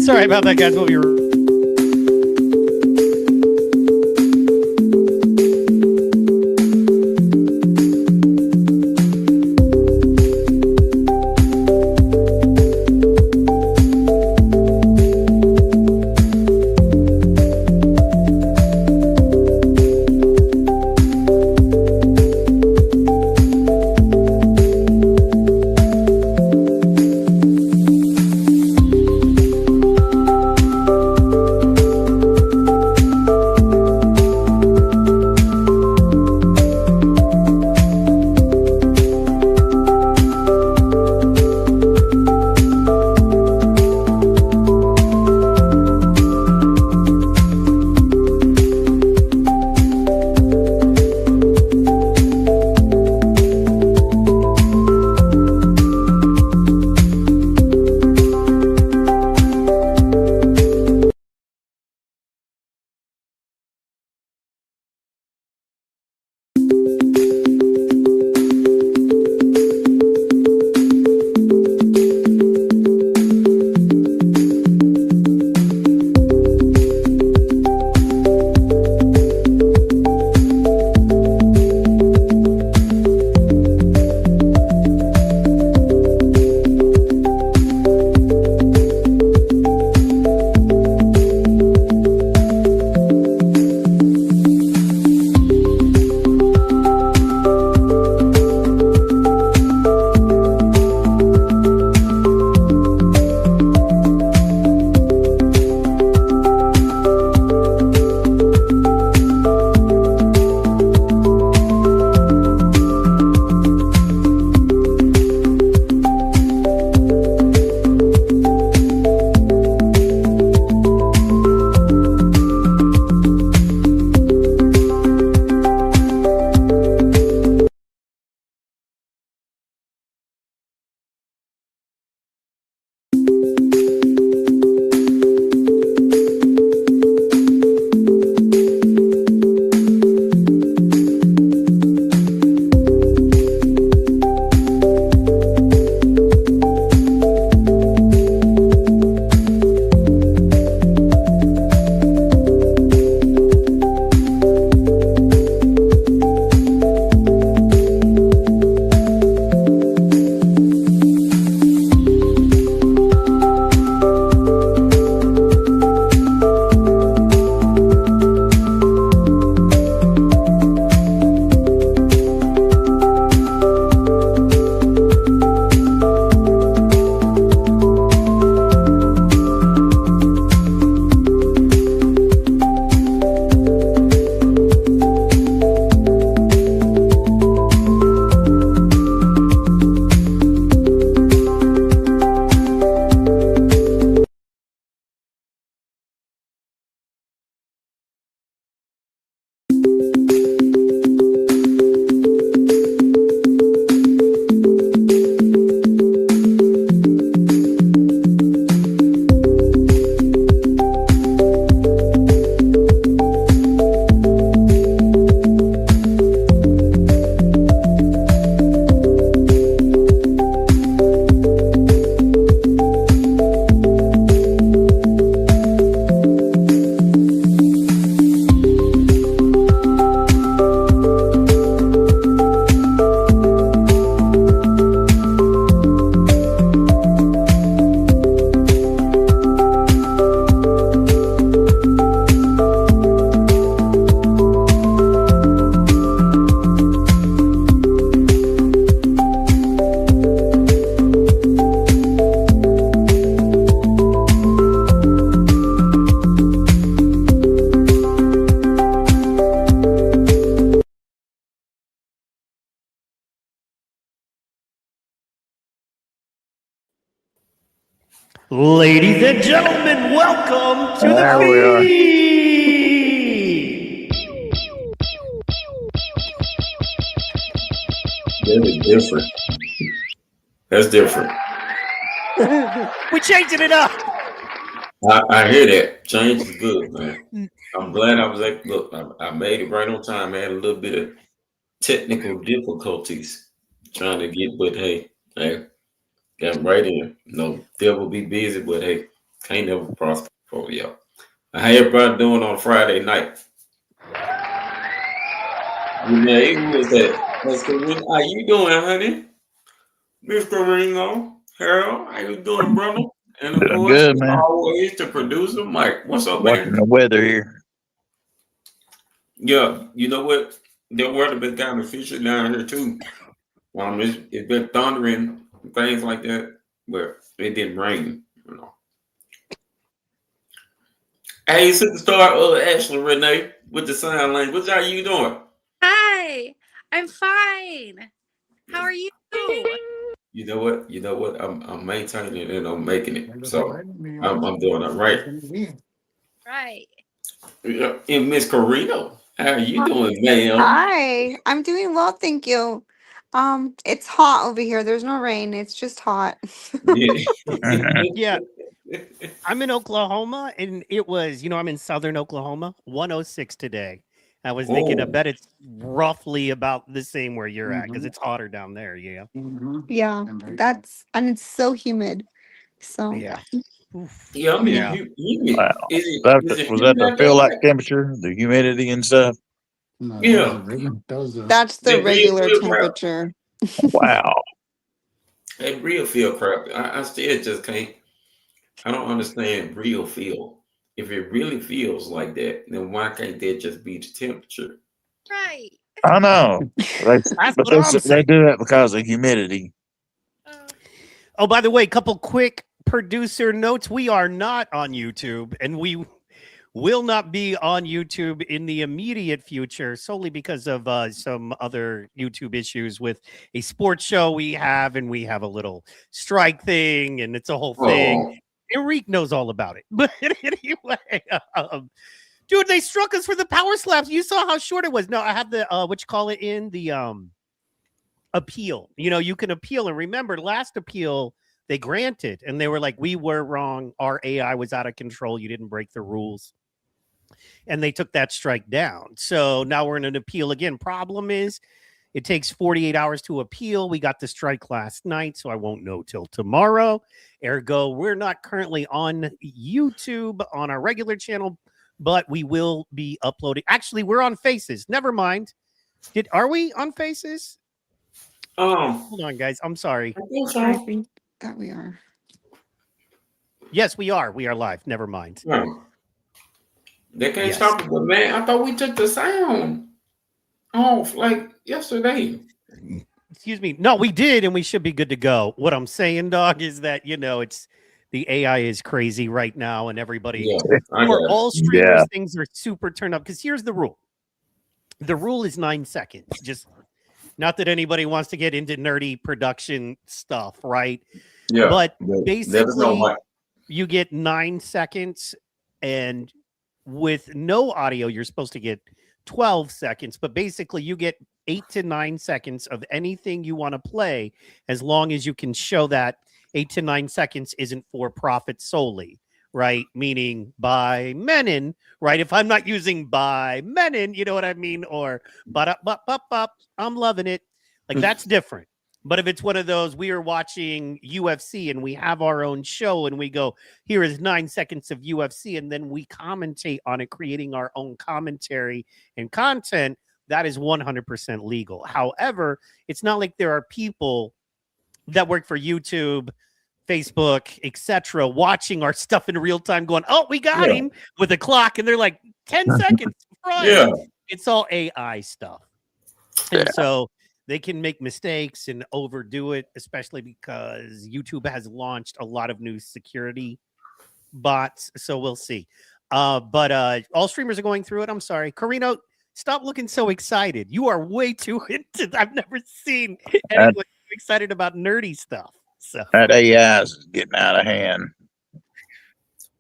Sorry about that, guys. We'll be Ladies and gentlemen, welcome to the There we are. feed. That is different. That's different. We changing it up. I hear that. Change is good, man. I'm glad I was like, look, I made it right on time. I had a little bit of technical difficulties trying to get, but hey, got right in. No, devil be busy, but hey, Can't never prosper for you. How everybody doing on Friday night? Renee, who is that? Miss Karina, how you doing, honey? Miss Karina, Harold, how you doing, brother? And of Doing course, good, man. always the producer, Mike. What's up, Watching man? the weather here. Yeah, you know what? The weather been kind of fishy down here too. It's been thundering, things like that, but it didn't rain. Hey, superstar Ashley Renee with the sign language. How you doing? Hi, I'm fine. How are you? You know what? You know what? I'm maintaining it and I'm making it. So I'm doing it right. Right. Yeah. And Miss Carino, how are you doing, ma'am? Hi, I'm doing well, thank you. It's hot over here. There's no rain. It's just hot. Yeah. Yeah, I'm in Oklahoma, and it was, I'm in southern Oklahoma, 106 today. I was thinking, I Oh, bet it's roughly about the same where you're at because it's hotter down there. Yeah. Yeah, and it's so humid. So, Yeah. Oof. yeah. I mean, Yeah. humid. Wow. Is it Was that humid the out there, feel like Mike? temperature, the humidity and stuff? Yeah. that's the That real regular feel crap. temperature. Wow. That real feel crap. I still just can't. I don't understand real feel. If it really feels like that, then why can't that just be the temperature? Right. I know. They, That's but what I'm they saying. do that because of humidity. Uh, Oh, by the way, couple quick producer notes. We are not on YouTube, and we will not be on YouTube in the immediate future solely because of some other YouTube issues with a sports show we have, and we have a little strike thing, and it's a whole thing. Oh, Enrique knows all about it. But anyway, dude, they struck us for the power slaps. You saw how short it was. No, I have the what you call it in the appeal. You can appeal, and remember, last appeal they granted, and they were like, "We were wrong. Our AI was out of control. You didn't break the rules." And they took that strike down. So now we're in an appeal again. Problem is, it takes 48 hours to appeal. We got the strike last night, so I won't know till tomorrow. Ergo, we're not currently on YouTube on our regular channel, but we will be uploading. Actually, we're on Faces. Never mind. Are we on Faces? Hold on, guys. I'm sorry. I think I so. think that we are. Yes, we are. We are live. Never mind. Yeah. They can't Yes. stop it, but man, I thought we took the sound off like yesterday. Excuse me. No, we did, and we should be good to go. What I'm saying, dog, is that it's the AI is crazy right now, and everybody Yeah, I for got it. all streamers, Yeah. things are super turned up. Because here's the rule: the rule is 9 seconds. Just not that anybody wants to get into nerdy production stuff, right? Yeah, But let us know, basically, Mike. you get 9 seconds, and with no audio, you're supposed to get 12 seconds. But basically, you get 8 to 9 seconds of anything you want to play, as long as you can show that 8 to 9 seconds isn't for profit solely, right? Meaning by Menon, right? If I'm not using by Menon, you know what I mean? Or but I'm loving it. Like that's different. But if it's one of those, we are watching UFC and we have our own show and we go, here is 9 seconds of UFC, and then we commentate on it, creating our own commentary and content, that is 100% legal. However, it's not like there are people that work for YouTube, Facebook, etc., watching our stuff in real time, going, "Oh, we got Yeah, him," with a clock, and they're like 10 seconds front. yeah, It's all AI stuff, and so they can make mistakes and overdo it, especially because YouTube has launched a lot of new security bots. So we'll see. But all streamers are going through it. I'm sorry, Carino. Stop looking so excited. You are way too into. I've never seen That, anyone excited about nerdy stuff. So that AI is getting out of hand.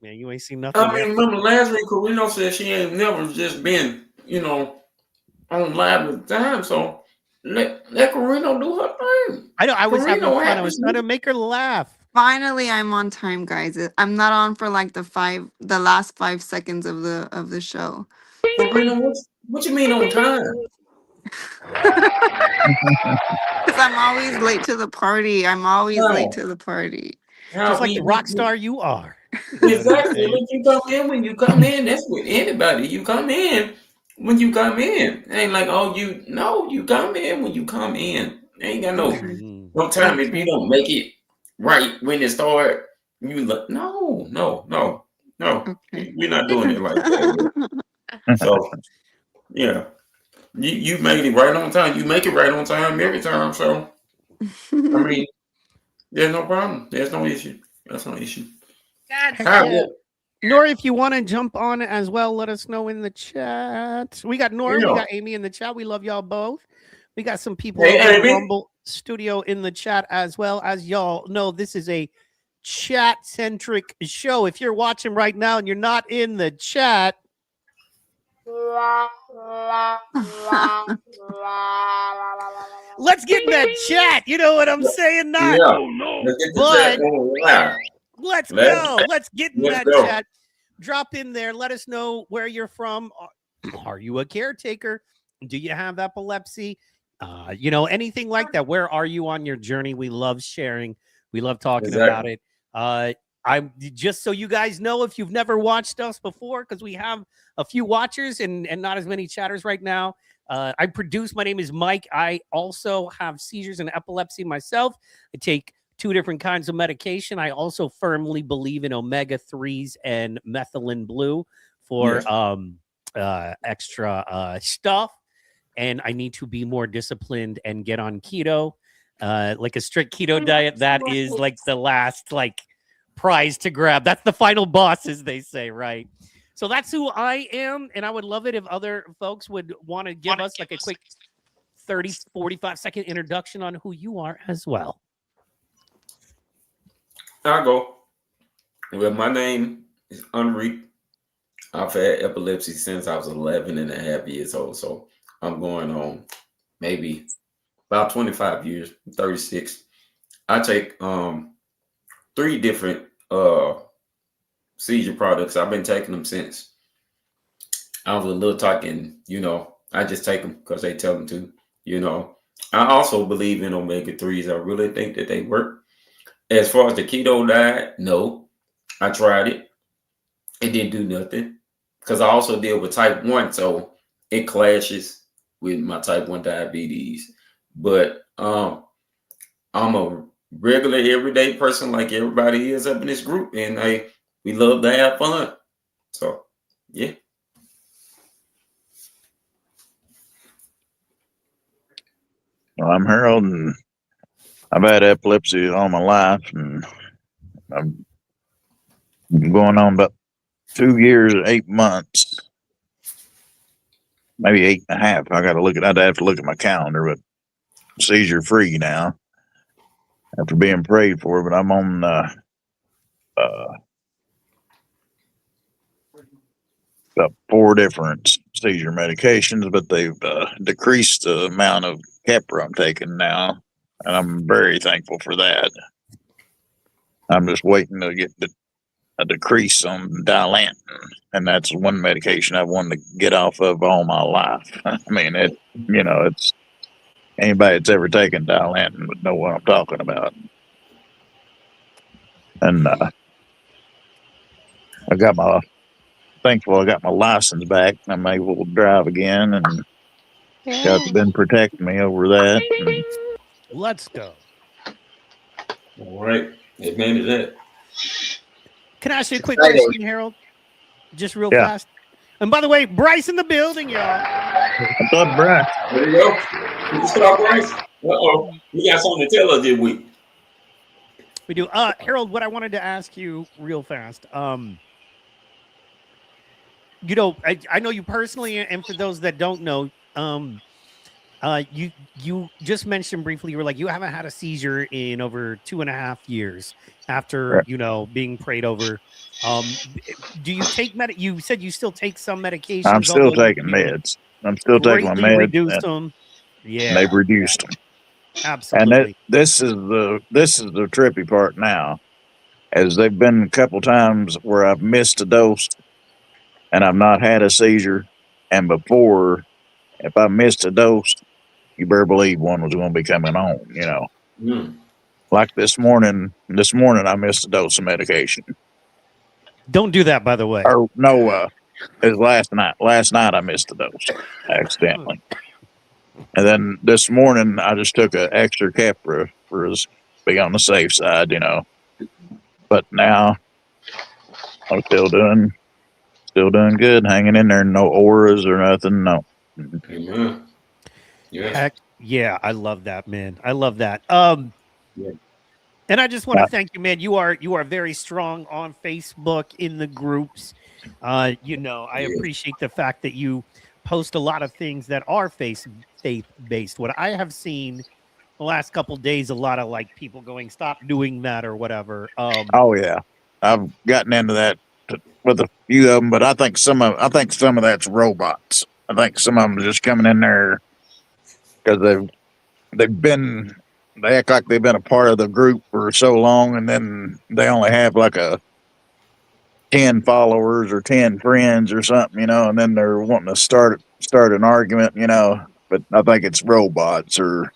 man, you ain't seen nothing I yet. mean, remember last week, Carino said she ain't never just been, on live at the time. So let Carino do her thing. I know. I was having Carino fun. I happy. was trying to make her laugh. Finally, I'm on time, guys. I'm not on for like the last 5 seconds of the show. Carino, what you mean on time? Because I'm always late to the party. I'm always late No. to the party. How Just like the rock star you are. You know what I'm exactly. saying? When you come in, that's with anybody. You come in when you come in. It ain't like, oh, you come in when you come in. Ain't got Okay. Mhm. no time if you Okay. don't make it right when it start. You look, no. Okay. We're not doing it like that. So yeah, you made it right on time. You make it right on time every time. So I mean, there's no problem. There's no issue. That's no issue. God, Heck How? yeah. Nora, if you want to jump on as well, let us know in the chat. We got Nora, we Yeah. got Amy in the chat. We love y'all both. We got some people Hey, over in Amy. Rumble Studio in the chat as well. As y'all know, this is a chat-centric show. If you're watching right now and you're not in the chat, let's get in that chat. You know what I'm saying? Not, Yeah. oh no, Let's get the chat but going live. let's Let's go. Let's get in let's that go. chat. Drop in there. Let us know where you're from. Are you a caretaker? Do you have epilepsy? Anything like that. Where are you on your journey? We love sharing. We love talking about Exactly. it. I'm just so you guys know, if you've never watched us before, because we have a few watchers and not as many chatters right now. I produce. My name is Mike. I also have seizures and epilepsy myself. I take 2 different kinds of medication. I also firmly believe in omega-3s and methylene blue for extra stuff. And I need to be more disciplined and get on keto, like a strict keto diet. That is like the last prize to grab. That's the final boss, as they say, right? So that's who I am. And I would love it if other folks would want to give us like a quick 30, 45-second introduction on who you are as well. I'll go. Well, my name is Henri. I've had epilepsy since I was 11 and a half years old. So I'm going on maybe about 25 years, 36. I take 3 different seizure products. I've been taking them since I was a little talking, I just take them because they tell them to, I also believe in omega-3s. I really think that they work. As far as the keto diet, no. I tried it. It didn't do nothing. Because I also deal with type 1, so it clashes with my type 1 diabetes. But I'm a regular everyday person like everybody is up in this group, and we love to have fun. So yeah. Well, I'm Harold, and I've had epilepsy all my life, and I'm going on about 2 years and 8 months, maybe 8.5. I'd have to look at my calendar, but seizure free now after being prayed for. But I'm on about 4 different seizure medications, but they've decreased the amount of Keppra I'm taking now, and I'm very thankful for that. I'm just waiting to get a decrease on Dilantin, and that's one medication I've wanted to get off of all my life. I mean, it's anybody that's ever taken Dilantin would know what I'm talking about. And thankful I got my license back. I'm able to drive again, and God's been protecting me over that. And Let's go. All right. Amen to that. Can I ask you a quick question, Harold? Just real Yeah. fast. And by the way, Bryce in the building, y'all. What's up, Brian? There you go. You start, Bryce. Uh-oh. You got something to tell us this week. We do. Harold, what I wanted to ask you real fast. I know you personally, and for those that don't know, you just mentioned briefly, you were like, you haven't had a seizure in over 2.5 years after, Right. being prayed over. Do you take you said you still take some medications? I'm still although taking you've meds. I'm still taking my greatly meds, reduced and them. Yeah, they've reduced them. And absolutely. this is the trippy part now, as they've been a couple times where I've missed a dose and I've not had a seizure. And before, if I missed a dose, you better believe one was going to be coming on. Mm. Like this morning I missed a dose of medication. Don't do that, by the way. Or no, it was last night. Last night I missed a dose accidentally. And then this morning I just took an extra Capra for us be on the safe side, you know. But now I'm still doing good, hanging in there. No auras or nothing. No. Amen. Yes. Heck yeah, I love that, man. I love that. Yeah. And I just want to thank you, man. You are very strong on Facebook in the groups. You know, I appreciate the fact that you post a lot of things that are faith based. What I have seen the last couple days, a lot of like people going, "Stop doing that" or whatever. Oh yeah, I've gotten into that with a few of them, but I think some of that's robots. I think some of them are just coming in there because they act like they've been a part of the group for so long, and then they only have like a 10 followers or 10 friends or something, you know, and then they're wanting to start an argument, you know. But I think it's robots or.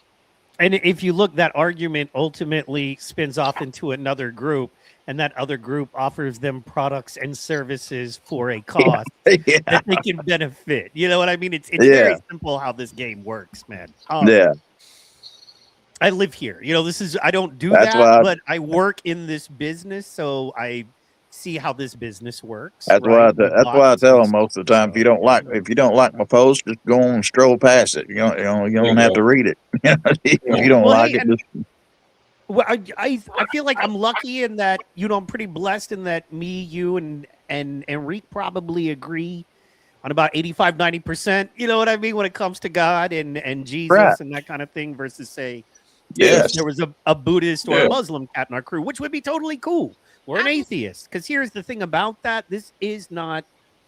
And if you look, that argument ultimately spins off into another group, and that other group offers them products and services for a cost Yeah. that they can benefit. You know what I mean? It's very simple how this game works, man. Yeah. I live here. You know, I don't do That's that, but I work in this business, so I see how this business works. That's right? why I tell them most of the time, if you don't like my post, just go on and stroll past it. You don't have to read it. If you don't like it, just. Well, I feel like I'm lucky in that, you know, I'm pretty blessed in that me, you, and Enrique probably agree on about 85, 90%. You know what I mean when it comes to God and Jesus and that kind of thing. Versus say, if there was a Buddhist or a Muslim cat in our crew, which would be totally cool. We're an atheist, because here's the thing about that: this is not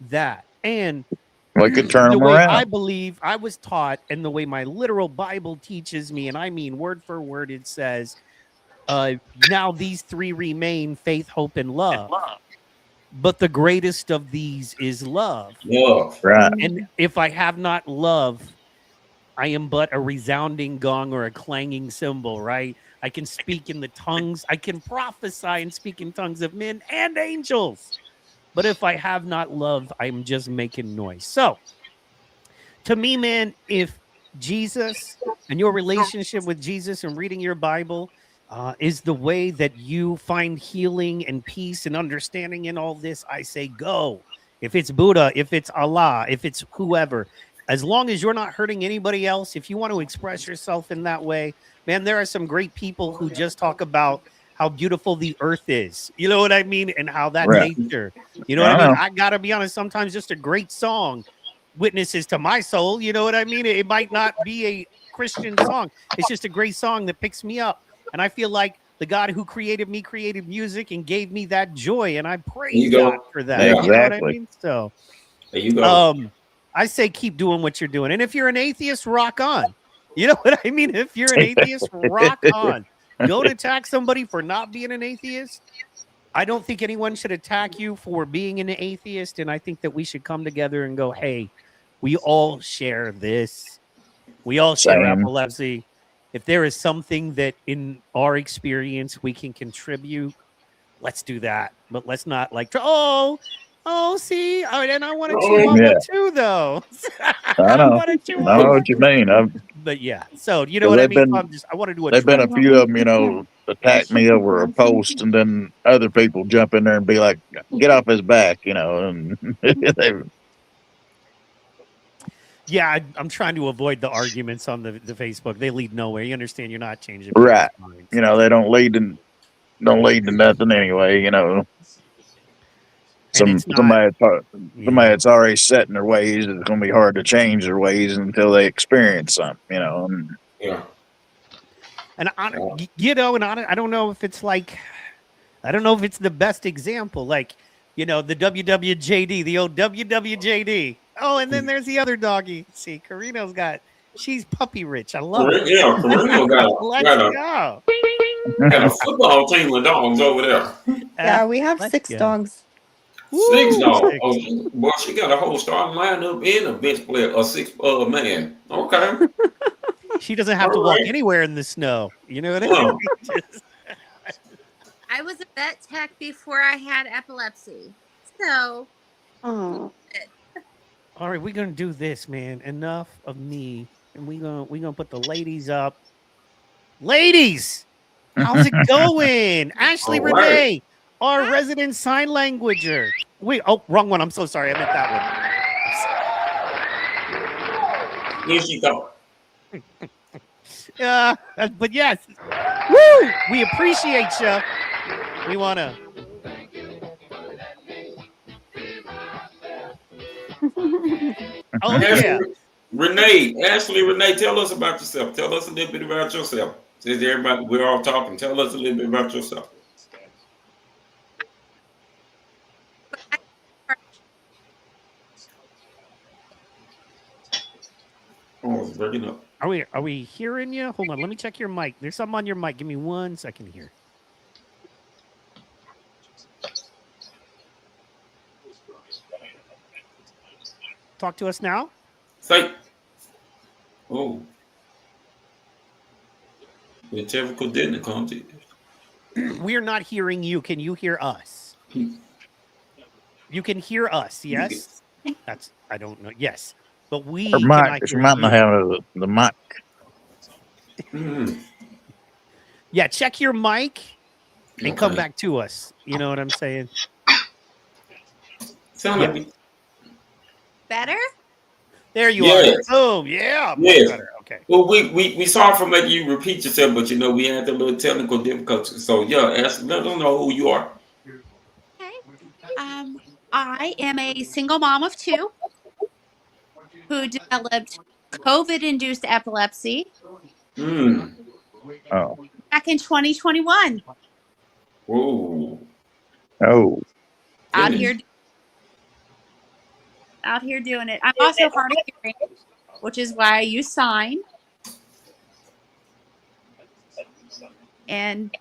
that. And we could turn the them way around. I believe I was taught, and the way my literal Bible teaches me, and I mean word for word, it says, now these three remain: faith, hope, and love. But the greatest of these is love. Right. And if I have not love, I am but a resounding gong or a clanging cymbal, right? I can speak in the tongues. I can prophesy and speak in tongues of men and angels. But if I have not love, I'm just making noise. So, to me, man, if Jesus and your relationship with Jesus and reading your Bible is the way that you find healing and peace and understanding in all this, I say go. If it's Buddha, if it's Allah, if it's whoever, as long as you're not hurting anybody else, if you want to express yourself in that way, man, there are some great people who just talk about how beautiful the earth is. You know what I mean? And how that nature, you know what I mean? I got to be honest, sometimes just a great song witnesses to my soul. You know what I mean? It might not be a Christian song. It's just a great song that picks me up. And I feel like the God who created me created music and gave me that joy. And I praise God for that. Exactly. You know what I mean? So there you go. I say keep doing what you're doing. And if you're an atheist, rock on. You know what I mean? If you're an atheist, rock on. Don't attack somebody for not being an atheist. I don't think anyone should attack you for being an atheist. And I think that we should come together and go, hey, we all share this. We all share epilepsy. If there is something that in our experience we can contribute, let's do that. But let's not like, see, and I want to chew on one too, though. I know what you mean. But yeah, so you know what I mean. I want to do. There've been a few of them, you know, attack me over a post, and then other people jump in there and be like, "Get off his back," you know. And yeah, I'm trying to avoid the arguments on the Facebook. They lead nowhere. You understand? You're not changing. Right. You know, they don't lead to nothing anyway. You know. Somebody that's already set in their ways, it's going to be hard to change their ways until they experience something, you know. And I don't know if it's like, I don't know if it's the best example, like, you know, the WWJD, the old WWJD. Oh, and then there's the other doggy. See, she's puppy rich. I love it. Yeah, Carino Let's go. Got a football team of dogs over there. Yeah, we have 6 dogs. 6 dogs. Oh, boy, she got a whole starting lineup and a bench player, a 6 man. Okay. She doesn't have to walk anywhere in the snow. You know what I mean? I was a vet tech before I had epilepsy. So, Oh. All right, we're gonna do this, man. Enough of me, and we gonna put the ladies up. Ladies, how's it going? Ashley All right. Renee, our hi. resident sign languager. Wait, oh, wrong one. I'm so sorry. I meant that one. Here she go. But yes, woo! We appreciate you. We wanna. Oh Ashley, yeah. Ashley Renee, tell us about yourself. Tell us a little bit about yourself. Since everybody, we're all talking, tell us a little bit about yourself. Oh, it's breaking up. Are we hearing you? Hold on. Let me check your mic. There's something on your mic. Give me 1 second here. Talk to us now. Say, oh, the typical didn't come to We're not hearing you. Can you hear us? you. You can hear us, yes? That's I don't know. Yes. But Her we mic, cannot she hear might not you. have the mic. Yeah, check your mic and come Okay. back to us. You know what I'm saying? Sound Yeah. like me. Better? There you are. Yes. Boom. Yeah, much Yes. better. Okay. Well, we sorry for making you repeat yourself, but we had a little technical difficulties. So yeah, Ashley, let them know who you are. Okay. I am a single mom of two who developed COVID-induced epilepsy Mm. Oh, back in 2021. Whoa. oh, Out Goodness. here, out here doing it. I'm also hard of hearing, which is why I use sign. And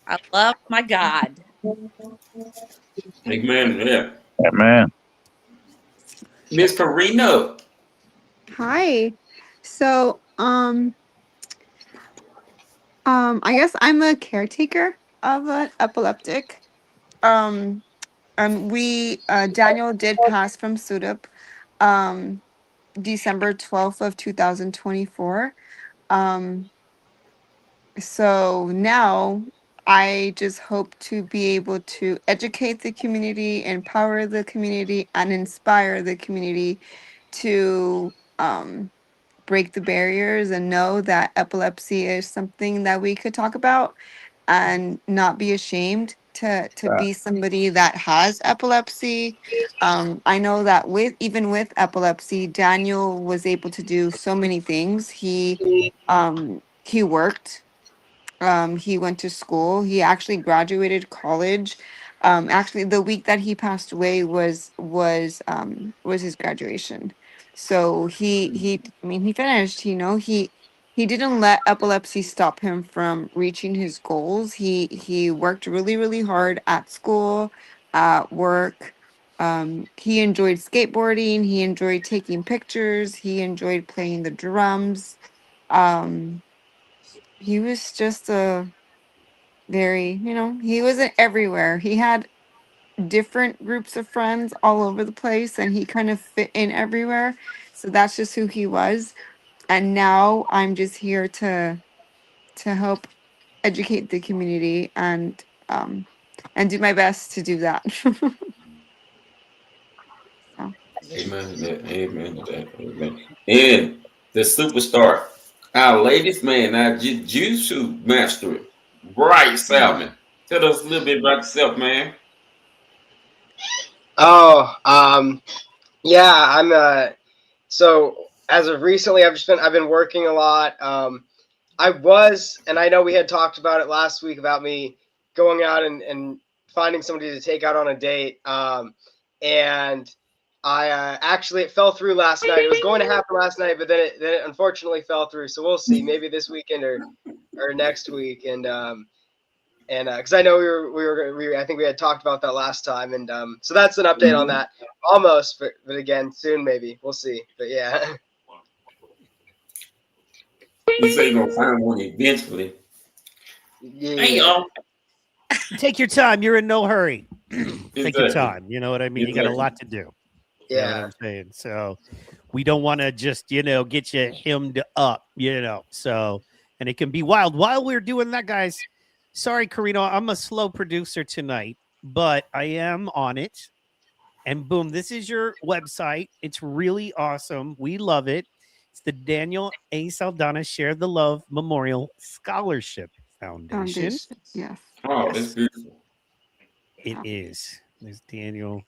I love my God. Amen to that. yeah, man. Miss Karina. Hi. So, I guess I'm a caretaker of an epileptic. Um, Daniel did pass from SUDEP, um, December 12th of 2024. Um, so now I just hope to be able to educate the community, empower the community, and inspire the community to, break the barriers and know that epilepsy is something that we could talk about and not be ashamed to Uh, be somebody that has epilepsy. I know that with epilepsy, Daniel was able to do so many things. He worked, he went to school. He actually graduated college. Actually, the week that he passed away was his graduation. So I mean, he finished. He didn't let epilepsy stop him from reaching his goals. He worked really really hard at school, at work. He enjoyed skateboarding. He enjoyed taking pictures. He enjoyed playing the drums. He was just a very, he wasn't everywhere. He had different groups of friends all over the place and he kind of fit in everywhere. So that's just who he was. And now I'm just here to help educate the community and do my best to do that. So, Amen to that. Amen to that. Amen. And the superstar, our latest man, our jiu-jitsu master, Bright Salmon. Tell us a little bit about yourself, man. Oh, yeah, so as of recently I've been working a lot. And I know we had talked about it last week about me going out and finding somebody to take out on a date. And I actually it fell through last night. It was going to happen last night, but then it unfortunately fell through. So we'll see, maybe this weekend or next week. And because I know I think we had talked about that last time, and so that's an update on that. Almost, but again, soon maybe we'll see. But yeah, You say you're gonna find one eventually. Hey yeah. y'all. Take your time. You're in no hurry. Take your Exactly. time. You know what I mean? You got a Exactly. lot to do. You know what Yeah. I'm saying? So we don't want to just, get you hemmed up, So, and it can be wild. While we're doing that, guys, sorry, Karina, I'm a slow producer tonight, but I am on it. And boom, this is your website. It's really awesome. We love it. It's the Daniel A. Saldana Share the Love Memorial Scholarship Foundation. Foundation. Yes. Oh, that's Yes, beautiful. it is. There's Daniel.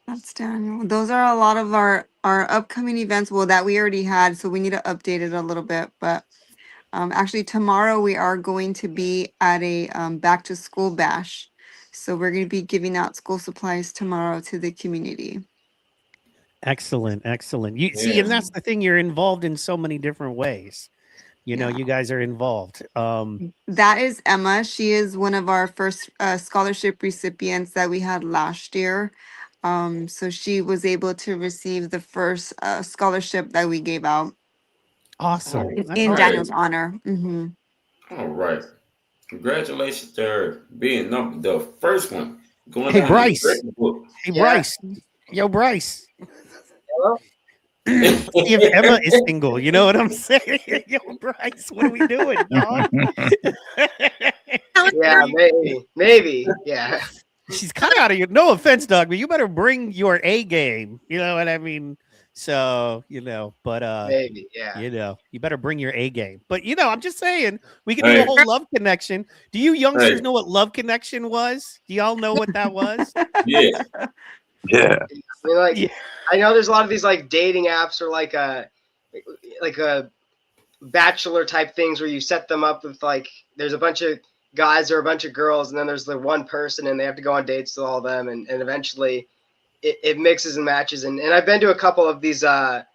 That's Daniel. Those are a lot of our upcoming events. Well, that we already had, so we need to update it a little bit. But actually, tomorrow we are going to be at a back to school bash. So we're going to be giving out school supplies tomorrow to the community. Excellent, excellent. You see, Yeah. and that's the thing. You're involved in so many different ways. Yeah. You guys are involved. That is Emma. She is one of our first scholarship recipients that we had last year. So she was able to receive the first scholarship that we gave out Awesome. Oh, That's in right. Daniel's honor. Mm-hmm. All right. Congratulations to her being the first one going Hey, down in the Bryce. record book. Hey, Yeah. Bryce. Yo, Bryce. Hello? See if Emma is single. You know what I'm saying? Yo, Bryce, what are we doing, dog? Yeah, maybe. Yeah. She's kind of out of your. No offense, dog, but you better bring your A game. You know what I mean? So but Maybe. Yeah. you better bring your A game. But I'm just saying we can do Hey. a whole love connection. Do you youngsters Hey. know what love connection was? Do y'all know what that was? Yes. Yeah. I mean, like, Yeah. I know there's a lot of these like dating apps or like a bachelor type things where you set them up with like there's a bunch of guys or a bunch of girls and then there's the one person and they have to go on dates with all of them and eventually it mixes and matches and I've been to a couple of these like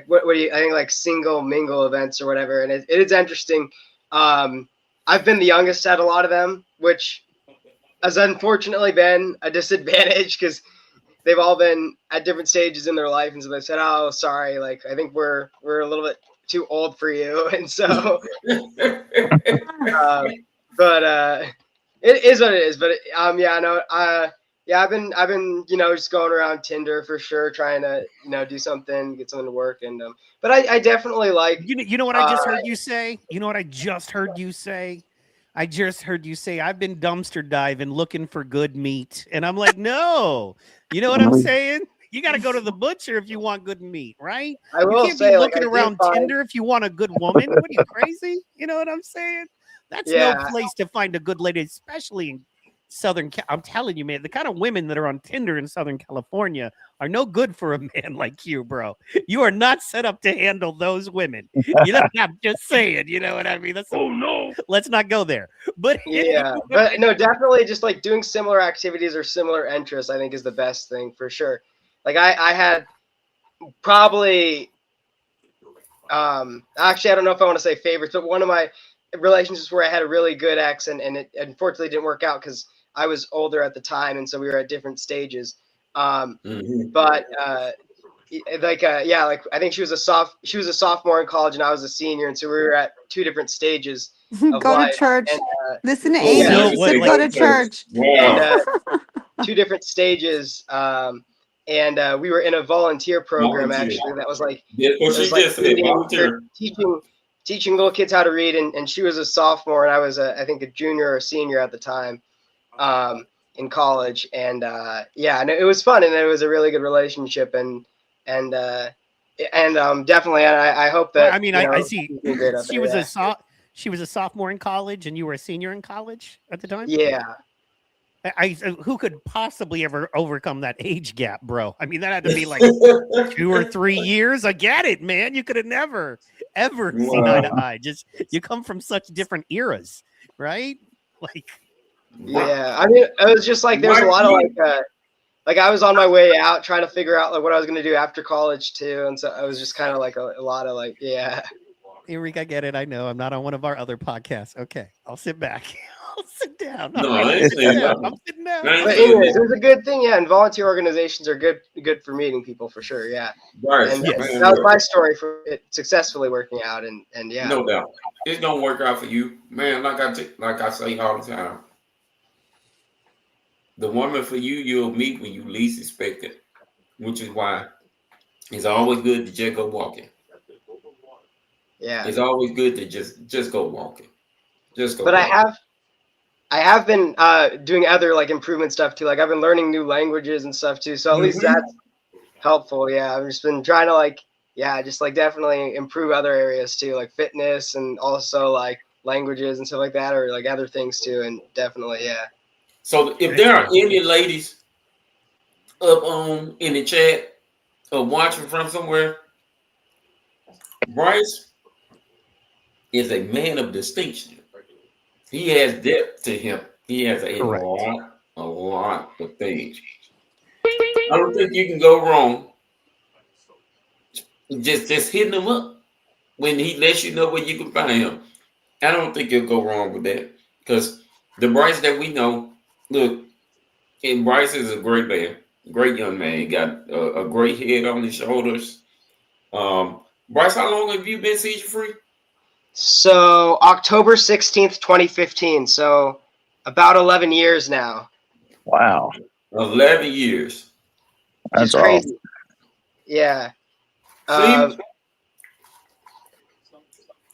what do you I think like single mingle events or whatever and it is interesting. I've been the youngest at a lot of them, which has unfortunately been a disadvantage because they've all been at different stages in their life, and so they said, "Oh, sorry, like I think we're a little bit too old for you," and so, but it is what it is. But yeah, no, yeah, I've been just going around Tinder for sure, trying to do something, get something to work, and but I definitely like You know what I just heard you say? You know what I just heard you say? I just heard you say I've been dumpster diving looking for good meat. And I'm like, no. You know what I'm saying? You got to go to the butcher if you want good meat, right? I You will can't say be like looking I around did find, Tinder if you want a good woman. What are you, crazy? You know what I'm saying? That's no Yeah. place to find a good lady, especially in Southern I'm telling you, man, the kind of women that are on Tinder in Southern California are no good for a man like you, bro. You are not set up to handle those women. I'm just saying, you know what I mean? Oh no, let's not go there. But Yeah, but no, definitely just like doing similar activities or similar interests, I think is the best thing for sure. Like I had probably actually I don't know if I want to say favorites, but one of my relationships where I had a really good ex and it unfortunately didn't work out because I was older at the time and so we were at different stages. But yeah, like I think she was a sophomore in college and I was a senior, and so we were at two different stages of Go life. to church. And, Listen to Oh, Amy. yeah, She what, said like- go to church. Wow. and two different stages. And we were in a volunteer program Volunteer. actually that was like That's what it she was like just said. Volunteer. teaching little kids how to read, and she was a sophomore and I was I think a junior or a senior at the time in college, and yeah, and it was fun and it was a really good relationship and definitely I hope that I mean, I see. She was yeah. she was a sophomore in college, and you were a senior in college at the time. Yeah. Who could possibly ever overcome that age gap, bro? I mean, that had to be like 2 or 3 years. I get it, man. You could have never, ever seen eye to eye. Just you come from such different eras, right? Like, Yeah, I mean, it was just like there's a lot of like I was on my way out trying to figure out like what I was gonna do after college too, and so I was just kind of like a lot of like yeah. Eric, I get it. I know I'm not on one of our other podcasts. Okay, I'll sit back. I'll sit down. No, All right, I ain't saying I'm nothing. sitting down. I ain't But saying anyways, it nothing. was a good thing, yeah. And volunteer organizations are good for meeting people for sure, yeah. Right. And Yes. Man, that was look, my story for it successfully working out, and yeah. no doubt. It's gonna work out for you, man. Like I say all the time. The woman for you, you'll meet when you least expect it, which is why it's always good to just go walking. Yeah. It's always good to just go walking. Just go But walking. I have been doing other like improvement stuff too. Like I've been learning new languages and stuff too. So at least Mhm. that's helpful. Yeah. I've just been trying to like, yeah, just like definitely improve other areas too, like fitness and also like languages and stuff like that, or like other things too. And definitely, yeah. So if there are any ladies up on in the chat or watching from somewhere, Bryce is a man of distinction. He has depth to him. He has Correct. a lot of things. I don't think you can go wrong just hitting him up when he lets you know where you can find him. I don't think you'll go wrong with that because the Bryce that we know, look, and Bryce is a great man, great young man. He got a great head on his shoulders. Bryce, how long have you been seizure free? So October 16th, 2015. So about 11 years now, Wow, 11 years. which is that's awesome. crazy. Yeah. See,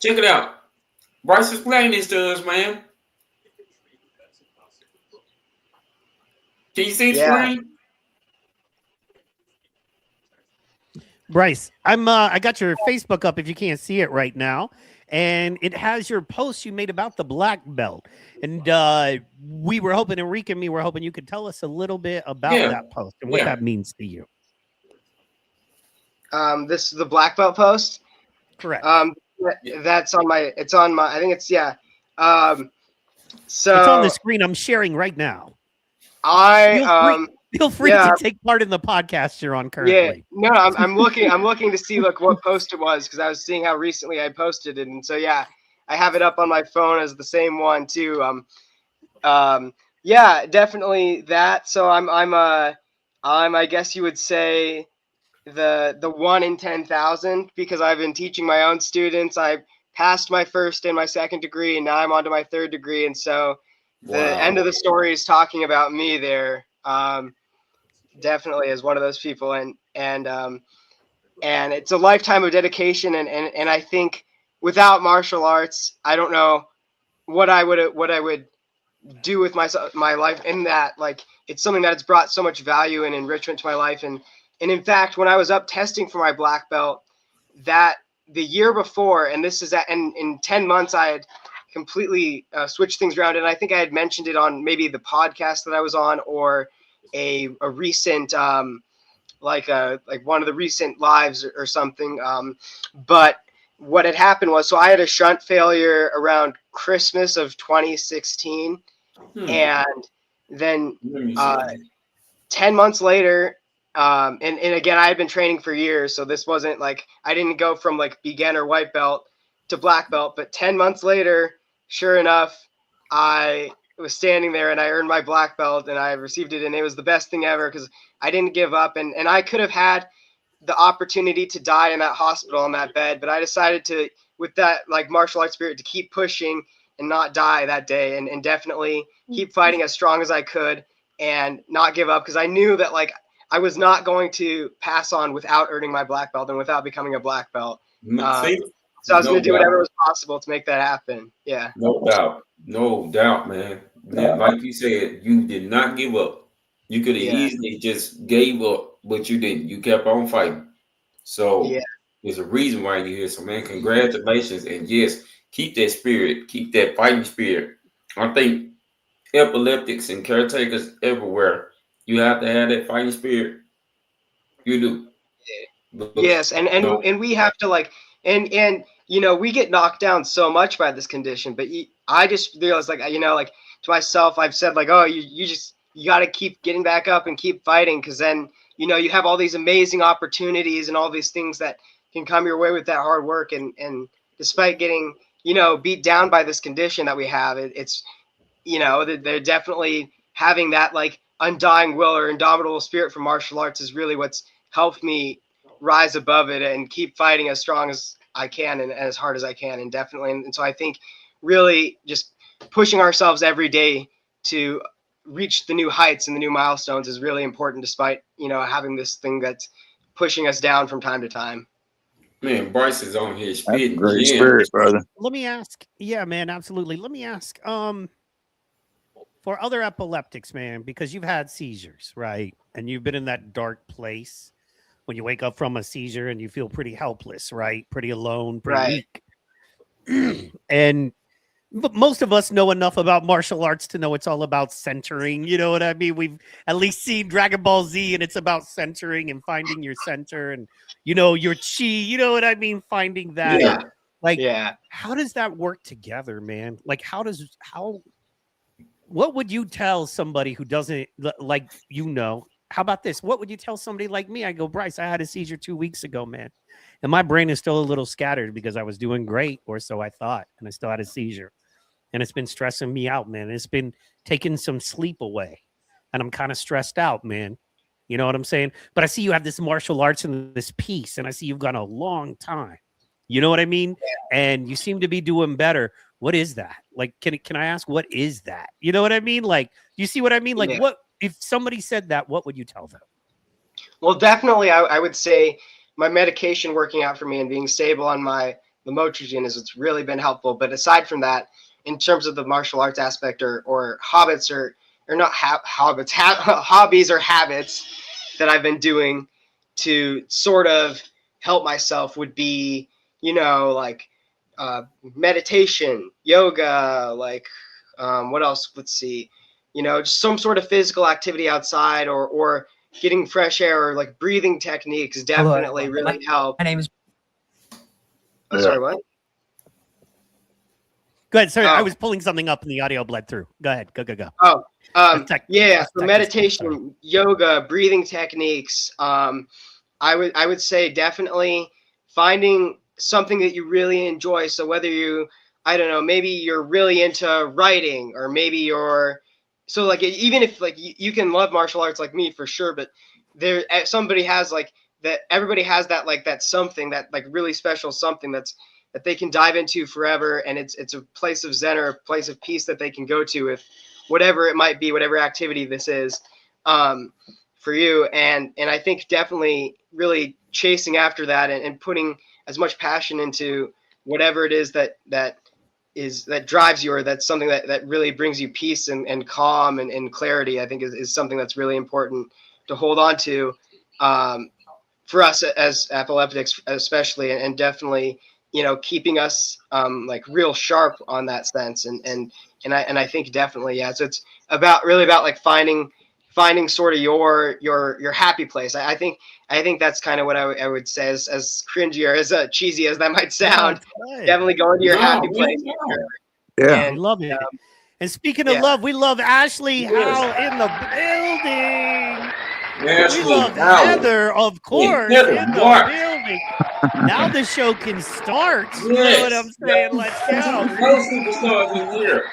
check it out. Bryce, explain this to us, man. Can you see the Yeah. screen? Bryce, I got your Facebook up if you can't see it right now, and it has your post you made about the black belt. And we were hoping, Enrique and me were hoping you could tell us a little bit about Yeah. that post and what Yeah. that means to you. This is the black belt post. Correct. That's on my. It's on my. I think it's yeah. So it's on the screen. I'm sharing right now. I Feel free yeah. to take part in the podcast you're on currently. Yeah, no, I'm looking to see like what post it was because I was seeing how recently I posted it, and so yeah, I have it up on my phone as the same one too. Yeah, definitely that. So I'm I guess you would say the 1 in 10,000 because I've been teaching my own students. I passed my first and my second degree, and now I'm on to my third degree, and so the end of the story is talking about me there. Definitely as one of those people, and it's a lifetime of dedication, and I think without martial arts, I don't know what I would do with my life. In that, like, it's something that's brought so much value and enrichment to my life, and in fact, when I was up testing for my black belt, that the year before, and this is and in 10 months I had completely switched things around, and I think I had mentioned it on maybe the podcast that I was on or a recent like one of the recent lives or something. But what had happened was, so I had a shunt failure around Christmas of 2016, and then 10 months later, and again, I had been training for years, so this wasn't like I didn't go from like beginner white belt to black belt, but 10 months later, sure enough, I was standing there and I earned my black belt and I received it, and it was the best thing ever because I didn't give up, and I could have had the opportunity to die in that hospital on that bed, but I decided to, with that like martial arts spirit, to keep pushing and not die that day, and definitely keep fighting as strong as I could and not give up because I knew that like I was not going to pass on without earning my black belt and without becoming a black belt. So I was going to do whatever was possible to make that happen. Yeah. No doubt, man. Like you said, you did not give up. You could have easily just gave up, but you didn't. You kept on fighting. So there's a reason why you're here. So man, congratulations. And yes, keep that spirit, keep that fighting spirit. I think epileptics and caretakers everywhere, you have to have that fighting spirit. You do. Yes, and we have to like and you know, we get knocked down so much by this condition, but I just realized like, you know, like to myself I've said like, oh, you got to keep getting back up and keep fighting, because then, you know, you have all these amazing opportunities and all these things that can come your way with that hard work, and despite getting, you know, beat down by this condition that we have, it's, you know, they're definitely having that like undying will or indomitable spirit from martial arts is really what's helped me rise above it and keep fighting as strong as I can and as hard as I can, and definitely, and so I think really just pushing ourselves every day to reach the new heights and the new milestones is really important, despite, you know, having this thing that's pushing us down from time to time. Man, Bryce is on here That's a spitting great gems. spirit, brother. Let me ask. Yeah, man, absolutely. Let me ask. For other epileptics, man, because you've had seizures, right? And you've been in that dark place when you wake up from a seizure and you feel pretty helpless, right? Pretty alone, pretty weak. And but most of us know enough about martial arts to know it's all about centering. You know what I mean? We've at least seen Dragon Ball Z, and it's about centering and finding your center and, you know, your chi. You know what I mean? Finding that. Yeah. Like, Yeah. how does that work together, man? Like, what would you tell somebody who doesn't like, you know, how about this? What would you tell somebody like me? I go, Bryce, I had a seizure 2 weeks ago, man. And my brain is still a little scattered because I was doing great, or so I thought, and I still had a seizure. And it's been stressing me out, man. It's been taking some sleep away. And I'm kind of stressed out, man. You know what I'm saying? But I see you have this martial arts and this peace, and I see you've gone a long time. You know what I mean? And you seem to be doing better. What is that? Like, can I ask, what is that? You know what I mean? Like, you see what I mean? Like, what if somebody said that, what would you tell them? Well, definitely, I would say my medication working out for me and being stable on my lamotrigine is what's really been helpful. But aside from that, in terms of the martial arts aspect or hobbies or not hobbies or habits that I've been doing to sort of help myself would be, you know, like meditation, yoga, like what else? Let's see, you know, just some sort of physical activity outside or getting fresh air or like breathing techniques definitely really help. My name is. I'm sorry, what? Go ahead. Sorry, Oh. I was pulling something up and the audio bled through. Go ahead. Go. Oh, yeah. So Sorry. meditation, yoga, breathing techniques. I would say definitely finding something that you really enjoy. So whether you, I don't know, maybe you're really into writing, or maybe you're, so like, even if like you can love martial arts like me for sure, but there somebody has like that, everybody has that, like that something that like really special something that they can dive into forever, and it's a place of zen or a place of peace that they can go to with whatever it might be, whatever activity this is for you. And I think definitely really chasing after that and putting as much passion into whatever it is that drives you, or that's something that really brings you peace and calm and clarity, I think is something that's really important to hold on to for us as epileptics especially, and definitely, you know, keeping us like real sharp on that sense. And I think definitely, yeah. So it's really about like finding sort of your happy place. I think that's kind of what I would say, as cringy or as cheesy as that might sound. Definitely going to your happy place. Yeah. I love it. And speaking of love, we love Ashley Howe in the building. Ashley We love Howe. Heather, of course, Heather, in the what? building. Now the show can start. Yes. You know what I'm saying? Let's go. No superstars in here.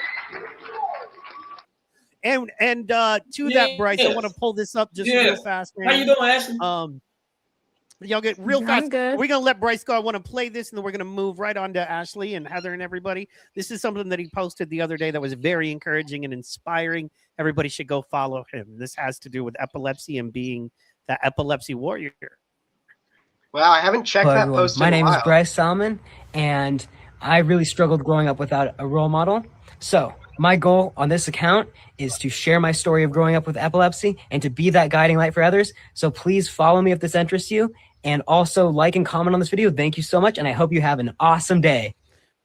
And to that, Bryce, I want to pull this up just real fast, man. How you doing, Ashley? Y'all get real fast. I'm good. We're gonna let Bryce go. I want to play this, and then we're gonna move right on to Ashley and Heather and everybody. This is something that he posted the other day that was very encouraging and inspiring. Everybody should go follow him. This has to do with epilepsy and being that epilepsy warrior. Wow, I haven't checked Hello, that everyone. post. My in a name is while. Bryce Salmon, and I really struggled growing up without a role model. So my goal on this account is to share my story of growing up with epilepsy and to be that guiding light for others. So please follow me if this interests you, and also like and comment on this video. Thank you so much, and I hope you have an awesome day.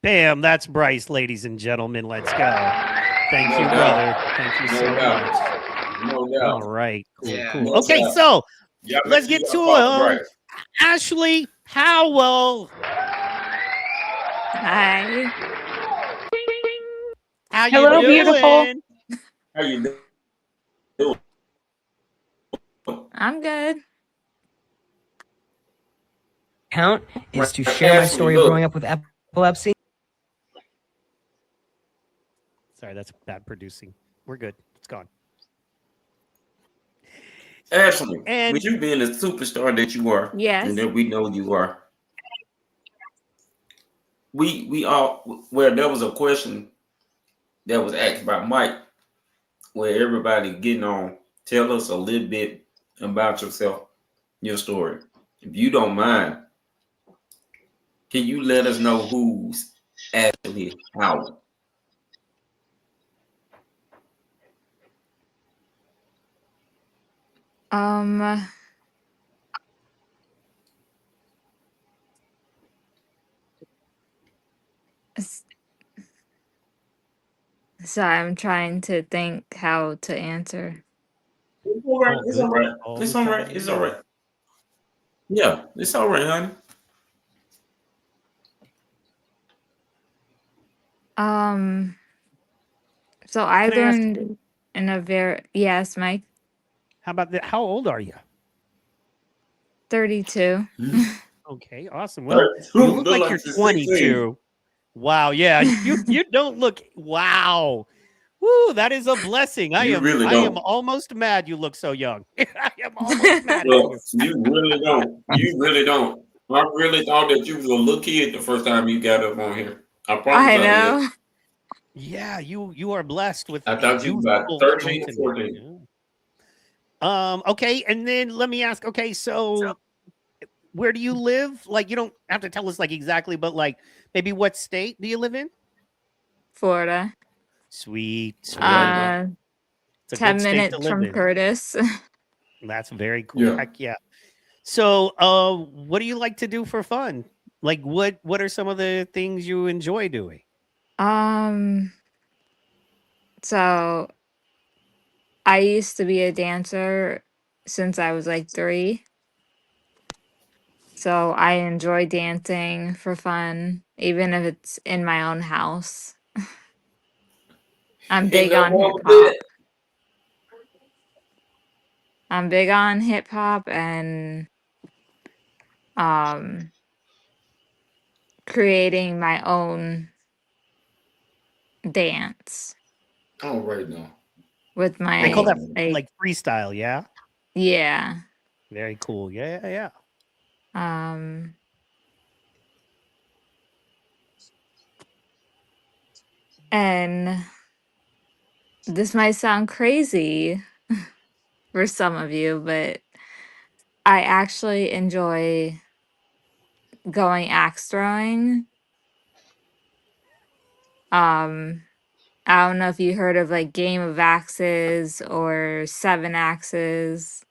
Bam, that's Bryce, ladies and gentlemen. Let's go. Thank you, brother. Thank you so much. All right. Cool. Okay, so let's get to it. Ashley Howell. Hi. How you Hello, doing? beautiful. How you doing? I'm good. Account is to share my story of growing up with epilepsy. Sorry, that's bad producing. We're good. It's gone. Ashley, And with you being the superstar that you are, Yes. and that we know you are, we all, well, there was a question that was asked by Mike where everybody getting on. Tell us a little bit about yourself, your story. If you don't mind, can you let us know who's actually Howard? Um, s- Sorry, I'm trying to think how to answer. It's all right. All It's all good. right. All It's the all right. It's all time. right. Yeah, it's all right, honey. Um, so I Can I ask, learned in a very, yes, Mike, how about that? How old are you? 32. Okay, awesome. Well, you Look look like like you're you're 16. 22. Wow, yeah, you don't look. Wow, woo, that is a blessing. You really I am don't. almost mad you look so young. I am almost mad at Look, you. you really don't. You really don't. I really thought that you was a little kid the first time you got up on here. I promise I I did. know. Yeah, you are blessed with I thought you was about youthful 13 or countenance. 14. Yeah. Okay, and then let me ask. Okay, so where do you live? Like, you don't have to tell us like exactly, but like maybe what state do you live in? Florida. Sweet, All right sweet. now. Uh, It's a good 10 state to minutes live from in. Curtis. That's very cool. Yeah. Heck yeah. So, what do you like to do for fun? Like, what are some of the things you enjoy doing? Um, so I used to be a dancer since I was like 3. So I enjoy dancing for fun, even if it's in my own house. I'm Ain't big nothing on wrong hip with that. hop. I'm big on hip hop and um creating my own dance All right now. with They call my that like like freestyle, yeah? yeah. Very cool. Yeah, yeah, yeah. Um and this might sound crazy for some of you, but I actually enjoy going axe throwing. Um I don't know if you heard of like Game of Axes or Seven Axes.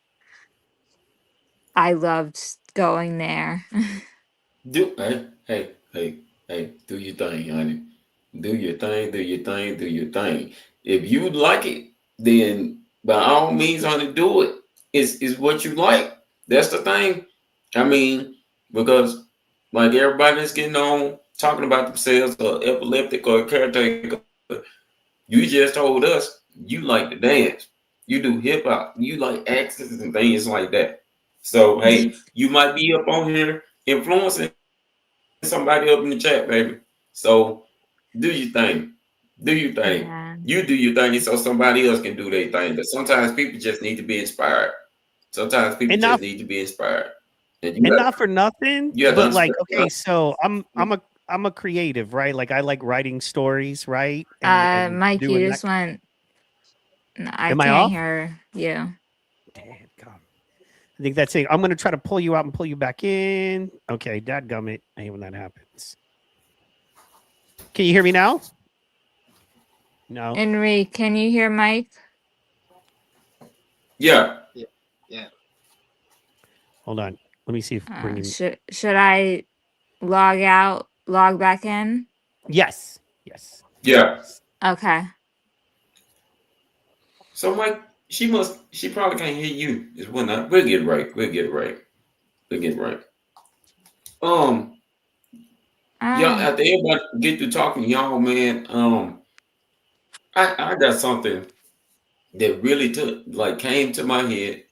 I loved going there. Hey, do your thing, honey. Do your thing, do your thing, do your thing. If you like it, then by all means, honey, do it. It's what you like. That's the thing. I mean, because like everybody that's getting on talking about themselves or epileptic or caretaker, you just told us you like to dance. You do hip hop. You like accents and things like that. So hey, you might be up on here influencing somebody up in the chat, baby. So do your thing. Do your thing. Yeah. You do your thing so somebody else can do their thing. But sometimes people just need to be inspired. Sometimes people And just not need to be inspired. And and not for nothing, you got to but like, understand. okay, so I'm a creative, right? Like I like writing stories, right? And Mike, you doing that. just went. I Am I can't off? hear you. Damn, God. I think that's it. I'm gonna try to pull you out and pull you back in. Okay, dadgummit. I hate when that happens. Can you hear me now? No. Enrique, can you hear Mike? Yeah. Yeah. Yeah. Hold on. Let me see if bringing. Should I log out, log back in? Yes. Yes. Yeah. Yes. Okay. So Mike, she probably can't hear you. Is what not. We'll get it right. We'll get it right. We'll get it right. Yeah, Ah, after everybody get to talking, y'all, man, I got something that really took like came to my head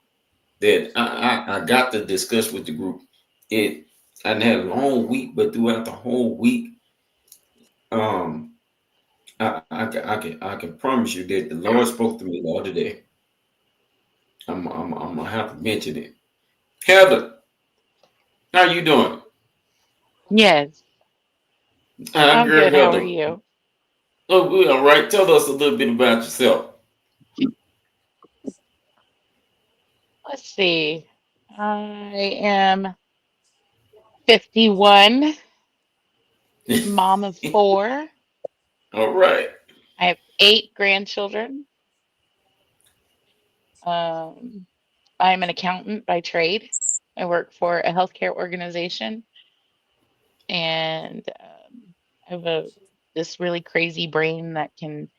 that I got to discuss with the group. It I didn't have a long week, but throughout the whole week, um, I can promise you that the Lord spoke to me the other day. I'm gonna have to mention it. Heather, how you doing? Yes, I'm Girl, good. How are Heather. you? Oh, we all right. Tell us a little bit about yourself. Let's see. I am 51, mom of 4. All right. I have 8 grandchildren. Um, I'm an accountant by trade. I work for a healthcare organization, and I have this really crazy brain that can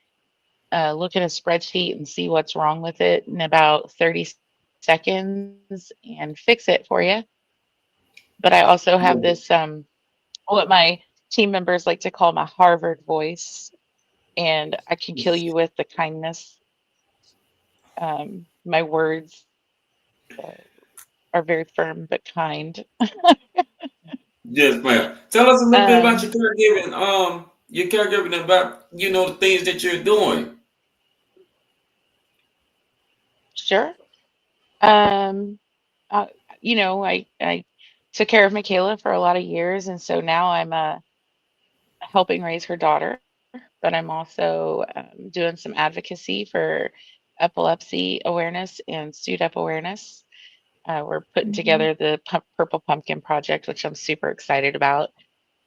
look at a spreadsheet and see what's wrong with it in about 30 seconds and fix it for you. But I also have this what my team members like to call my Harvard voice, and I can kill you with the kindness. My words uh, are very firm but kind. Yes, ma'am. Tell us a little bit about Um, your caregiving. Your caregiving about the things that you're doing. sure. Um, uh, I took care of Michaela for a lot of years, and so now I'm helping raise her daughter. But I'm also doing some advocacy for epilepsy awareness and SUDEP awareness. We're putting Mhm. together the Purple Pumpkin Project, which I'm super excited about.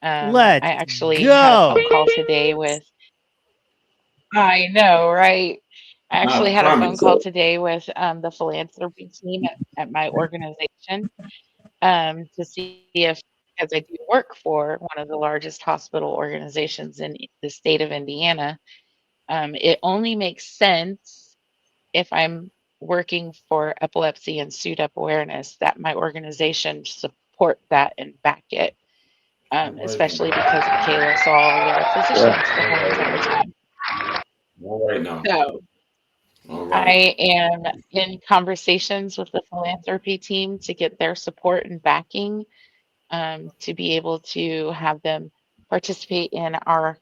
I Let's actually had a phone go. call today with, I know, right? I actually I had a phone promise. call today with the philanthropy team at my organization to see if, because I do work for one of the largest hospital organizations in the state of Indiana, it only makes sense if I'm working for epilepsy and SUDEP awareness that my organization support that and back it, All right especially now. because Michaela saw a lot of physicians the whole entire time. All right now. So All right. I am in conversations with the philanthropy team to get their support and backing to be able to have them participate in our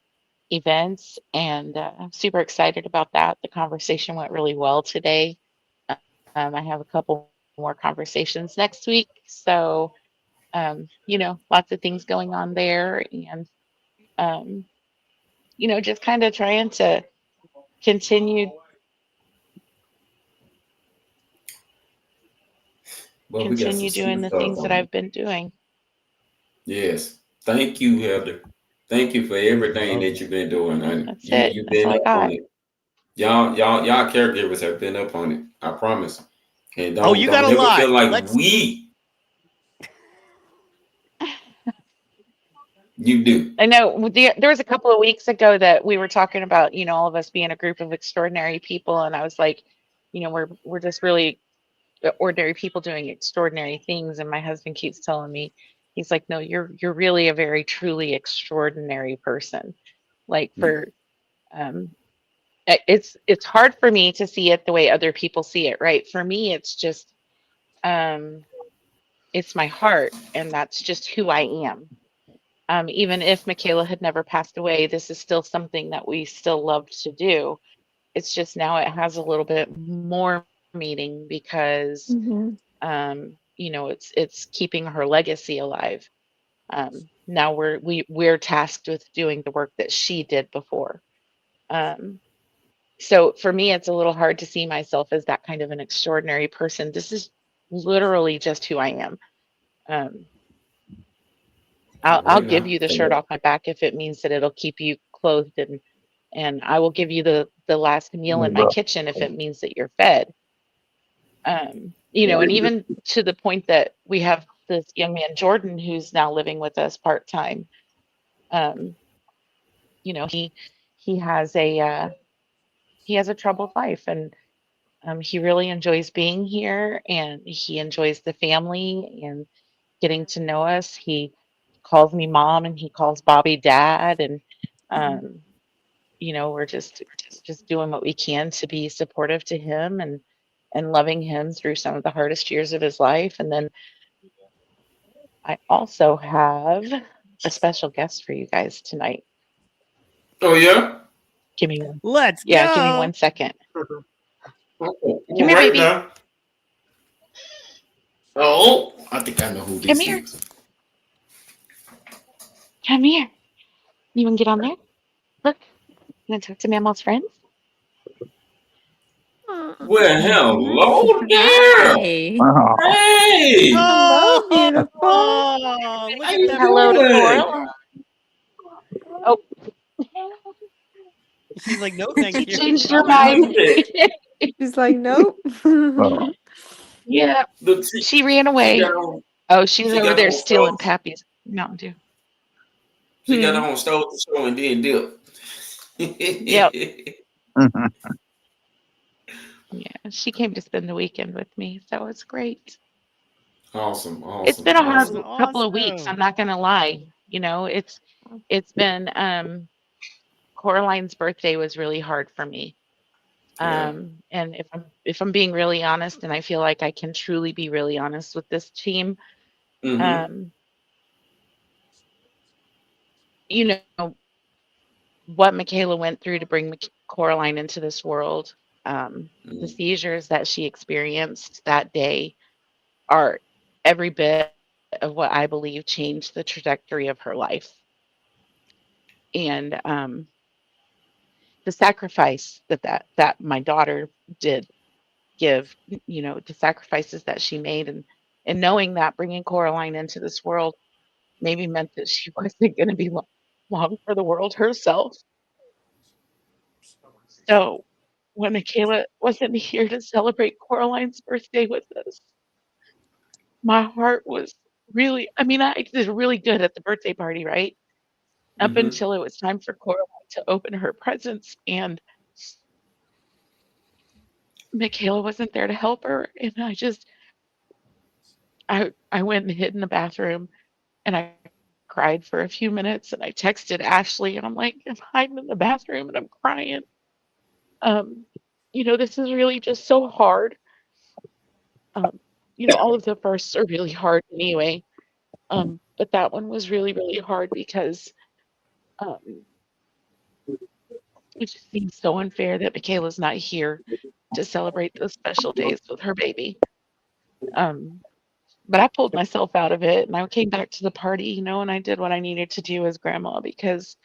events. And I'm super excited about that. The conversation went really well today. I have a couple more conversations next week. So, lots of things going on there. And, um, just kind of trying to continue Well, we got some continue doing sweet the stuff things that on it. I've been doing. Yes. Thank you, Heather. Thank you for everything Love that that. you've been doing. And That's it. you've That's been all I up on got. it. Y'all caregivers have been up on it. I promise. And Oh, don't you got don't a ever lot. feel like Let's you do. I know there was a couple of weeks ago that we were talking about, all of us being a group of extraordinary people, and I was like, we're just really ordinary people doing extraordinary things. And my husband keeps telling me, he's like, no, you're really a very truly extraordinary person. Like for um, it's hard for me to see it the way other people see it, right? For me, it's just um, it's my heart, and that's just who I am. Even if Michaela had never passed away, this is still something that we still love to do. It's just now it has a little bit more meaning because Mhm. it's keeping her legacy alive. Now we're tasked with doing the work that she did before. Um, so for me, it's a little hard to see myself as that kind of an extraordinary person. This is literally just who I am. Um, I'll All I'll right give now. you the shirt off my back if it means that it'll keep you clothed, and I will give you the last meal in my kitchen if it means that you're fed. And even to the point that we have this young man Jordan who's now living with us part time. Um, he has a troubled life, and he really enjoys being here, and he enjoys the family and getting to know us. He calls me mom, and he calls Bobby dad, and um, we're just doing what we can to be supportive to him and loving him through some of the hardest years of his life. And then I also have a special guest for you guys tonight. Oh yeah? Give me one. let's Yeah, give me go. 1 second. Oh, Come all here, right baby. now. Oh, I think I know who Come this here. is. Come here. You want to get on there? Look, you want to talk to Mammal's friends? Well, hello there. Hey. Oh, Hey, Hello, Oh, beautiful. look how at you that Hello to doing? beauty. Cora. Oh, She's like, no, she thank you. changed How her was mind. it? She's like, nope. oh. Yeah, Look, she ran she away. got on. Oh, she's She over got there on stealing stove. Pappy's Mountain Dew. She got Hmm. on stove the show and then dip. Yep. Yeah, she came to spend the weekend with me, so it's great. Awesome, It's awesome, been a hard That's awesome. couple of weeks. I'm awesome. not gonna lie. It's been Coraline's birthday was really hard for me. Yeah. And if I'm being really honest, and I feel like I can truly be really honest with this team, Mm-hmm. um, you know, what Michaela went through to bring Coraline into this world, the Mm-hmm. seizures that she experienced that day are every bit of what I believe changed the trajectory of her life. And the sacrifice that my daughter did give, the sacrifices that she made, and knowing that bringing Coraline into this world maybe meant that she wasn't going to be long for the world herself. So when Michaela wasn't here to celebrate Coraline's birthday with us, my heart was really, I mean, I did really good at the birthday party, right? Up Mm-hmm. until it was time for Coraline to open her presents, and Michaela wasn't there to help her. And I went and hid in the bathroom, and I cried for a few minutes, and I texted Ashley, and I'm like, I'm hiding in the bathroom and I'm crying. Um, this is really just so hard. Um, all of the firsts are really hard anyway. But that one was really, really hard because um, it just seems so unfair that Michaela's not here to celebrate those special days with her baby. Um, but I pulled myself out of it, and I came back to the party, and I did what I needed to do as grandma because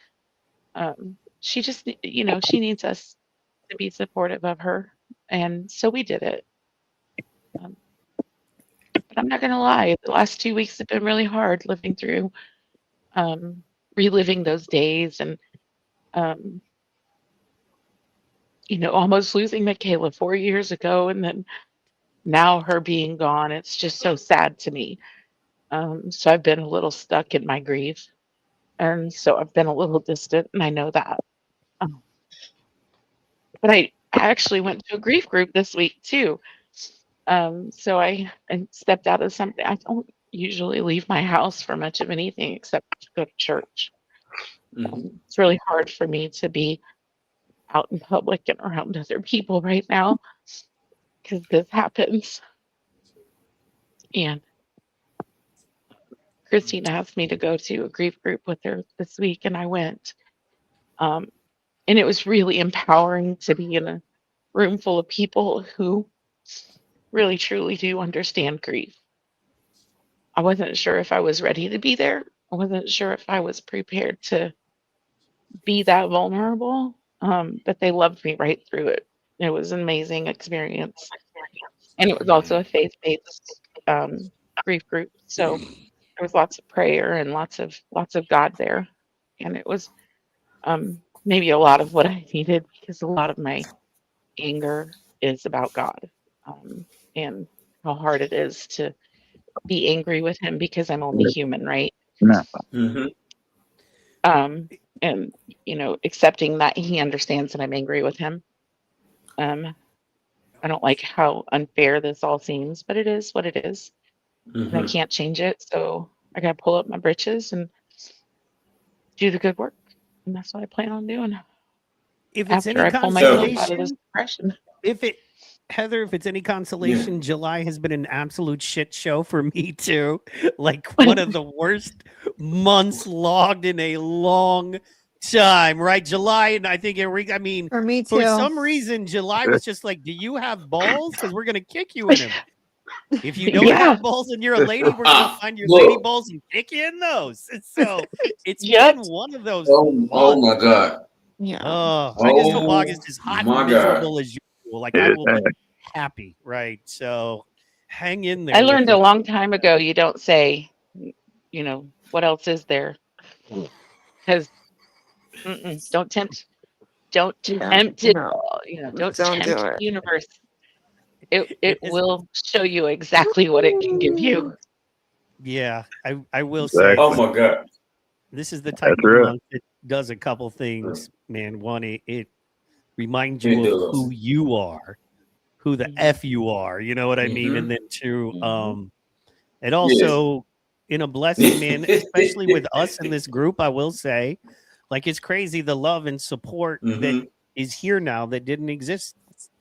she just, she needs us to be supportive of her, and so we did it. Um, but I'm not gonna lie, the last 2 weeks have been really hard living through, um, reliving those days, and um, almost losing Michaela 4 years ago, and then now her being gone. It's just so sad to me. So I've been a little stuck in my grief, and so I've been a little distant, and I know that. Um, but I actually went to a grief group this week too. So I stepped out of something. I don't usually leave my house for much of anything except to go to church. Mm-hmm. It's really hard for me to be out in public and around other people right now because this happens. And Christina asked me to go to a grief group with her this week, and I went. Um, and it was really empowering to be in a room full of people who really truly do understand grief. I wasn't sure if I was ready to be there. I wasn't sure if I was prepared to be that vulnerable. But they loved me right through it. It was an amazing experience. And it was also a faith-based grief group. So there was lots of prayer and lots of God there. And it was maybe a lot of what I needed because a lot of my anger is about God, and how hard it is to be angry with him because I'm only human, right? No. Mm-hmm. Um, and accepting that he understands that I'm angry with him. Um, I don't like how unfair this all seems, but it is what it is, and I Mm-hmm. can't change it. So I got to pull up my britches and do the good work, and that's what I plan on doing If it's after any I pull So myself out of this consolation, depression. if it Heather, if it's any yeah. consolation, July has been an absolute shit show for me too. Like one of the worst months logged in a long time, right? July, and I think I mean, For me for too. some reason, July was just like, "Do you have balls? Because we're gonna kick you in them. If you don't Yeah. have balls and you're a lady, we're gonna find your lady Look. balls and kick you in those." So it's Yep. been one of those Oh months. my God. Yeah. Oh, I just hope Oh August is hot and my God. miserable as you. cool. Like I will be happy, right? So hang in there. I with learned a it. long time ago you don't say, what else is there? Because don't tempt Yeah, it. no, Don't don't do tempt it. the universe. It It it is, will show you exactly what it can give you. yeah. I will say Oh Exactly. my God. this is the type That's of right. month that does a couple things, man. One, it reminds It you of does. who you are, who the Mhm. F you are, you know what I mean? Mm-hmm. And then two, Mhm. and Yes. also in a blessing, man, especially with us in this group, I will say, like it's crazy the love and support that Mm-hmm. is here now that didn't exist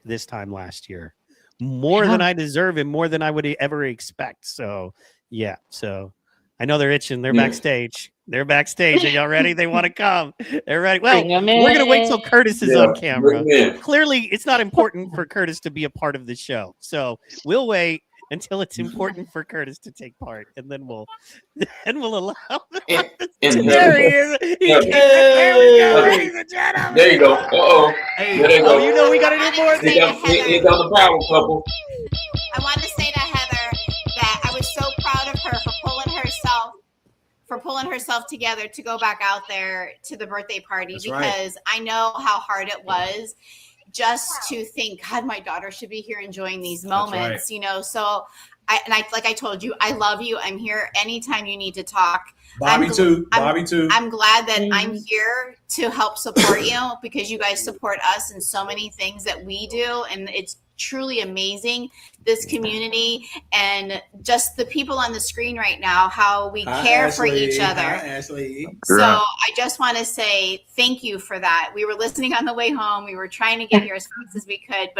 this time last year. More than Yeah. I deserve and more than I would ever expect. So yeah. So I know they're itching. They're Yes. backstage. They're backstage. Are y'all ready? They want to come. They're ready. Well, Bring them we're gonna wait till in. Curtis is Yeah. on camera. Bring them Clearly, it's not important for Curtis to be a part of the show. So we'll wait until it's important for Curtis to take part, and then we'll allow in. them. In There he heaven. is. He Heaven. came. There we go, Okay. ladies and gentlemen. There you go. Uh-oh. Hey, There they Oh, go. you know we got to I do more wanted to than say to Here Heather, comes the power couple. I wanted to say to Heather that I was so proud of her for pulling herself together to go back out there to the birthday party. That's because right. I know how hard it was just to think, God, my daughter should be here enjoying these moments, So like I told you, I love you. I'm here anytime you need to talk. Bobby too. Bobby too. I'm glad that I'm Mhm. here to help support you because you guys support us in so many things that we do. And it's truly amazing, this community and just the people on the screen right now, how we care for each other. Hi, Ashley. So Right. I just want to say thank you for that. We were listening on the way home. We were trying to get here as fast as we could,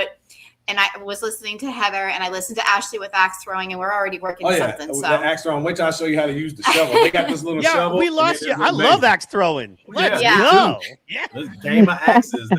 and I was listening to Heather and I listened to Ashley with axe throwing, and we're already working Oh yeah, something. So that axe throwing. Wait till I show you how to use the shovel. They got this little Yeah, shovel. we and lost they- you. it's I love amazing. axe throwing. Let's Yeah, me go. too. Yeah. This game of axes,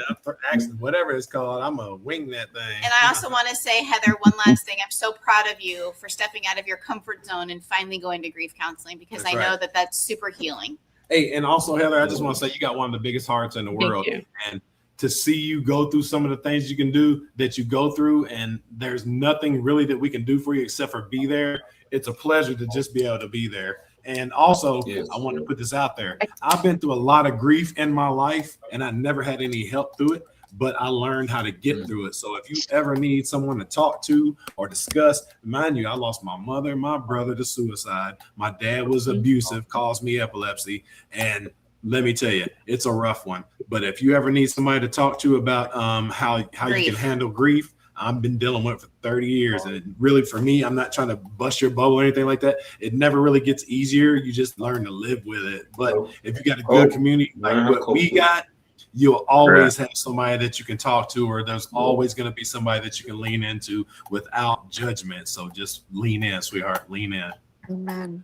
axes, whatever it's called. I'm gonna wing that thing. And I also want to say, Heather, one last thing. I'm so proud of you for stepping out of your comfort zone and finally going to grief counseling because That's I know right. that that's super healing. Hey, and also Heather, I just want to say you got one of the biggest hearts in the world, you. and to see you go through some of the things you can do that you go through, and there's nothing really that we can do for you except for be there. It's a pleasure to just be able to be there. And also, Yes. I want to put this out there. I've been through a lot of grief in my life, and I never had any help through it, but I learned how to get through it. So if you ever need someone to talk to or discuss, mind you, I lost my mother and my brother to suicide. My dad was abusive, caused me epilepsy, and let me tell you, it's a rough one. But if you ever need somebody to talk to about how you Grief. can handle grief, I've been dealing with it for 30 years. And it really, for me, I'm not trying to bust your bubble or anything like that. It never really gets easier. You just learn to live with it. But if you got a good community like what we got, you'll always have somebody that you can talk to, or there's always going to be somebody that you can lean into without judgment. So just lean in, sweetheart, lean in. Amen.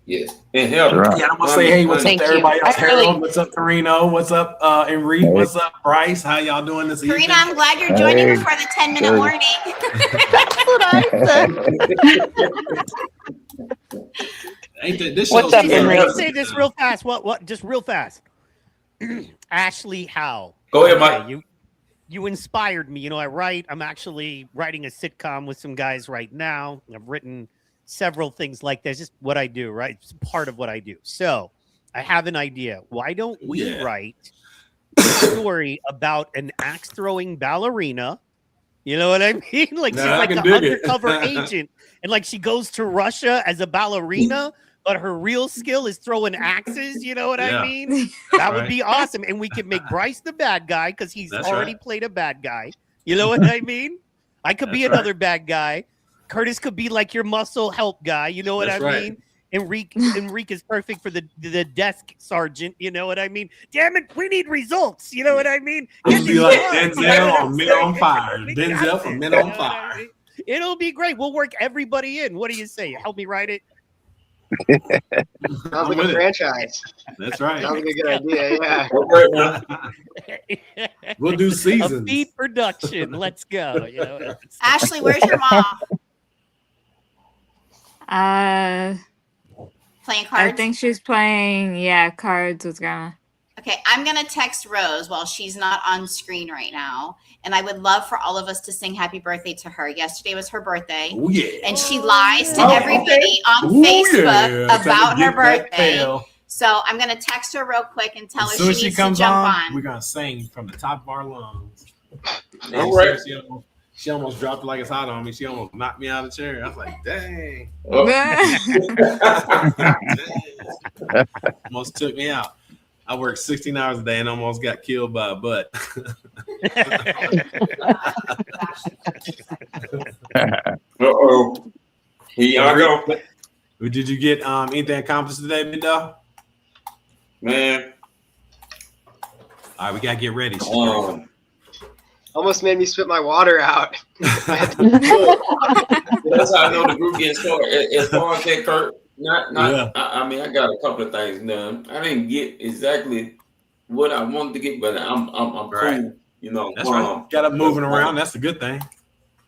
Yes. And Heather. Right. Yeah, I'm gonna say, hey, what's up Thank to you. everybody else? I really- Harold, what's up, Torino? What's up, Enrique? Hey. What's up, Bryce? How y'all doing this evening? Karina, I'm glad you're joining Hey, before the 10-minute good. warning. That's what I said. Ain't that, this What's show's up, She too said, Enrique? let me long. say this real fast. What? Just real fast. Ashley Howe. Go ahead, Mike. You inspired me. I'm actually writing a sitcom with some guys right now. I've written several things like this. Just what I do, right? It's part of what I do. So I have an idea. Why don't we write a story about an axe throwing ballerina? You know what I mean? Like she's I like can the dig it. undercover agent, and like she goes to Russia as a ballerina, but her real skill is throwing axes. You know what I Yeah. mean? That would be awesome, and we could make Bryce the bad guy because he's That's already right. played a bad guy. You know what I mean? I could be That's another bad guy. Curtis could be like your muscle help guy. You know what That's I right. mean? Enrique is perfect for the desk sergeant. You know what I mean? Damn it, we need results. You know what I mean? It'll Get be these like results. Denzel on Men on Fire. We got Denzel from this. Men You on know what I Fire. mean? It'll be great. We'll work everybody in. What do you say? Help me write it. Sounds I'm like with a it. franchise. That's right. Sounds like a good idea. Yeah. We'll do A seasons. feed production. Let's go. You know? Ashley, where's your mom? I Playing cards? think she's playing, cards with grandma. Okay, I'm gonna text Rose while she's not on screen right now, and I would love for all of us to sing happy birthday to her. Yesterday was her birthday, Oh yeah. and she lies to Oh, everybody on Ooh, Facebook yeah. about her Get that birthday. tail. So I'm gonna text her real quick and tell As her soon as she she needs to comes jump on, on. we're gonna sing from the top of our lungs. All right. She almost dropped it like it's hot on me. She almost knocked me out of the chair. I was like, dang. Dang. Almost took me out. I worked 16 hours a day and almost got killed by a butt. Uh-oh. Here y'all go. Did you get anything accomplished today, big dog? Man. All right, we gotta get ready. Almost made me spit my water out. That's how I know the group gets started. As far as that, Kurt, Yeah. I mean, I got a couple of things done. I didn't get exactly what I wanted to get, but I'm Right. cool. You know, That's right. Got up moving around. That's a good thing.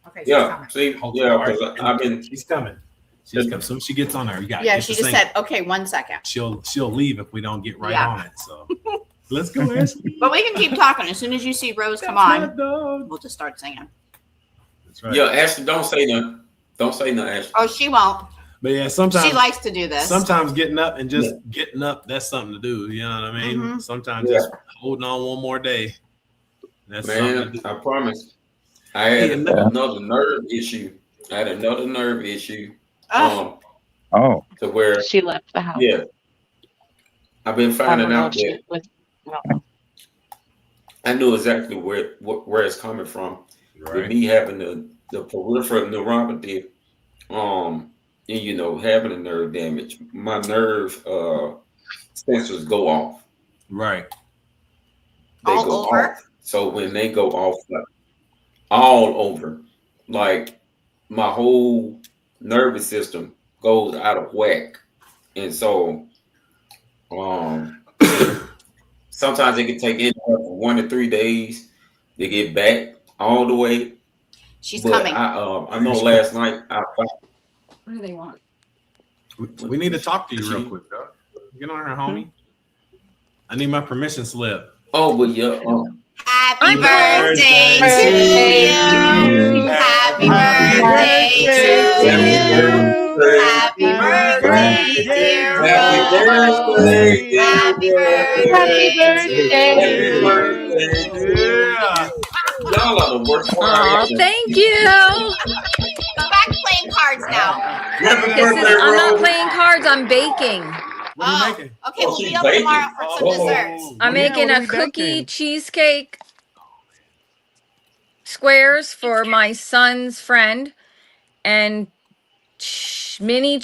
Okay, Yeah, see, yeah, because I've been. She's coming. She's coming. Soon as she gets on there, you got. Yeah, she just said, "Okay, 1 second." She'll leave if we don't get right Yeah. on it. So let's go, Ashley. But we can keep talking. As soon as you see Rose come on, we'll just start singing. That's right. Yeah, Ashley, don't say nothing. Don't say nothing, Ashley. Oh, she won't. But yeah, sometimes She likes to do this. Sometimes getting up and just getting up, that's something to do. You know what I mean? Mhm. Sometimes just holding on one more day. That's something to Man, do. I promise. I had another nerve issue. Oh. To where She left the house. Yeah. I've been I finding don't know out if she that was. No. I knew exactly where it's coming from. With Right. me having the peripheral neuropathy, and you know, having a nerve damage, my nerve sensors go off. Right. They All go over? off. So when they go off, like, all over, like my whole nervous system goes out of whack, and so sometimes it can take anywhere from 1 to 3 days to get back all the way. She's But coming. I know last night I found. What do they want? We need to talk to you real quick, bro. Get on here, homie. I need my permission slip. Oh, but yeah. Happy birthday to you. Happy birthday to you. Happy birthday, dear Rose. Happy birthday to you. Yeah. Y'all are the worst part. Oh, thank you. Go back playing cards now. I'm not playing cards. I'm baking. What are you making? Okay, we'll she's be up baking. tomorrow for some desserts. I'm making a cookie cheesecake squares for my son's friend and mini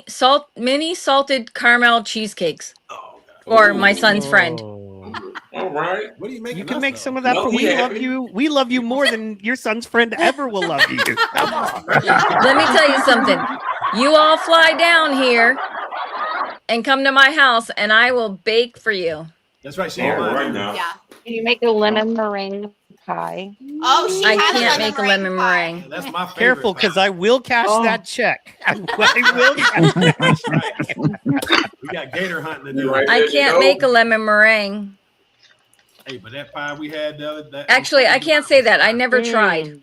salted caramel cheesecakes for my son's friend. All right. What are you making? You can make us, some though? of that No, for he we love happy. you. We love you more than your son's friend ever will love you. Come on. Let me tell you something. You all fly down here and come to my house and I will bake for you. That's right. She All ain't lying. right now. Yeah. Can you make a lemon meringue pie? Oh, she I had can't make a lemon pie. meringue. That's my favorite. Careful, because I will cash that check. I will cash that check. We got gator hunting to do. Right. I can't make a lemon meringue. Hey, but that pie we had the other day. Actually, I can't say that. I never tried.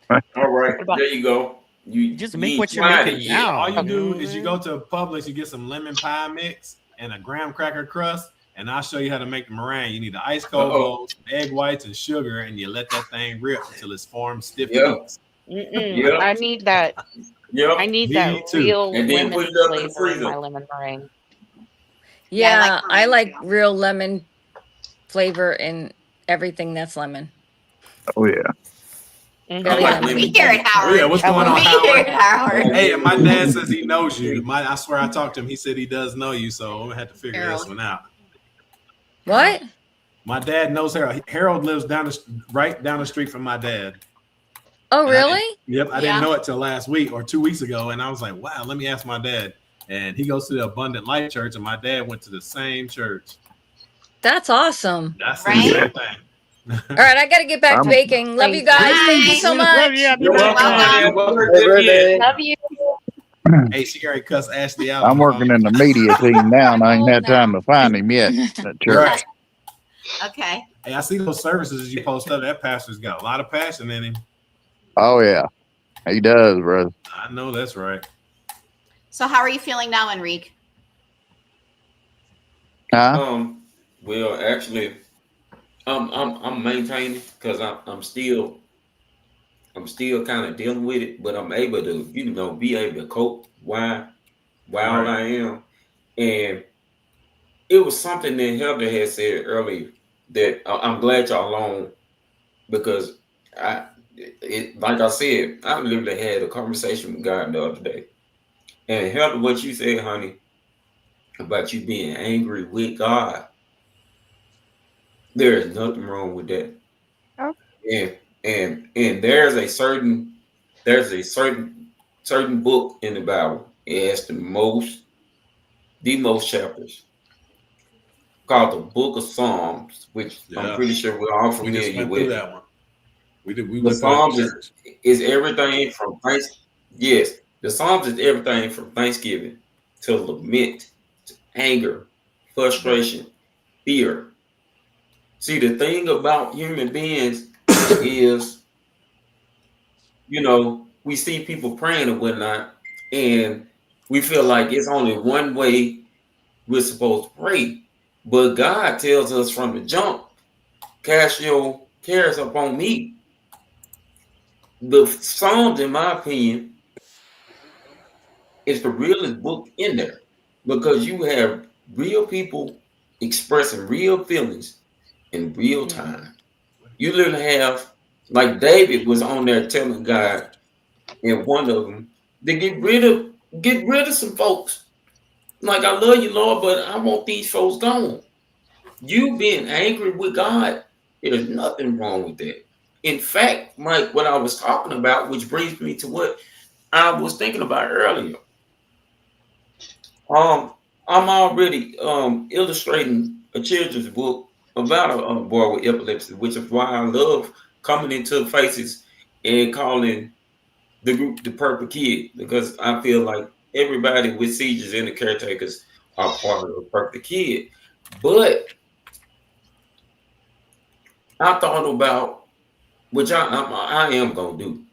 All right. There you go. You Just make you what you're tried making it. now. All you do is you go to Publix, you get some lemon pie mix and a graham cracker crust, and I'll show you how to make the meringue. You need the ice cold bowl, egg whites, and sugar, and you let that thing rip until it's formed stiff. Yep. Yep. I need that. Yep. I need Me that too. real And then lemon put it up in the flavor in freezer. my lemon meringue. Yeah, I I like like real lemon flavor in everything that's lemon. Oh yeah. Mhm. Very like lemon. lemon. We hear it, Howard. Oh, yeah, what's going on, We hear it, Howard? Howard. Hey, and my dad says he knows you. I swear I talked to him. He said he does know you, so I'm gonna have to figure this one out. What? My dad knows Harold. Harold lives right down the street from my dad. Oh, And really? Yep, I Yeah. didn't know it till last week or 2 weeks ago, and I was like, "Wow, let me ask my dad." And he goes to the Abundant Life Church, and my dad went to the same church. That's awesome. That's Right? the same thing. All right, I got to get back to baking. Love you guys. Thank you so much. You're welcome. Welcome. Happy Happy birthday. Love you. Hey, she already cussed Ashley out on I'm the working phone. in the media team now, and I ain't Oh, had time no. to find him yet at church. Right. Okay. Hey, I see those services you post up. That pastor's got a lot of passion in him. Oh yeah, he does, brother. I know that's right. So how are you feeling now, Enrique? Huh? Well, actually, I'm maintaining because I'm still kind of dealing with it, but I'm able to, be able to cope while Right. I am. And it was something that Heather had said earlier that I'm glad y'all on because like I said, I literally had a conversation with God the other day. And Heather, what you said, honey, about you being angry with God, there is nothing wrong with that. Oh. And there's a certain book in the Bible. It has the most chapters called the Book of Psalms, which I'm Yeah. pretty sure we're all We just familiar went through with. that one. We did. We The went through that in Psalms church. is everything from yes, the Psalms is everything from thanksgiving to lament, to anger, frustration, fear. See, the thing about human beings is, we see people praying and whatnot, and we feel like it's only one way we're supposed to pray. But God tells us from the jump, cast your cares upon me. The Psalms, in my opinion, is the realest book in there because you have real people expressing real feelings in real time. You literally have, like David was on there telling God in one of them to get rid of some folks. Like, I love you, Lord, but I want these folks gone. You being angry with God, there's nothing wrong with that. In fact, Mike, what I was talking about, which brings me to what I was thinking about earlier. I'm already illustrating a children's book about a boy with epilepsy, which is why I love coming into faces and calling the group the Purple Kid, because I feel like everybody with seizures and the caretakers are part of the Purple Kid. But I thought about, which I am gonna do,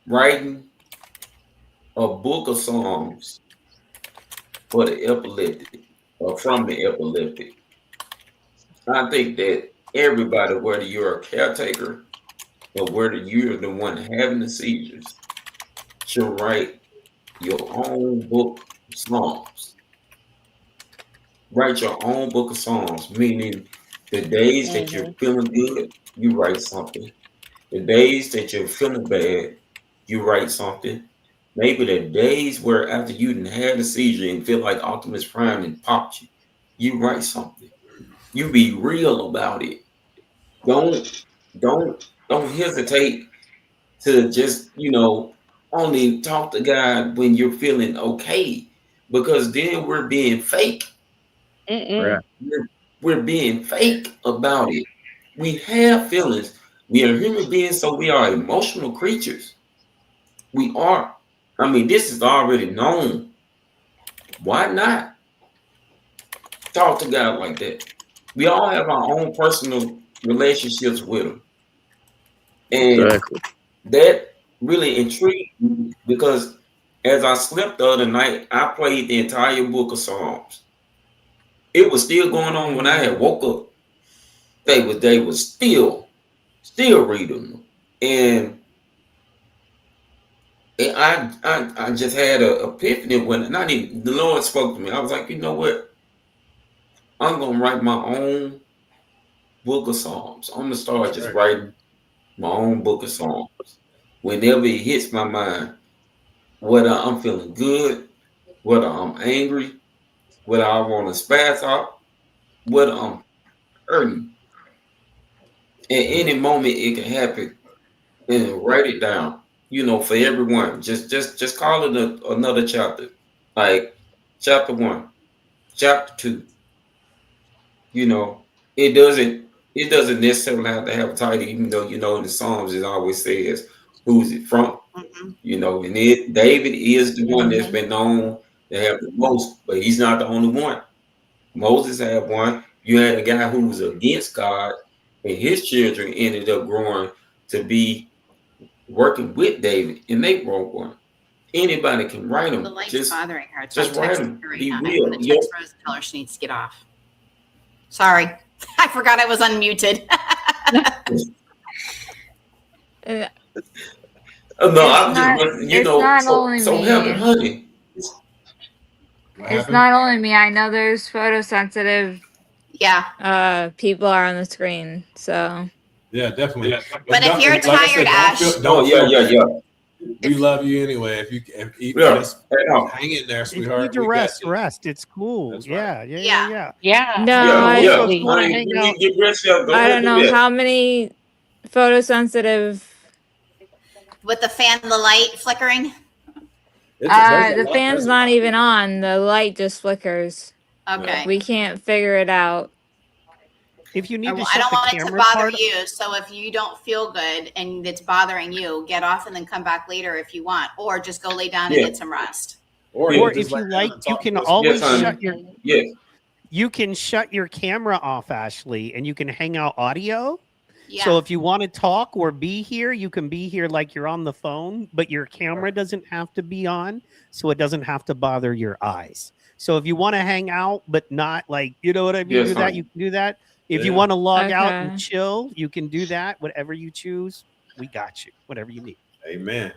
writing a book of songs for the epileptic or from the epileptic. I think that everybody, whether you're a caretaker or whether you're the one having the seizures, should write your own book of songs. Write your own book of songs, meaning the days that you're feeling good, you write something. The days that you're feeling bad, you write something. Maybe the days where after you done had a seizure and feel like Optimus Prime and popped you, you write something. You be real about it. Don't don't hesitate to just, only talk to God when you're feeling okay. Because then we're being fake. Right. We're being fake about it. We have feelings. We are human beings, so we are emotional creatures. We are. I mean, this is already known. Why not talk to God like that? We all have our own personal relationships with Him. And Exactly. that really intrigued me because as I slept the other night, I played the entire book of Psalms. It was still going on when I had woke up. They was still reading them. And I just had an epiphany when not even the Lord spoke to me. I was like, you know what? I'm gonna write my own book of Psalms. I'm gonna start That's just right. writing my own book of Psalms. Whenever it hits my mind, whether I'm feeling good, whether I'm angry, whether I want to spaz out, whether I'm hurting. At any moment it can happen. And write it down. For everyone. Just call it another chapter. Like chapter 1, chapter 2. You know, it doesn't necessarily have to have a title, even though in the Psalms it always says who's it from. Mhm. You know, and David is the one that's been known to have the most, but he's not the only one. Moses had one. You had a guy who was against God, and his children ended up growing to be working with David, and they wrote one. Anybody can write The them. light's bothering her. So Just I'm write texting them. her right Be now. I'm real. going to text Rose and tell her she needs to get off. Sorry. I forgot I was unmuted. No, I'm just, you it's know, not only so me. Heather, honey. It's not only me. I know there's photosensitive people are on the screen. So Yeah, definitely. But if you're like I tired, said, Ash. don't feel bad. yeah. We love you anyway. If you Yeah. just hang in there, If you sweetheart. need to We got rest, you. rest. It's cool. That's right. Yeah. Yeah. no, Also, if you want to Honey, hang you out, need to get rest up. Go I ahead don't and know do that. how many photosensitive. With the fan, the light flickering. The fan's not even on. The light just flickers. Okay. We can't figure it out. if you need to I shut don't the want it to camera bother part, you. So if you don't feel good and it's bothering you, get off and then come back later if you want, or just go lay down and get some rest. Or if you like, you can always shut your you can shut your camera off, Ashley, and you can hang out audio. Yeah. So if you want to talk or be here, you can be here like you're on the phone, but your camera doesn't have to be on, so it doesn't have to bother your eyes. So if you want to hang out, but not like, you know what I mean, Yes, do that, honey. you can do that. If you want to log out and Okay. chill, you can do that. Whatever you choose, we got you. Whatever you need. Amen.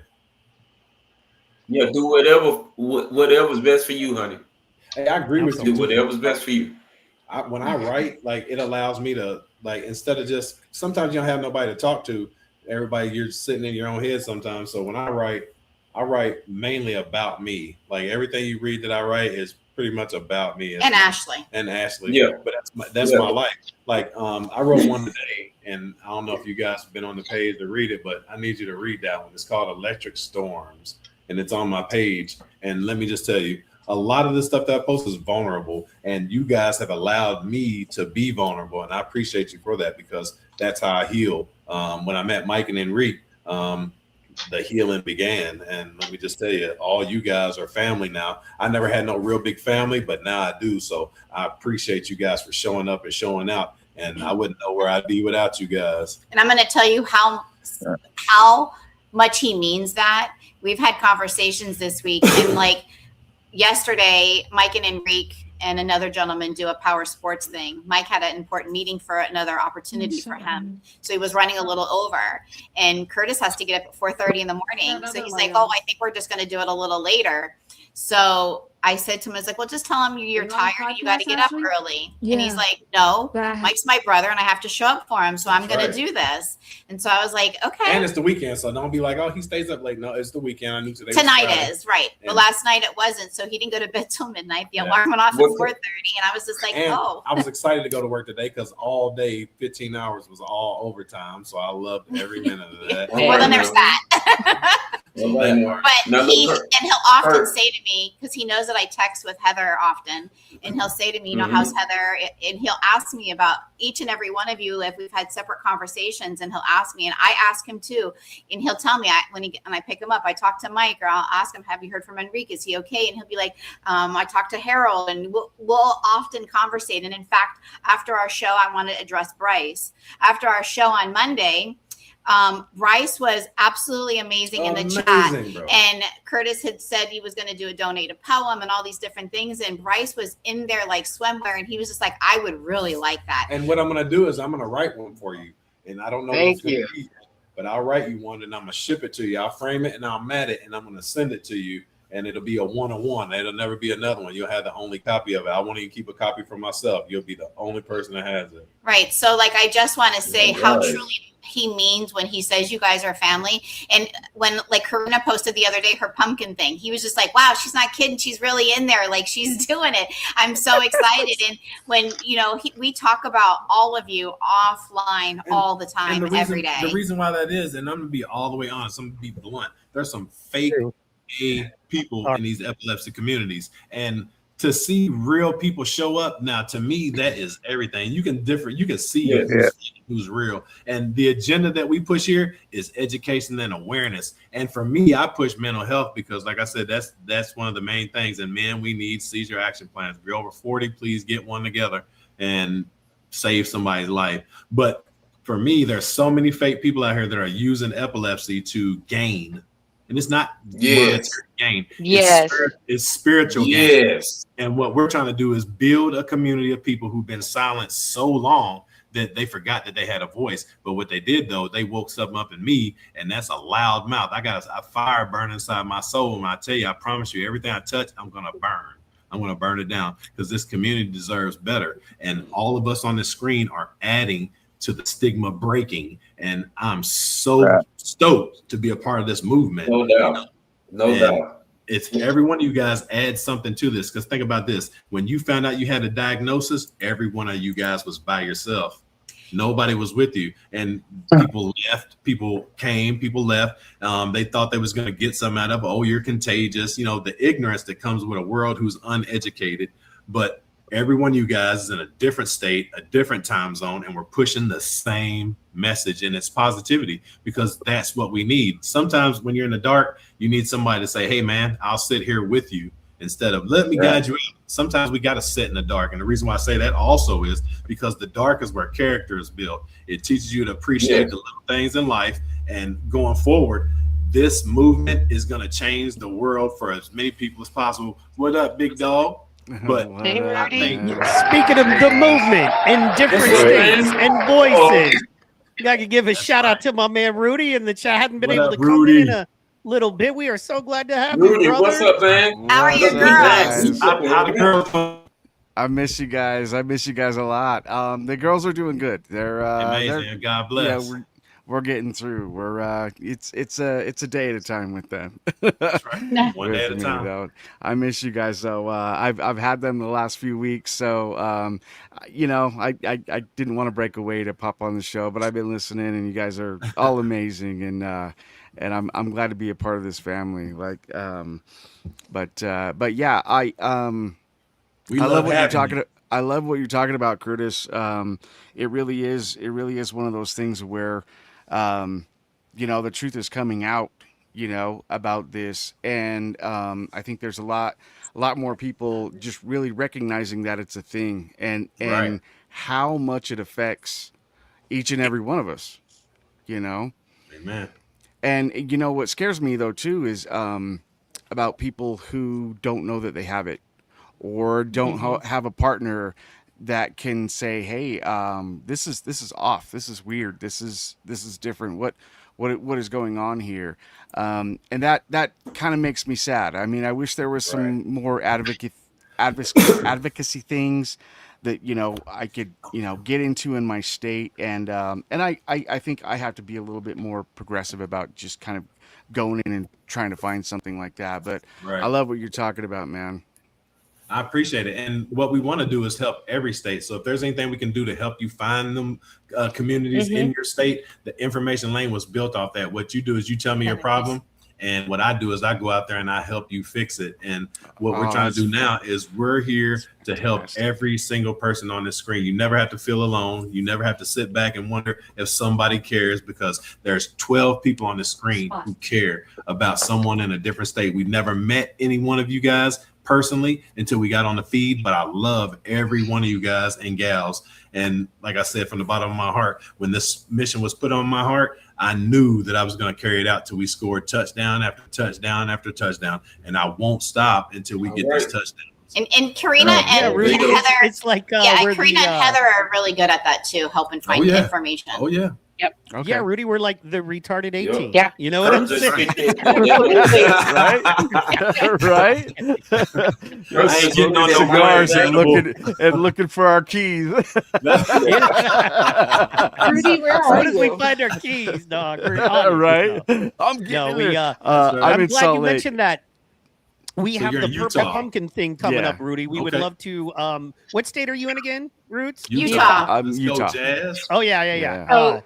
Yeah, do whatever's best for you, honey. Hey, I agree with you Do too. whatever's best for you. When I write, like it allows me to like instead of just sometimes you don't have nobody to talk to. Everybody, you're sitting in your own head sometimes. So when I write mainly about me. Like everything you read that I write is pretty much about me And Ashley. Yeah, but that's my life. Like I wrote one today, and I don't know if you guys have been on the page to read it, but I need you to read that one. It's called Electric Storms, and it's on my page. And let me just tell you, a lot of the stuff that I post is vulnerable, and you guys have allowed me to be vulnerable, and I appreciate you for that because that's how I heal. When I met Mike and Enrique, the healing began, and let me just tell you, all you guys are family now. I never had no real big family, but now I do. So I appreciate you guys for showing up and showing out, and I wouldn't know where I'd be without you guys. And I'm going to tell you how much he means that. We've had conversations this week, and like yesterday, Mike and Enrique and another gentleman do a power sports thing. Mike had an important meeting for another opportunity for him, so he was running a little over. And Curtis has to get up at 4:30 in the morning, so he's like, "Oh, I think we're just going to do it a little later." So I said to him, "I was like, well, just tell him you're tired and you got to get up early." Yeah. And he's like, "No, Mike's my brother and I have to show up for him, so I'm going to do this." And so I was like, "Okay." And it's the weekend, so don't be like, "Oh, he stays up late." No, it's the weekend. I knew today. Tonight is right, but last night it wasn't. So he didn't go to bed till midnight. The alarm went off at 4:30, and I was just like, and "Oh." I was excited to go to work today because all day, 15 hours was all overtime. So I loved every minute of that. Well, then there's that. But he'll often say to me, because he knows that I text with Heather often, and he'll say to me, "How's Heather?" And he'll ask me about each and every one of you if we've had separate conversations, and he'll ask me, and I ask him too, and he'll tell me when I pick him up, I talk to Mike, or I'll ask him, "Have you heard from Enrique? Is he okay?" And he'll be like, "I talked to Harold," and we'll often conversate. And in fact, after our show, I want to address Bryce. After our show on Monday, Bryce was absolutely amazing in the chat, bro. And Curtis had said he was going to do a donate a poem and all these different things, and Bryce was in there like swimwear, and he was just like, "I would really like that." And what I'm going to do is I'm going to write one for you, and I don't know Thank what you. It's gonna be, but I'll write you one, and I'm going to ship it to you. I'll frame it and I'll mat it, and I'm going to send it to you, and it'll be a one-on-one. It'll never be another one. You'll have the only copy of it. I won't even keep a copy for myself. You'll be the only person that has it. Right. So like, I just want to say how truly he means when he says you guys are family. And when like Karina posted the other day her pumpkin thing, he was just like, "Wow, she's not kidding. She's really in there. Like, she's doing it. I'm so excited." And when, we talk about all of you offline all the time, and every day. The reason why that is, and I'm going to be all the way honest, I'm going to be blunt. There's some fake people in these epilepsy communities. And to see real people show up now, to me, that is everything. You can see Yeah. who's real. And the agenda that we push here is education and awareness. And for me, I push mental health because, like I said, that's one of the main things. And man, we need seizure action plans. If you're over 40, please get one together and save somebody's life. But for me, there's so many fake people out here that are using epilepsy to gain. And it's not monetary gain. Yes. It's spiritual gain. Yes. And what we're trying to do is build a community of people who've been silent so long that they forgot that they had a voice. But what they did, though, they woke something up in me, and that's a loud mouth. I got a fire burning inside my soul. And I tell you, I promise you, everything I touch, I'm going to burn. I'm going to burn it down because this community deserves better. And all of us on the screen are adding to the stigma breaking. And I'm so stoked to be a part of this movement. No doubt. No doubt. It's every one of you guys add something to this. Because think about this. When you found out you had a diagnosis, every one of you guys was by yourself. Nobody was with you. And people left, people came, people left. They thought they was going to get something out of it. Oh, you're contagious. You know, the ignorance that comes with a world who's uneducated. But every one of you guys is in a different state, a different time zone, and we're pushing the same message, and it's positivity because that's what we need. Sometimes when you're in the dark, you need somebody to say, hey, man, I'll sit here with you instead of let me guide you out. Sometimes we got to sit in the dark. And the reason why I say that also is because the dark is where character is built. It teaches you to appreciate the little things in life. And going forward, this movement is going to change the world for as many people as possible. What up, big dog? But I think speaking of the movement in different states and voices, I could give a shout out to my man Rudy in the chat. Hadn't been able to come in a little bit. We are so glad to have Rudy, you, brother. what's up, man? How are your girls? I miss you guys. I miss you guys a lot. The girls are doing good. They're amazing. God bless. Yeah, we're getting through. We're it's a day at a time with them. That's right. One day at a time. Though. I miss you guys though. I've had them the last few weeks, so you know, I didn't want to break away to pop on the show, but I've been listening, and you guys are all amazing, and I'm glad to be a part of this family. Like, but yeah, I love what you're talking about. I love what you're talking about, Curtis. It really is one of those things where, you know, the truth is coming out, you know, about this. And I think there's a lot more people just really recognizing that it's a thing and how much it affects each and every one of us, you know? Amen. And, you know, what scares me though, too, is about people who don't know that they have it. Or don't have a partner that can say, "Hey, this is off. This is weird. This is different. What is going on here?" And that kind of makes me sad. I mean, I wish there was some more advocacy things that, you know, I could, you know, get into in my state. And I think I have to be a little bit more progressive about just kind of going in and trying to find something like that. But I love what you're talking about, man. I appreciate it. And what we want to do is help every state. So if there's anything we can do to help you find them communities in your state, the information lane was built off that. What you do is you tell me your problem. And what I do is I go out there and I help you fix it. And what we're trying to do now is we're here to help every single person on this screen. You never have to feel alone. You never have to sit back and wonder if somebody cares, because there's 12 people on the screen who care about someone in a different state. We've never met any one of you guys personally until we got on the feed, but I love every one of you guys and gals. And like I said, from the bottom of my heart, when this mission was put on my heart, I knew that I was going to carry it out till we scored touchdown after touchdown after touchdown, and I won't stop until we get this touchdown. And Karina and Heather, it's like Karina and Heather are really good at that too, helping find information. Oh yeah. Yep. Okay. Yeah, Rudy, we're like the retarded 18. Yeah. You know what I'm saying? Right? I ain't getting on cigars and looking for our keys. Rudy, where are as we find our keys, dog. Right? I'm getting I'm in glad Salt you Lake. mentioned that. We have you're the in Purple Utah. Pumpkin thing coming Yeah. up, Rudy. We would love to. What state are you in again, Roots? Utah. Let's Utah. go, Jazz. Oh yeah. Oh,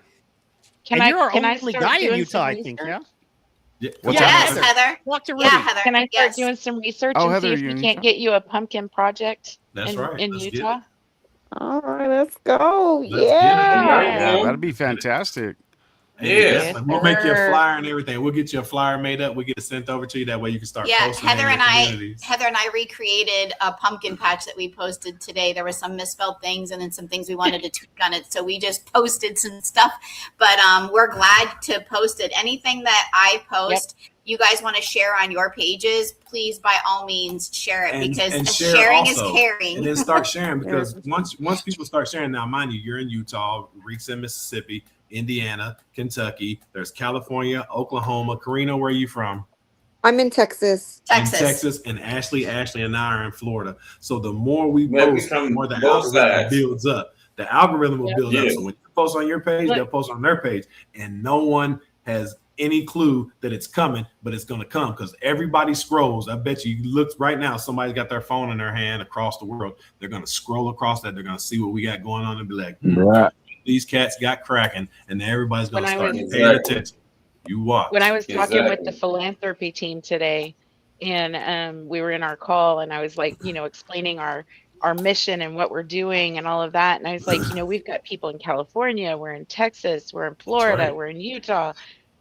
and you're our only start guy in doing Utah, some I think. research? What's yes, up, Heather. Talk to Yeah, Rudy. Heather. Can I start Yes. doing some research Oh, and Heather, see if you we in can't Utah? get you a pumpkin project That's right. in Let's get Utah? it. All right, let's go. Let's get it. Right, Yeah, man. that'd be fantastic. Hey, Yes. definitely. We'll make you a sir. flyer and everything. We'll get you a flyer made up. We'll get it sent over to you. That way you can start Yeah, posting it in your communities. Heather and I recreated a pumpkin patch that we posted today. There were some misspelled things and then some things we wanted to tweak on it, so we just posted some stuff. But we're glad to post it. Anything that I post, you guys want to share on your pages, please by all means share it, because share sharing also, is caring. and then start sharing, because once people start sharing, now mind you, you're in Utah, Reek's in Mississippi, Indiana, Kentucky, there's California, Oklahoma. Karina, where are you from? I'm in Texas. In Texas, and Ashley and I are in Florida. So the more we Man, we post, the from more the both algorithm sides. builds up. The algorithm will Yep. build up. Yeah. So when you post on your page, Look. they'll post on their page, and no one has any clue that it's coming, but it's going to come because everybody scrolls. I bet you look right now, somebody's got their phone in their hand across the world. They're going to scroll across that. They're going to see what we got going on and be like, Right. these cats got cracking, and then everybody's going to When I start was- paying attention. You watch. When I was talking with Exactly. the philanthropy team today, and we were in our call, and I was like, explaining our mission and what we're doing and all of that, and I was like, we've got people in California, we're in Texas, we're in Florida, right. we're in Utah,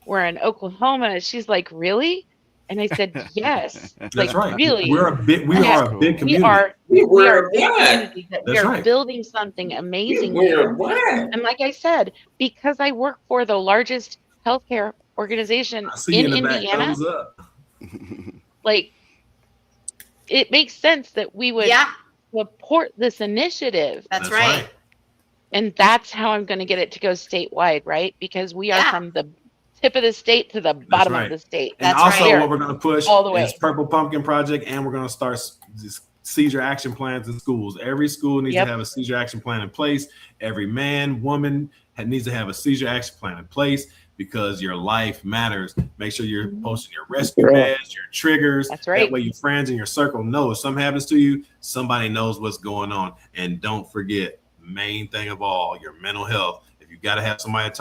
we're in Oklahoma. She's like, really? And I said, yes. That's Like, right. really? We are a big We community. are a big Worldwide. community that we That's are right. building something amazing here. Worldwide. And like I said, because I work for the largest healthcare organization I see you in in the back. Indiana, Thumbs up. like, it makes sense that we would Yeah, support this initiative. that's right. And that's how I'm going to get it to go statewide, right? Because we are Yeah. from the tip of the state to the bottom right. of the state. And That's also, right. what we're going to push All the way. is Purple Pumpkin Project, and we're going to start this seizure action plans in schools. Every school needs Yep. to have a seizure action plan in place. Every man, woman needs to have a seizure action plan in place, because your life matters. Make sure you're posting your rescue badge, your triggers. That's right. That way your friends in your circle know if something happens to you, somebody knows what's going on. And don't forget, main thing of all, your mental health. If you got to have somebody to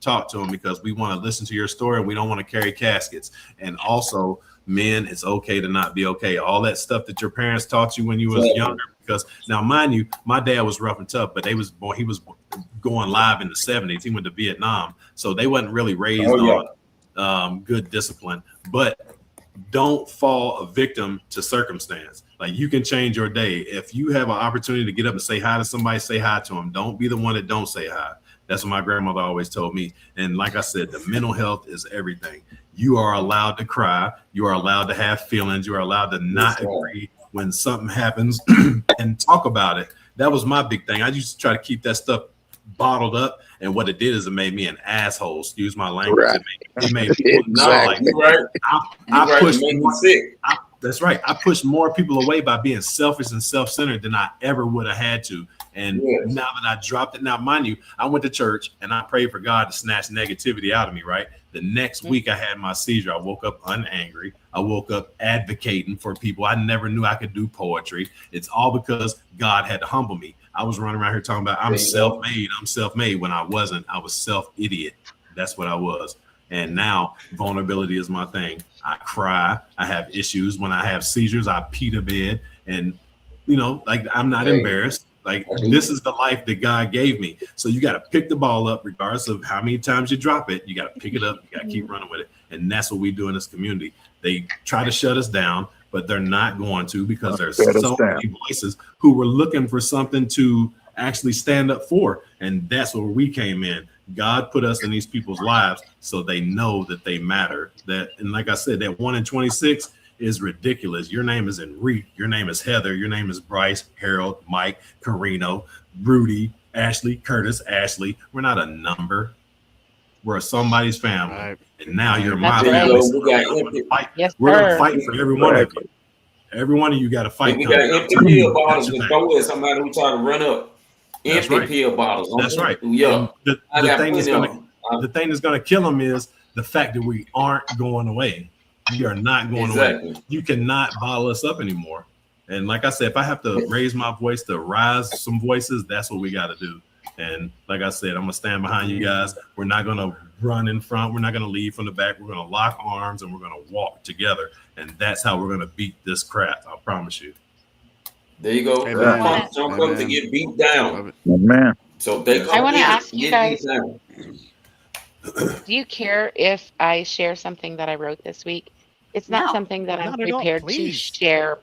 talk to them, because we want to listen to your story. We don't want to carry caskets. And also, men, it's okay to not be okay. All that stuff that your parents taught you when you was younger, because now, mind you, my dad was rough and tough, but he was going live in the 70s. He went to Vietnam. So they wasn't really raised on good discipline. But don't fall a victim to circumstance. Like, you can change your day. If you have an opportunity to get up and say hi to somebody, say hi to them. Don't be the one that don't say hi. That's what my grandmother always told me. And like I said, the mental health is everything. You are allowed to cry. You are allowed to have feelings. You are allowed to not agree when something happens and talk about it. That was my big thing. I used to try to keep that stuff bottled up, and what it did is it made me an asshole. Excuse my language. Right. It made people Exactly. I pushed more. That's right. I pushed more people away by being selfish and self-centered than I ever would have had to. And now that I dropped it, now mind you, I went to church and I prayed for God to snatch negativity out of me. Right. The next week I had my seizure. I woke up unangry. I woke up advocating for people. I never knew I could do poetry. It's all because God had to humble me. I was running around here talking about I'm self-made when I wasn't. I was self-idiot. That's what I was. And now vulnerability is my thing. I cry. I have issues. When I have seizures, I pee to bed. And, like, I'm not embarrassed. Like, this is the life that God gave me. So you got to pick the ball up, regardless of how many times you drop it. You got to pick it up. You got to keep running with it. And that's what we do in this community. They try to shut us down, but they're not going to, because there's so many voices who were looking for something to actually stand up for. And that's where we came in. God put us in these people's lives so they know that they matter. And like I said, that 1 in 26 is ridiculous. Your name is Enrique. Your name is Heather. Your name is Bryce, Harold, Mike, Carino, Rudy, Ashley, Curtis, Ashley. We're not a number. We're somebody's family. Right. And now you're my That's family. right. So we're Yes, going to sir. fight for every one of you. Every one of you got to fight. We got empty pill bottles and throw at somebody who try to run up. Empty pill bottles. That's right. Yeah. The thing that's going to kill them is the fact that we aren't going away. We are not going away. You cannot bottle us up anymore. And like I said, if I have to raise my voice to rise some voices, that's what we got to do. And like I said, I'm going to stand behind you guys. We're not going to run in front. We're not going to lead from the back. We're going to lock arms and we're going to walk together. And that's how we're going to beat this crap. I promise you. There you go. Amen. Punks don't come to get beat down. Amen. So they I come want to in ask to you get beat guys, down. do you care if I share something that I wrote this week? It's not No, something that I'm not at all. prepared to Please. share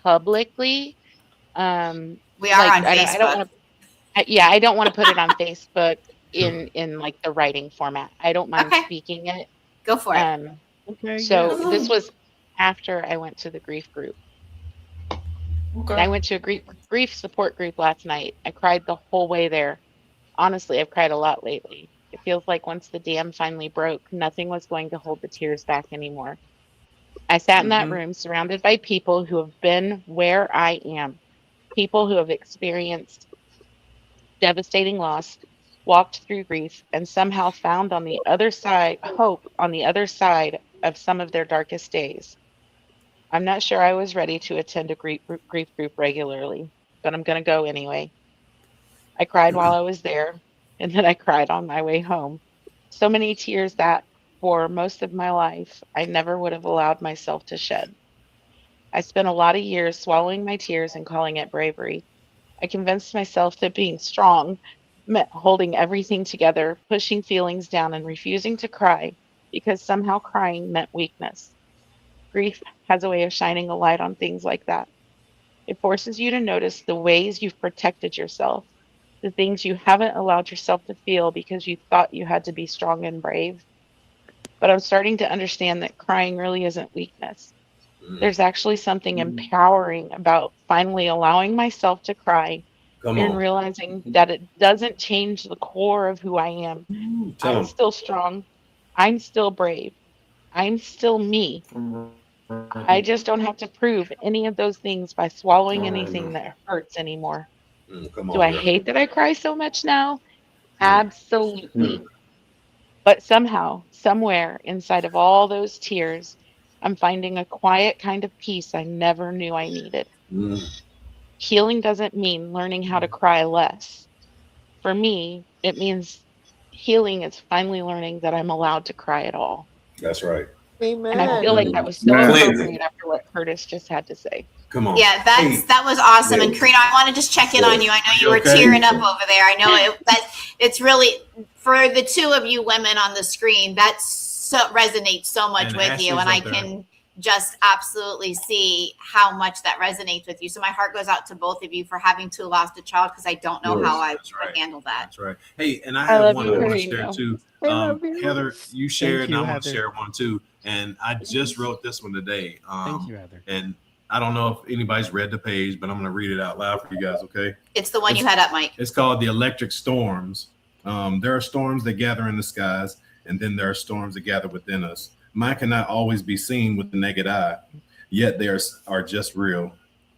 publicly. We are Like on I don't Facebook. want to. Yeah, I don't want to put it on Facebook in like the writing format. I don't mind Okay. speaking it. Go for it. Okay. So yeah. this was after I went to the grief group. And I Okay. went to a grief support group last night. I cried the whole way there. Honestly, I've cried a lot lately. It feels like once the dam finally broke, nothing was going to hold the tears back anymore. I sat in that room surrounded by people who have been where I am, people who have experienced devastating loss, walked through grief, and somehow found on the other side hope on the other side of some of their darkest days. I'm not sure I was ready to attend a grief group regularly, but I'm going to go anyway. I cried while I was there, and then I cried on my way home. So many tears that, for most of my life, I never would have allowed myself to shed. I spent a lot of years swallowing my tears and calling it bravery. I convinced myself that being strong meant holding everything together, pushing feelings down, and refusing to cry because somehow crying meant weakness. Grief has a way of shining a light on things like that. It forces you to notice the ways you've protected yourself, the things you haven't allowed yourself to feel because you thought you had to be strong and brave. But I'm starting to understand that crying really isn't weakness. There's actually something empowering about finally allowing myself to cry and realizing that it doesn't change the core of who I am. I'm still strong. I'm still brave. I'm still me. I just don't have to prove any of those things by swallowing anything that hurts anymore. Do I hate that I cry so much now? Absolutely. But somehow, somewhere inside of all those tears, I'm finding a quiet kind of peace I never knew I needed. Healing doesn't mean learning how to cry less. For me, it means healing is finally learning that I'm allowed to cry at all. That's right. And I feel like that was so Amen. appropriate after what Curtis just had to say. Come on. Yeah, that was awesome. And Karina, I want to just check in on you. I know you were tearing up over there. I know that it's really, for the two of you women on the screen, that resonates so much And with you. Ashley's And I up there. can just absolutely see how much that resonates with you. So my heart goes out to both of you for having to lost a child, because I don't know how I would handle that. That's right. Hey, and I I have love one you, I want to Karina. share too. I love you. Heather, you shared, and you, I want Heather. to share one too. And I just wrote this one today. Thank you, Heather. And I don't know if anybody's read the page, but I'm going to read it out loud for you guys. Okay. It's the one you had up, Mike. It's called The Electric Storms. There are storms that gather in the skies, and then there are storms that gather within us. Mine cannot always be seen with the naked eye, yet they are just real.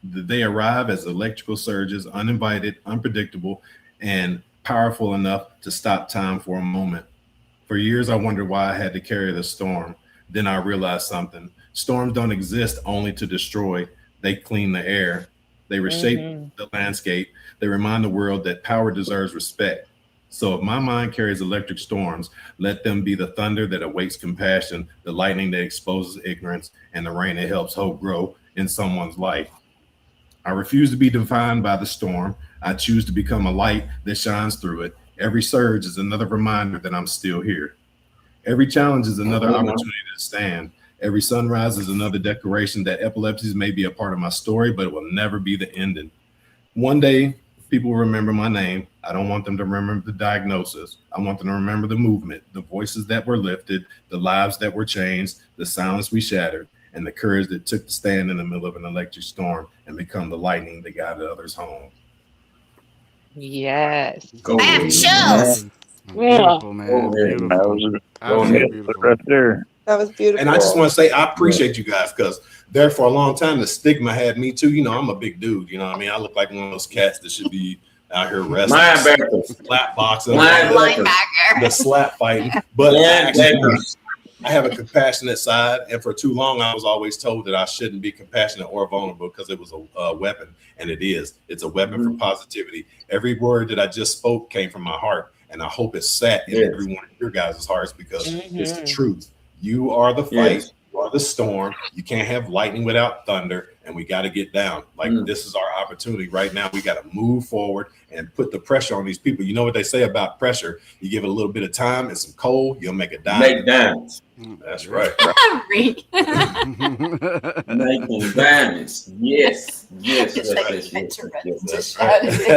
They arrive as electrical surges, uninvited, unpredictable, and powerful enough to stop time for a moment. For years, I wondered why I had to carry the storm. Then I realized something. Storms don't exist only to destroy. They clean the air. They reshape the landscape. They remind the world that power deserves respect. So if my mind carries electric storms, let them be the thunder that awakes compassion, the lightning that exposes ignorance, and the rain that helps hope grow in someone's life. I refuse to be defined by the storm. I choose to become a light that shines through it. Every surge is another reminder that I'm still here. Every challenge is another opportunity to stand. Every sunrise is another declaration that epilepsies may be a part of my story, but it will never be the ending. One day, people will remember my name. I don't want them to remember the diagnosis. I want them to remember the movement, the voices that were lifted, the lives that were changed, the silence we shattered, and the courage that took to stand in the middle of an electric storm and become the lightning that guided others home. Yes. I have chills. Beautiful, man. That Beautiful. was Absolutely beautiful. right there. That was beautiful. And I just want to say, I appreciate you guys, because there for a long time, the stigma had me too. You know, I'm a big dude. You know what I mean? I look like one of those cats that should be out here wrestling, Linebackers. slap boxing, Linebacker. the slap fighting. But I have a compassionate side. And for too long, I was always told that I shouldn't be compassionate or vulnerable because it was a weapon. And it is. It's a weapon for positivity. Every word that I just spoke came from my heart. And I hope it's set in Yes. every one of your guys' hearts because it's the Mhm. truth. You are the fight. Yes. You are the storm. You can't have lightning without thunder, and we got to get down. Like this is our opportunity right now. We got to move forward and put the pressure on these people. You know what they say about pressure? You give it a little bit of time and some coal, you'll make a diamond. Make diamonds. That's right. Rick. Making diamonds. Yes. Yes. It's Yes. like Yes. Yes. veterans Yes. to That's shout it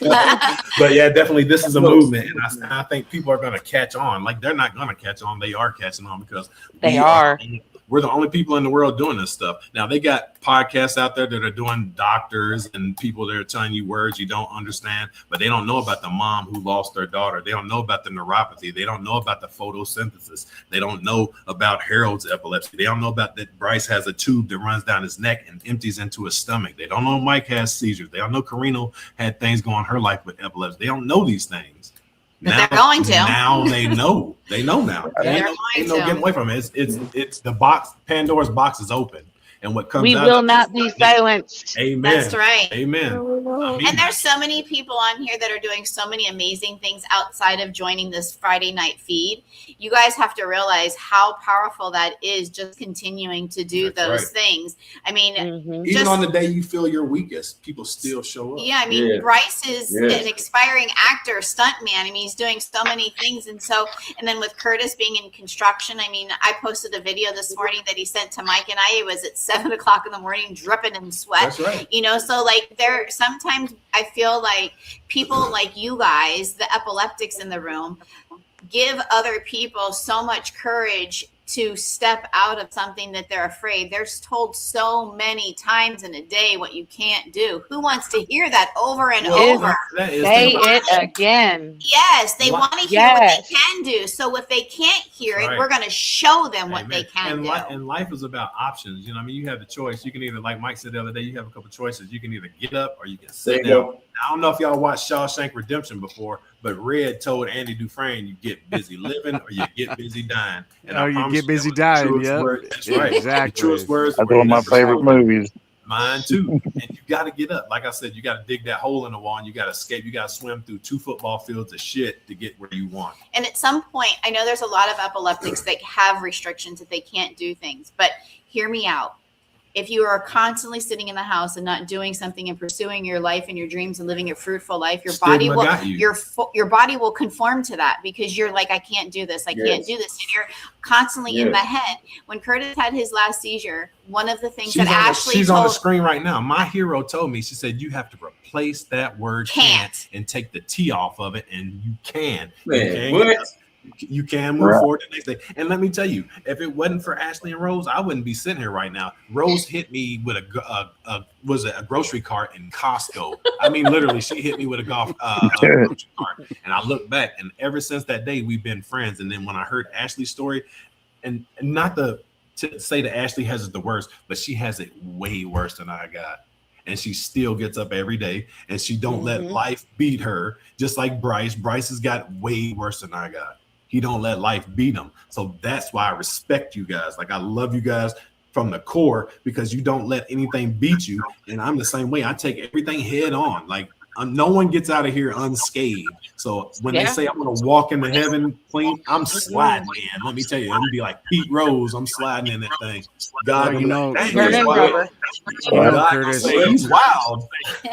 out. But yeah, definitely this is a movement. And I think people are going to catch on. Like they're not going to catch on. They are catching on because They are. we're the only people in the world doing this stuff. Now they got podcasts out there that are doing doctors and people that are telling you words you don't understand, but they don't know about the mom who lost their daughter. They don't know about the neuropathy. They don't know about the photosynthesis. They don't know about Harold's epilepsy. They don't know about that Bryce has a tube that runs down his neck and empties into his stomach. They don't know Mike has seizures. They don't know Karina had things going on in her life with epilepsy. They don't know these things. But they're going to. Now they know. They know now. They're Ain't no going to. getting away from it. It's the box. Pandora's box is open, and what comes We out will of not it- be silenced. Amen. That's right. Amen. I mean, And there's so many people on here that are doing so many amazing things outside of joining this Friday night feed. You guys have to realize how powerful that is, just continuing to do That's those right. things. I mean, Mhm. even just- on the day you feel your weakest, people still show up. yeah, I mean, Yeah. Bryce is Yes. an expiring actor, stuntman. I mean, he's doing so many things. And then with Curtis being in construction, I mean, I posted a video this morning that he sent to Mike and I. It was at 7:00 in the morning, dripping in sweat. That's right. You know, so like sometimes I feel like people like you guys, the epileptics in the room, give other people so much courage to step out of something that they're afraid. They're told so many times in a day what you can't do. Who wants to hear that over and Well, over? that is Say the- it again. Yes, they What- want to hear Yes. what they can do. So if they can't hear it, Right. we're going to show them what Amen. they can and do. and life is about options. You know, I mean, you have the choice. You can either, like Mike said the other day, you have a couple choices. You can either get up or you can There sit you down. go. I don't know if y'all watched Shawshank Redemption before, but Red told Andy Dufresne, "You get busy living or you get busy dying." And I Oh, you promise get busy that was the dying, truest yep. word. That's right. Exactly. The truest words. That's were one of my never favorite spoken. movies. Mine too. And you got to get up. Like I said, you got to dig that hole in the wall and you got to escape. You got to swim through 2 football fields of shit to get where you want. And at some point, I know there's a lot of epileptics that have restrictions that they can't do things, but hear me out. If you are constantly sitting in the house and not doing something and pursuing your life and your dreams and living a fruitful life, your body Stigma will got you. your body will conform to that because you're like, I can't do this, I can't Yes. do this, and you're constantly in Yes. the head. When Curtis had his last seizure, one of the things She's, that on, Ashley she's on the told screen right now. My hero told me, she said, you have to replace that word can't and take the T off of it, and you can. Man, you can what? get up. You can move Right. forward the next day. And let me tell you, if it wasn't for Ashley and Rose, I wouldn't be sitting here right now. Rose hit me with a grocery cart in Costco. I mean, literally, she hit me with a grocery cart. And I look back, and ever since that day, we've been friends. And then when I heard Ashley's story, and not to say that Ashley has it the worst, but she has it way worse than I got. And she still gets up every day, and she don't let life beat her. Just like Bryce. Bryce has got way worse than I got. He don't let life beat him. So that's why I respect you guys. Like I love you guys from the core because you don't let anything beat you. And I'm the same way. I take everything head on. Like no one gets out of here unscathed. So when they Yeah. say I'm gonna walk into heaven clean, I'm sliding in. Let me tell you, I'm gonna be like Pete Rose. I'm sliding in that thing. God, Well, you know, "Dang, Turn he's in, wild." rubber. You know, God, Curtis, say he's wild.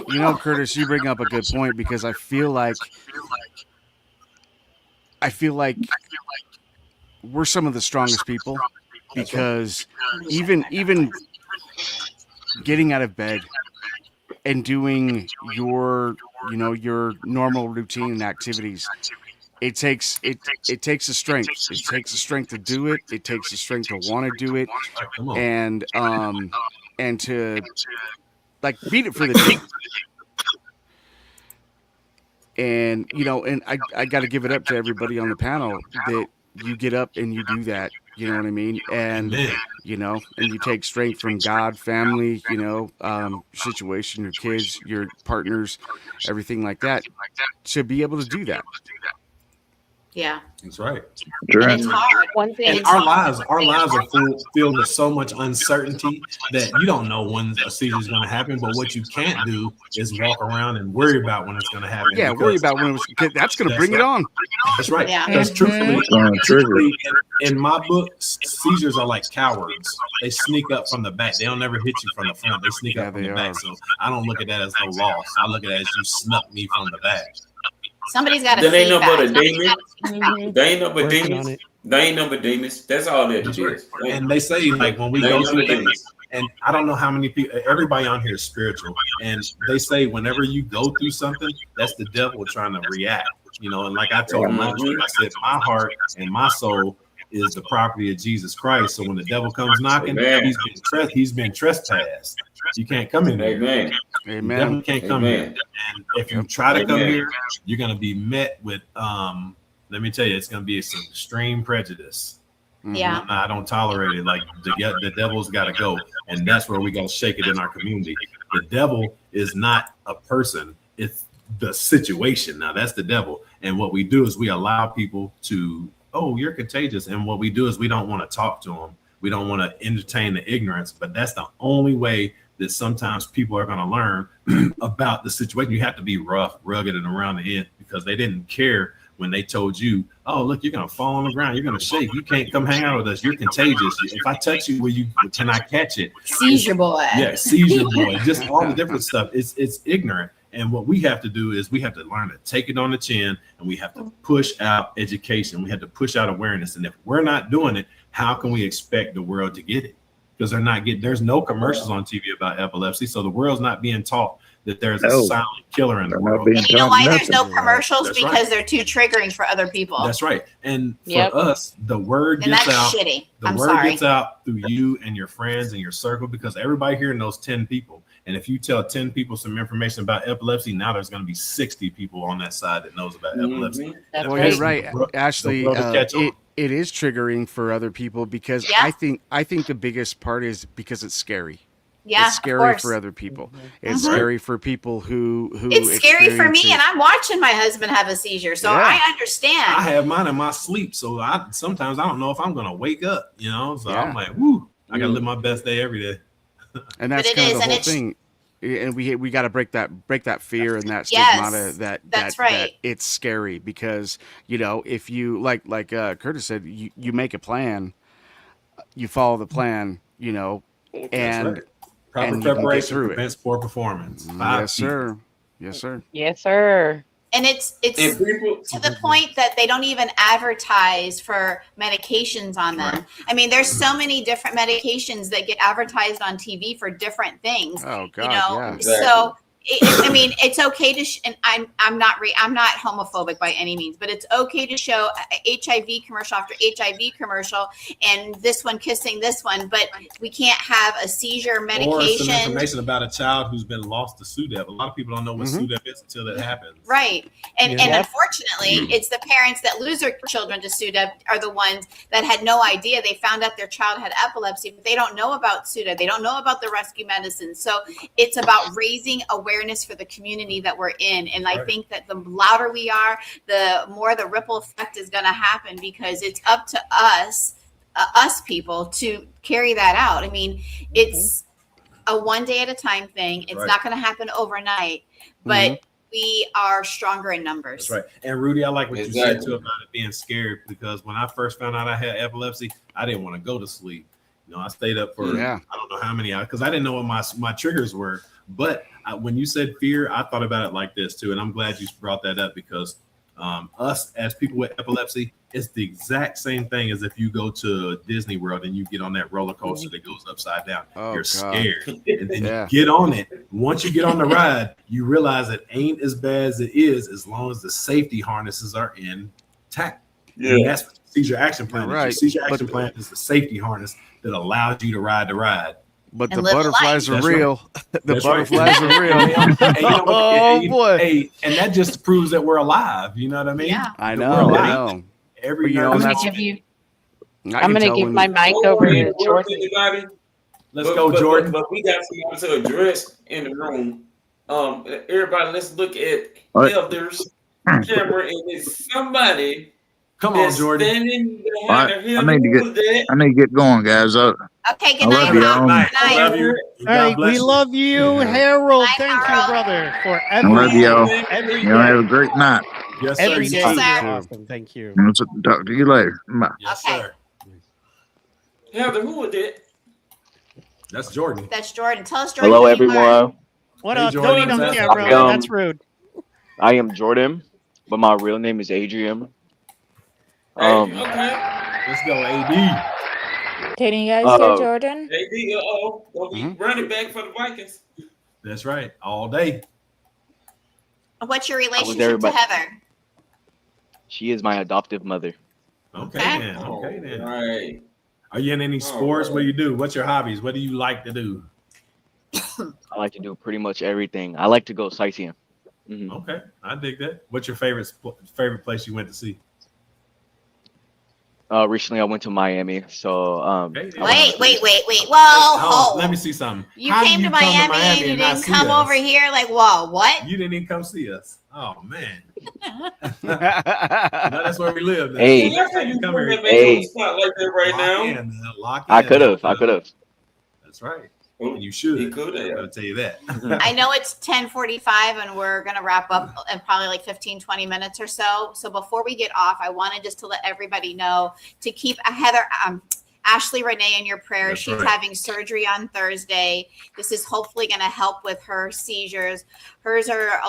you know, Curtis, you bring up a good point because I feel like we're some of the strongest people because even getting out of bed and doing your normal routine and activities, it takes a strength. It takes a strength to do it. It takes a strength to want to do it, Come on. and to like beat it for the team. And and I got to give it up to everybody on the panel that you get up and you do that. You know what I mean? And Amen. and you take strength from God, family, situation, your kids, your partners, everything like that, to be able to do that. Yeah. That's right. And it's hard. One thing. And it's our hard. lives are filled with so much uncertainty that you don't know when a seizure is going to happen. But what you can't do is walk around and worry about when it's going to happen. Yeah, worry about when it was. That's going to bring it on. That's right. Yeah. Because truthfully, in my book, seizures are like cowards. They sneak up from the back. They don't never hit you from the front. They sneak up from the back. So I don't look at that as no loss. I look at it as you snuck me from the back. Somebody's got to That ain't no but a feedback. demon. They ain't no but Working on demons. it. They ain't no but demons. That's all that That's it right. is. And they say, like, when we They go ain't no through but things, demons. and I don't know how many people, everybody on here is spiritual, and they say whenever you go through something, that's the devil trying to react, you know. And like I told him last week, I said, my heart and my soul is the property of Jesus Christ. So when the devil comes knocking, Amen. he's been trespassed. You can't come in here. Amen. You Amen. definitely can't come here. Amen. And if you try to come Amen. here, you're going to be met with, let me tell you, it's going to be some extreme prejudice. Yeah. I don't tolerate it. Like the devil's got to go, and that's where we got to shake it in our community. The devil is not a person; it's the situation. Now that's the devil, and what we do is we allow people to, oh, you're contagious, and what we do is we don't want to talk to them. We don't want to entertain the ignorance, but that's the only way that sometimes people are going to learn about the situation. You have to be rough, rugged, and around the edge because they didn't care when they told you, oh, look, you're going to fall on the ground. You're going to shake. You can't come hang out with us. You're contagious. If I touch you, can I catch it? Seizure boy. Yeah, seizure boy. Just all the different stuff. It's ignorant. And what we have to do is we have to learn to take it on the chin, and we have to push out education. We have to push out awareness. And if we're not doing it, how can we expect the world to get it? Because there's no commercials on TV about epilepsy. So the world's not being taught that there's a silent killer in the world. And you know why there's no commercials? That's Because right. they're too triggering for other people. That's right. And for Yep. us, the word And gets that's out. shitty. The I'm word sorry. gets out through you and your friends and your circle, because everybody here knows 10 people. And if you tell 10 people some information about epilepsy, now there's going to be 60 people on that side that knows about epilepsy. That's Well, right. you're right, Ashley. the world will catch on. It is triggering for other people because Yeah. I think the biggest part is because it's scary. Yeah, It's of scary course. for other people. It's Mhm. scary for people who It's scary for experience me, it. and I'm watching my husband have a seizure, so Yeah. I understand. I have mine in my sleep, so sometimes I don't know if I'm going to wake up, you know? So Yeah. I'm like, woo, I got to live my best day every day. And that's it kind is, of the and whole it's- thing. And we got to break that fear and that Yes, stigmata that that's that right. it's scary because if you like Curtis said, you make a plan, you follow the plan, That's and right. Proper and you can get preparation through it. prevents poor performance. Yes, sir. Yes, sir. Yes, sir. And it's And people, to the point that they don't even advertise for medications on them. I mean, there's so many different medications that get advertised on TV for different things. Oh God, You know, yeah. Exactly. so I mean, it's okay to, and I'm not homophobic by any means, but it's okay to show a HIV commercial after HIV commercial, and this one kissing this one, but we can't have a seizure Or some medication. information about a child who's been lost to SUDEP. A lot of people don't know what SUDEP is until it happens. Right. And Yeah. and unfortunately, it's the parents that lose their children to SUDEP are the ones that had no idea. They found out their child had epilepsy, but they don't know about SUDEP. They don't know about the rescue medicine. So it's about raising awareness for the community that we're in. And I Right. think that the louder we are, the more the ripple effect is going to happen, because it's up to us people to carry that out. I mean, it's a one day at a time thing. It's Right. not going to happen overnight, but we are stronger in numbers. That's right. And Rudy, I like what you said Exactly. too about it being scared, because when I first found out I had epilepsy, I didn't want to go to sleep. You know, I stayed up for Yeah. I don't know how many hours because I didn't know what my triggers were. But when you said fear, I thought about it like this too, and I'm glad you brought that up, because us as people with epilepsy, it's the exact same thing as if you go to Disney World and you get on that roller coaster that goes upside down. Oh, You're God. scared, and then Yeah. you get on it. Once you get on the ride, you realize it ain't as bad as it is, as long as the safety harnesses are intact. And that's what the seizure action plan is. Your Right. seizure But- action plan is the safety harness that allows you to ride the ride. But And the live a life. butterflies are That's right. real. The That's right. butterflies are real. And you know what? Oh, And- boy. Hey, and that just proves that we're alive. You know what I mean? Yeah. I That know. we're I alive. know. Every But, you know, nervous that's- Give you. I I'm can gonna tell give when- my mic over to Jordan, Jordan. anybody? Let's go, Jordan. But we got somebody to address in the room. Everybody, let's look at All right. elders camera, and it's somebody Come on, Jordan. Standing I, behind the hill. I need to Who was that? get going, guys. Okay, I good love night, you Hop. all. Night. Good night. Love you. All God right, bless we you. love you, Yeah. Harold. Bye, Thank you, Harold. brother, for I love every y'all. every Y'all have a day. great night. Yes, sir. Every You day, Yes, too. sir. you're awesome. Thank you. And I'll talk to you later. Bye. Yes, Okay. sir. Heather, who was that? That's Jordan. That's Jordan. Tell us, Jordan, Hello, who you are. everyone. What Hey, up? Don't Jordan. eat on What's Jordan, camera. happening? That's rude. I am Jordan, but my real name is Adrian. Okay. Let's go, AD. Can you guys hear Uh, Jordan? AD, gonna be running back for the Vikings. That's right. All day. What's your I was relationship to everybody. Heather? She is my adoptive mother. Okay, Okay. then. Okay, then. Right. Are you in any sports? What do you do? What's your hobbies? What do you like to do? I like to do pretty much everything. I like to go sightseeing. Mhm. Okay, I dig that. What's your favorite place you went to see? Recently, I went to Miami. So, Okay, then. Wait. Whoa, Oh, let me hold. see something. You How came do to you come Miami and you and not didn't see come us? over here? Like, whoa, what? You didn't even come see us. Oh man. No, that's where we live. Now. Hey, Well, that's how you Come put here. that man on the hey, spot like that right Lock now. in, man. Lock I in. could have. I could have. That's right. Oh, And you should. he could I'm have. gonna tell you that. I know it's 10:45 and we're going to wrap up in probably like 15, 20 minutes or so. So before we get off, I wanted just to let everybody know to keep Heather, Ashley Renee in your prayers. That's She's right. having surgery on Thursday. This is hopefully going to help with her seizures. Hers are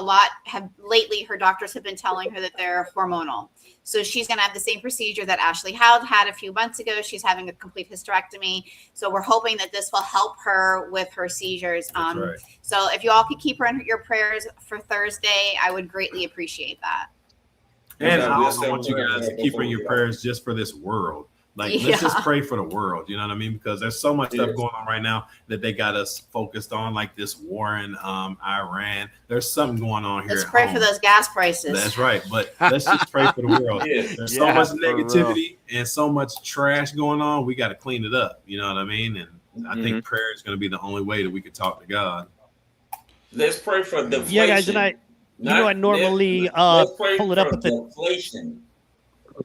lately, her doctors have been telling her that they're hormonal. So she's going to have the same procedure that Ashley had a few months ago. She's having a complete hysterectomy. So we're hoping that this will help her with her seizures. That's right. So if you all could keep her in your prayers for Thursday, I would greatly appreciate that. And Okay, I we'll also send want you prayers guys to out keep her in before your we go. prayers just for this world. Like, Yeah. let's just pray for the world. You know what I mean? Because there's so much stuff Yes. going on right now that they got us focused on, like this war in Iran. There's something going on here. Let's at pray home. for those gas prices. That's right. But let's just pray for the world. Yeah. There's Yeah, so much for real. negativity and so much trash going on. We got to clean it up. You know what I mean? And I think prayer is going to be the only way that we can talk to God. Let's pray for deflation. Yeah, guys, and I normally let's pray pull it up for at the deflation.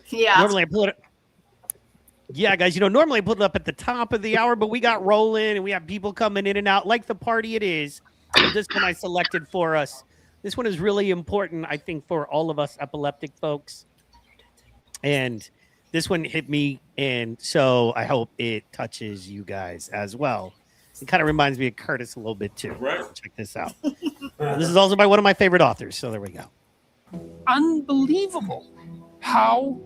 Yeah. normally I pull it. Yeah, guys, normally I put it up at the top of the hour, but we got rolling and we have people coming in and out like the party it is. So this one I selected for us. This one is really important, I think, for all of us epileptic folks. And this one hit me, and so I hope it touches you guys as well. It kind of reminds me of Curtis a little bit too. Right. Check this out. This is also by one of my favorite authors, so there we go. Unbelievable how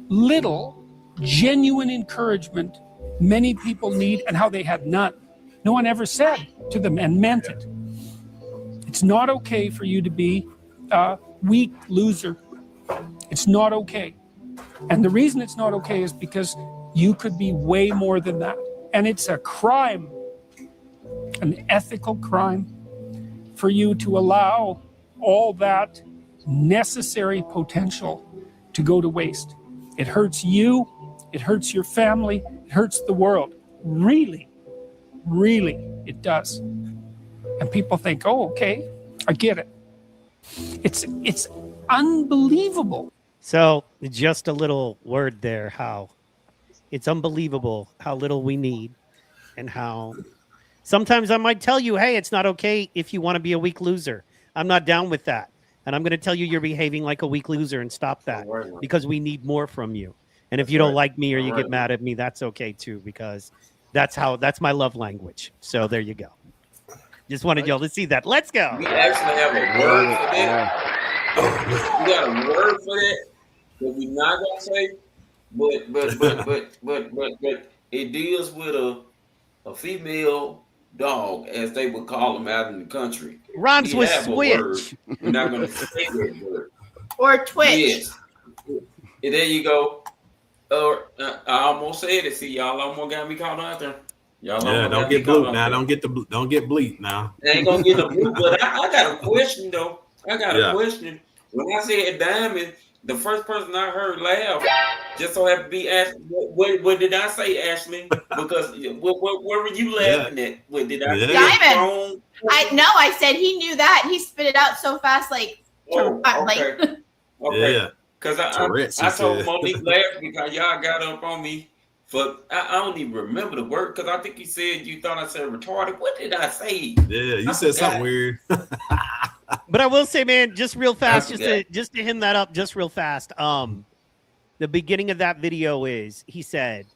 little genuine encouragement many people need and how they have none. No one ever said to them and meant it. It's not okay for you to be a weak loser. It's not okay. And the reason it's not okay is because you could be way more than that. And it's a crime, an ethical crime, for you to allow all that necessary potential to go to waste. It hurts you, it hurts your family, it hurts the world. Really, really, it does. And people think, oh, okay, I get it. It's unbelievable. So just a little word there, how it's unbelievable how little we need and how sometimes I might tell you, hey, it's not okay if you want to be a weak loser. I'm not down with that. And I'm going to tell you you're behaving like a weak loser and stop that because we need more from you. And if you don't like me or you get mad at me, that's okay too, because that's my love language. So there you go. Just wanted y'all to see that. Let's go. We actually have a word for that. We got a word for that that we're not gonna say, but it deals with a female dog, as they would call them out in the country. Rhymes We with have a word. switch. We're not gonna say that word. Or Twitch. Yes. And there you go. Or I almost said it. See, y'all almost got me caught out there. Y'all Yeah, almost don't got me get caught bleep out now. there. Don't get bleep now. I ain't gonna get the blue, but I got a question though. I got Yeah. a question. When I said diamond, the first person I heard laugh just so happened to be Ashley. What did I say, Ashley? Because what were you laughing at? What did I say? Diamond. I said he knew that. He spit it out so fast, like. Oh, okay. Okay. Yeah. Because Tourette's, she I told said. Monique last week how y'all got up on me. But I don't even remember the word because I think you said you thought I said retarded. What did I say? Yeah, you I said something forgot. weird. But I will say, man, just real fast, forget. just to him that up, just real fast. The beginning of that video is he said,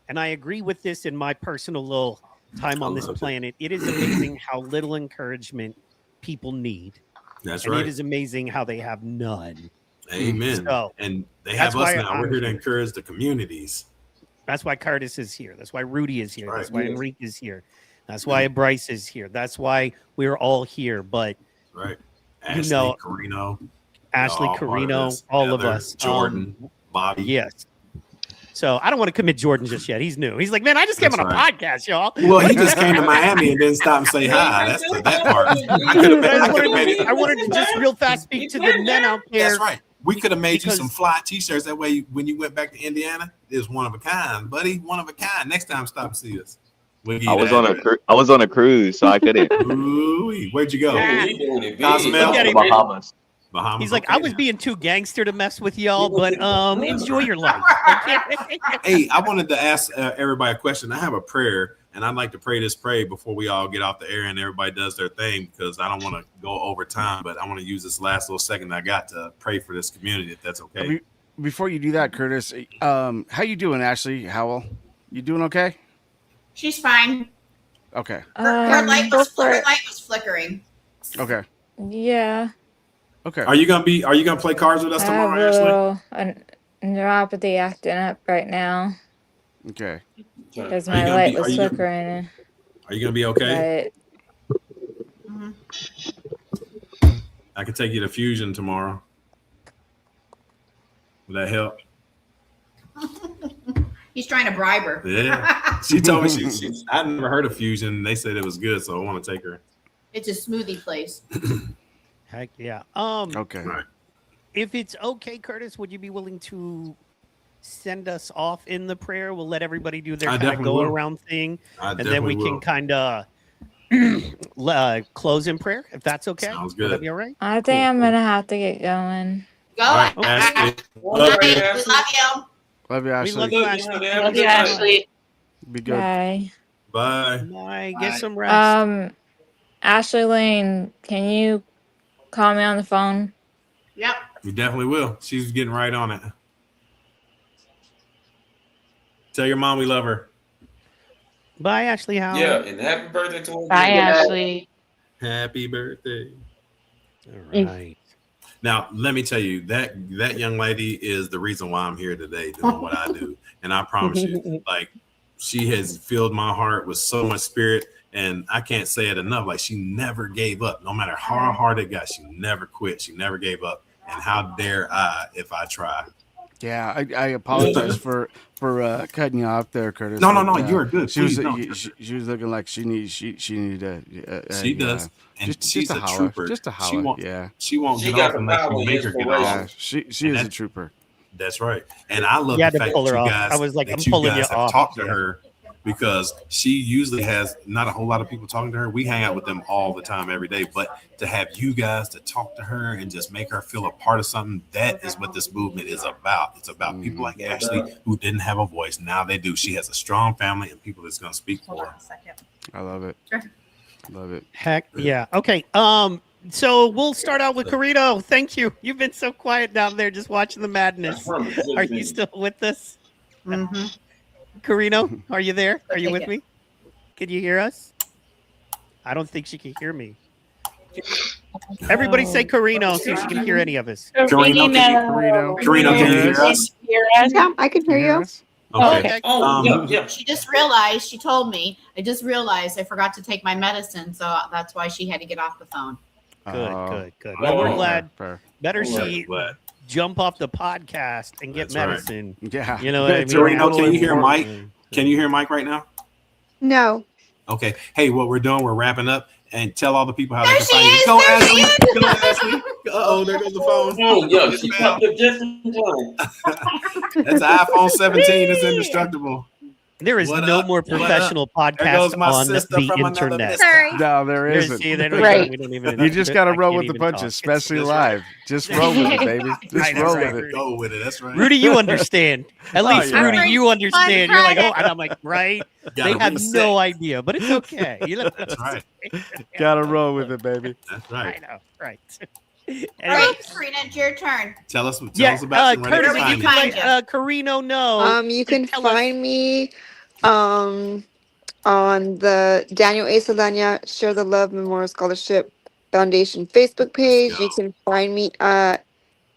and I agree with this in my personal little time on this planet. It is amazing how little encouragement people need. That's and right. It is amazing how they have none. Amen. So, and they that's have us why now. We're I'm here to here. encourage the communities. That's why Curtis is here. That's why Rudy is here. Right. That's why Yes. Enrique is here. That's why Bryce is here. That's why we're all here. But right, you Ashley, know, Carino, Ashley, all part of Carino, this. all of Heather, us. Jordan, Bobby. Yes. So I don't want to commit Jordan just yet. He's new. He's like, man, I just came on That's a right. podcast, y'all. Well, he just came to Miami and didn't stop and say hi. That's that part. I wanted to just real fast speak to the men out there. That's right. We could have made because- you some fly T-shirts. That way, when you went back to Indiana, it's one of a kind, buddy. One of a kind. Next time, stop and see us. I was on a cruise, so I couldn't. Ooh, where'd you go? Look Cozumel, at him. Bahamas. Bahamas. He's like, okay. I was being too gangster to mess with y'all, but enjoy your life. Hey, I wanted to ask everybody a question. I have a prayer, and I'd like to pray this prayer before we all get off the air and everybody does their thing, because I don't want to go over time, but I want to use this last little second I got to pray for this community, if that's okay. Before you do that, Curtis, how you doing, Ashley Howell? You doing okay? She's fine. Okay. Her light was flickering. Okay. Yeah. Okay. Are you gonna play cards with us tomorrow, I have Ashley? a neuropathy acting up right now Okay. because Are you my gonna light be- was are you gonna- flickering. Are you gonna be okay? But I can take you to Fusion tomorrow. Will that help? He's trying to bribe her. Yeah. She told me I'd never heard of Fusion. They said it was good, so I want to take her. It's a smoothie place. Heck yeah. Okay. Right. If it's okay, Curtis, would you be willing to send us off in the prayer? We'll let everybody do their I kind of definitely go will. around thing, I and then we definitely can will. kind of close in prayer, if that's okay. Sounds Would that good. be all right? I think I'm gonna have to get going. Go. All right, Ashley. Love you. We love you. Love you, Ashley. We love you, Ashley. Love you, Ashley. Be good. Bye. Bye. Bye. Get some rest. Ashley Lane, can you call me on the phone? Yep. We definitely will. She's getting right on it. Tell your mom we love her. Bye, Ashley Howell. Yeah, and happy birthday to her. Bye, Ashley. Happy birthday. All right. Now, let me tell you, that young lady is the reason why I'm here today doing what I do. And I promise you, like, she has filled my heart with so much spirit. And I can't say it enough. Like, she never gave up. No matter how hard it got, she never quit. She never gave up. And how dare I if I try? Yeah, I apologize for cutting you off there, Curtis. No, But, you're good. She was Please don't. she was looking like she needed She does. And she's a holler. trooper. Just a She holler. won't, Yeah. she won't She get got off the unless power you make her get inspiration. off. Yeah, she is a trooper. That's right. And I love You the had to fact that pull her you off. guys, I was like, that I'm you pulling guys you have off. talked to Yeah. her, because she usually has not a whole lot of people talking to her. We hang out with them all the time, every day. But to have you guys to talk to her and just make her feel a part of something, that is what this movement is about. It's about people like Ashley who didn't have a voice. Now they do. She has a strong family and people that's going to speak for her. I love it. Sure. Love it. Heck yeah. Okay. So we'll start out with Carino. Thank you. You've been so quiet down there just watching the madness. Are you still with us? Mm-hmm. Carino, are you there? Are you Take with it. me? Can you hear us? I don't think she can hear me. Everybody say Carino, see if she can hear any of us. Carino, can you hear us? Yeah, I can hear you. Okay. Oh, yeah. She just realized, she told me, I just realized I forgot to take my medicine. So that's why she had to get off the phone. Good. Well, we're glad. Fair. Better Well, she glad. jump off the podcast and get That's right. medicine. Yeah. You know what I That's mean? Carino, totally can you hear Mike? important. Can you hear Mike right now? No. Okay. Hey, what we're doing, we're wrapping up, and tell all the people how There they can she find you. is, Go, there Ashley. she Go, Ashley. Uh-oh, there goes the phone. Oh, yeah, It's she bad. popped up just in time. That's an iPhone 17. It's indestructible. There is What no up? more What up? professional There podcast goes my on sister the from another internet. mister. Sorry. No, there There's- isn't. see, they don't Right. even, we don't even. You just got to I roll can't with the even punches, talk. especially That's live. Just roll with it, baby. Just I know, roll right, with it. Rudy? Go with it. That's right. Rudy, you understand. At Oh, least, yeah. Rudy, Alright, you understand. fun You're like, oh, Friday. and I'm like, right? Gotta They have reset. no idea, but it's okay. You know, That's right. Got to roll with it, baby. That's I right. know, right? All Anyway, right, Karina, it's your turn. Tell us yeah, about some Curtis, Where if would you you can find let you? Carino know. You can tell us- find me on the Daniel A. Saldana Share the Love Memorial Scholarship Foundation Facebook page. You can find me at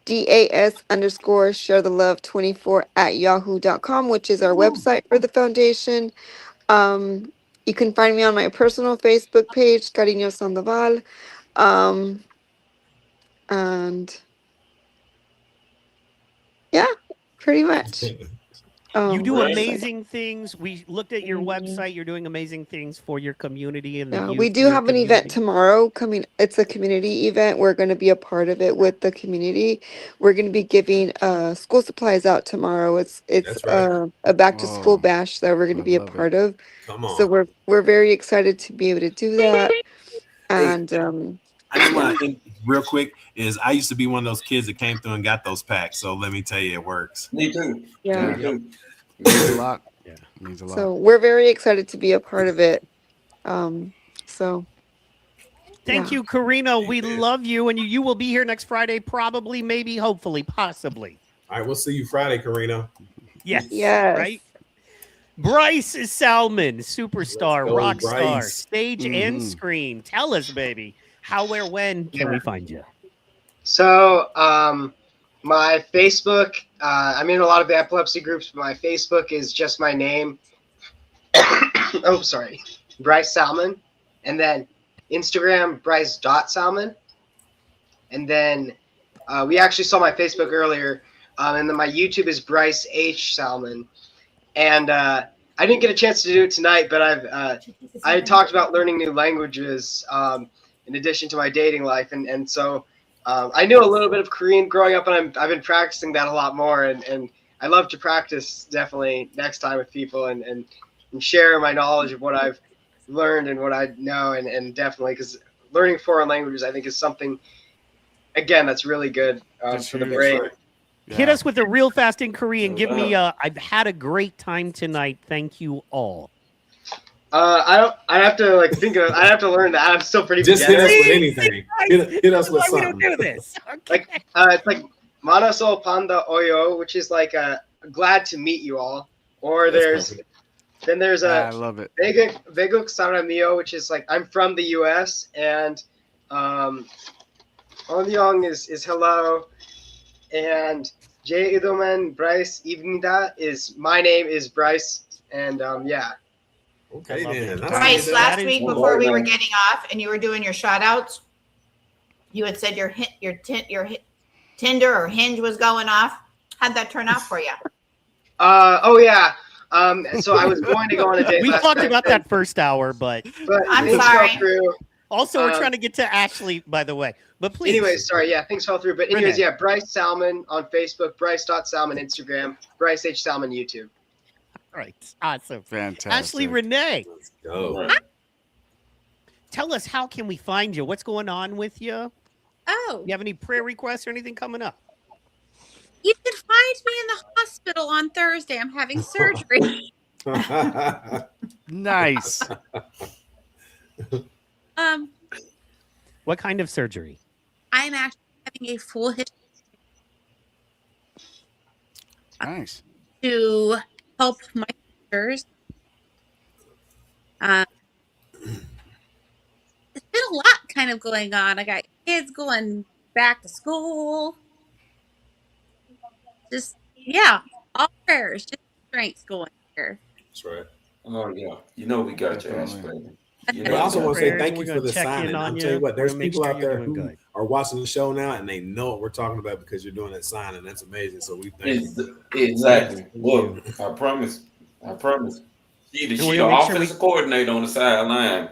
DAS_Share the Love 24 at yahoo.com, which is our website for the foundation. You can find me on my personal Facebook page, Cariño Sandoval. And yeah, pretty much. You do Right. amazing things. We looked at your website. You're doing amazing things for your community and the Yeah, youth. we in do your have an event community. tomorrow coming. It's a community event. We're going to be a part of it with the community. We're going to be giving school supplies out tomorrow. It's That's right. a back to school Whoa. bash that we're going to I be a love it. part of. Come on. So we're very excited to be able to do that. Hey, And I just want to real quick is I used to be one of those kids that came through and got those packs. So let me tell you, it works. Me too. yeah, Me too. Means a lot. Yeah. Means a lot. so we're very excited to be a part of it. So Thank yeah. you, Carino. We love you, and you will be here next Friday, probably, maybe, hopefully, possibly. All right, we'll see you Friday, Carino. Yes. Yes. Right. Bryce Salmon, superstar, Let's go, rock star, Bryce. stage and screen. Tell us, baby, how, where, when can we find you? So, my Facebook, I'm in a lot of the epilepsy groups, but my Facebook is just my name. Oh, sorry. Bryce Salmon. And then Instagram, Bryce.Salmon. And then we actually saw my Facebook earlier. And then my YouTube is Bryce H. Salmon. And I didn't get a chance to do it tonight, but I talked about learning new languages in addition to my dating life. And so I knew a little bit of Korean growing up, and I've been practicing that a lot more. And I love to practice definitely next time with people and share my knowledge of what I've learned and what I know. And definitely because learning foreign languages, I think, is something, again, that's really good for the brain. Hit us with a real fast in Korean. Give me I've had a great time tonight. Thank you all. I have to I'd have to learn that. I'm still pretty Just hit us beginner. with anything. Hit us with Why we something. don't do this? Like it's like Manaso Panda Oyo, which is like glad to meet you all. Or That's there's I love it. Veguk Saramio, which is like I'm from the US, and Onyong is hello, and J Idoman Bryce Ibnida is my name is Bryce, and yeah. Okay, I love then. it. That's Bryce, good. last is week cool. before we were getting off and you were doing your shout outs, you had said your Tinder or Hinge was going off. How'd that turn out for you? Oh yeah. So I was going to go on a date. We last talked night, about that first hour, but I'm things sorry. fell through. also we're trying to get to Ashley, by the way. But please. Anyways, sorry, yeah, things fell through. But anyways, Renee. yeah, Bryce Salmon on Facebook, Bryce.Salmon Instagram, Bryce H. Salmon YouTube. All right. Awesome. Fantastic. Ashley Renee, Let's go. tell us, how can we find you? What's going on with you? Oh, You have any prayer requests or anything coming up? you can find me in the hospital on Thursday. I'm having surgery. Nice. What kind of surgery? I'm actually having a full history Nice. to help my sisters. It's been a lot kind of going on. I got kids going back to school. Just, yeah, all prayers, just strength going here. That's right. Oh yeah, you know we got your ass, Definitely. baby. You But I know also we want got to say Prayers, thank we're you for gonna the check in signing. on I'm you. telling you what, We're there's gonna make people sure out you're there doing who good. are watching the show now and they know what we're talking about because you're doing that signing. That's amazing. So we thank you. Exactly. Look, I promise. She And the we're gonna make sure offensive coordinator on the sideline.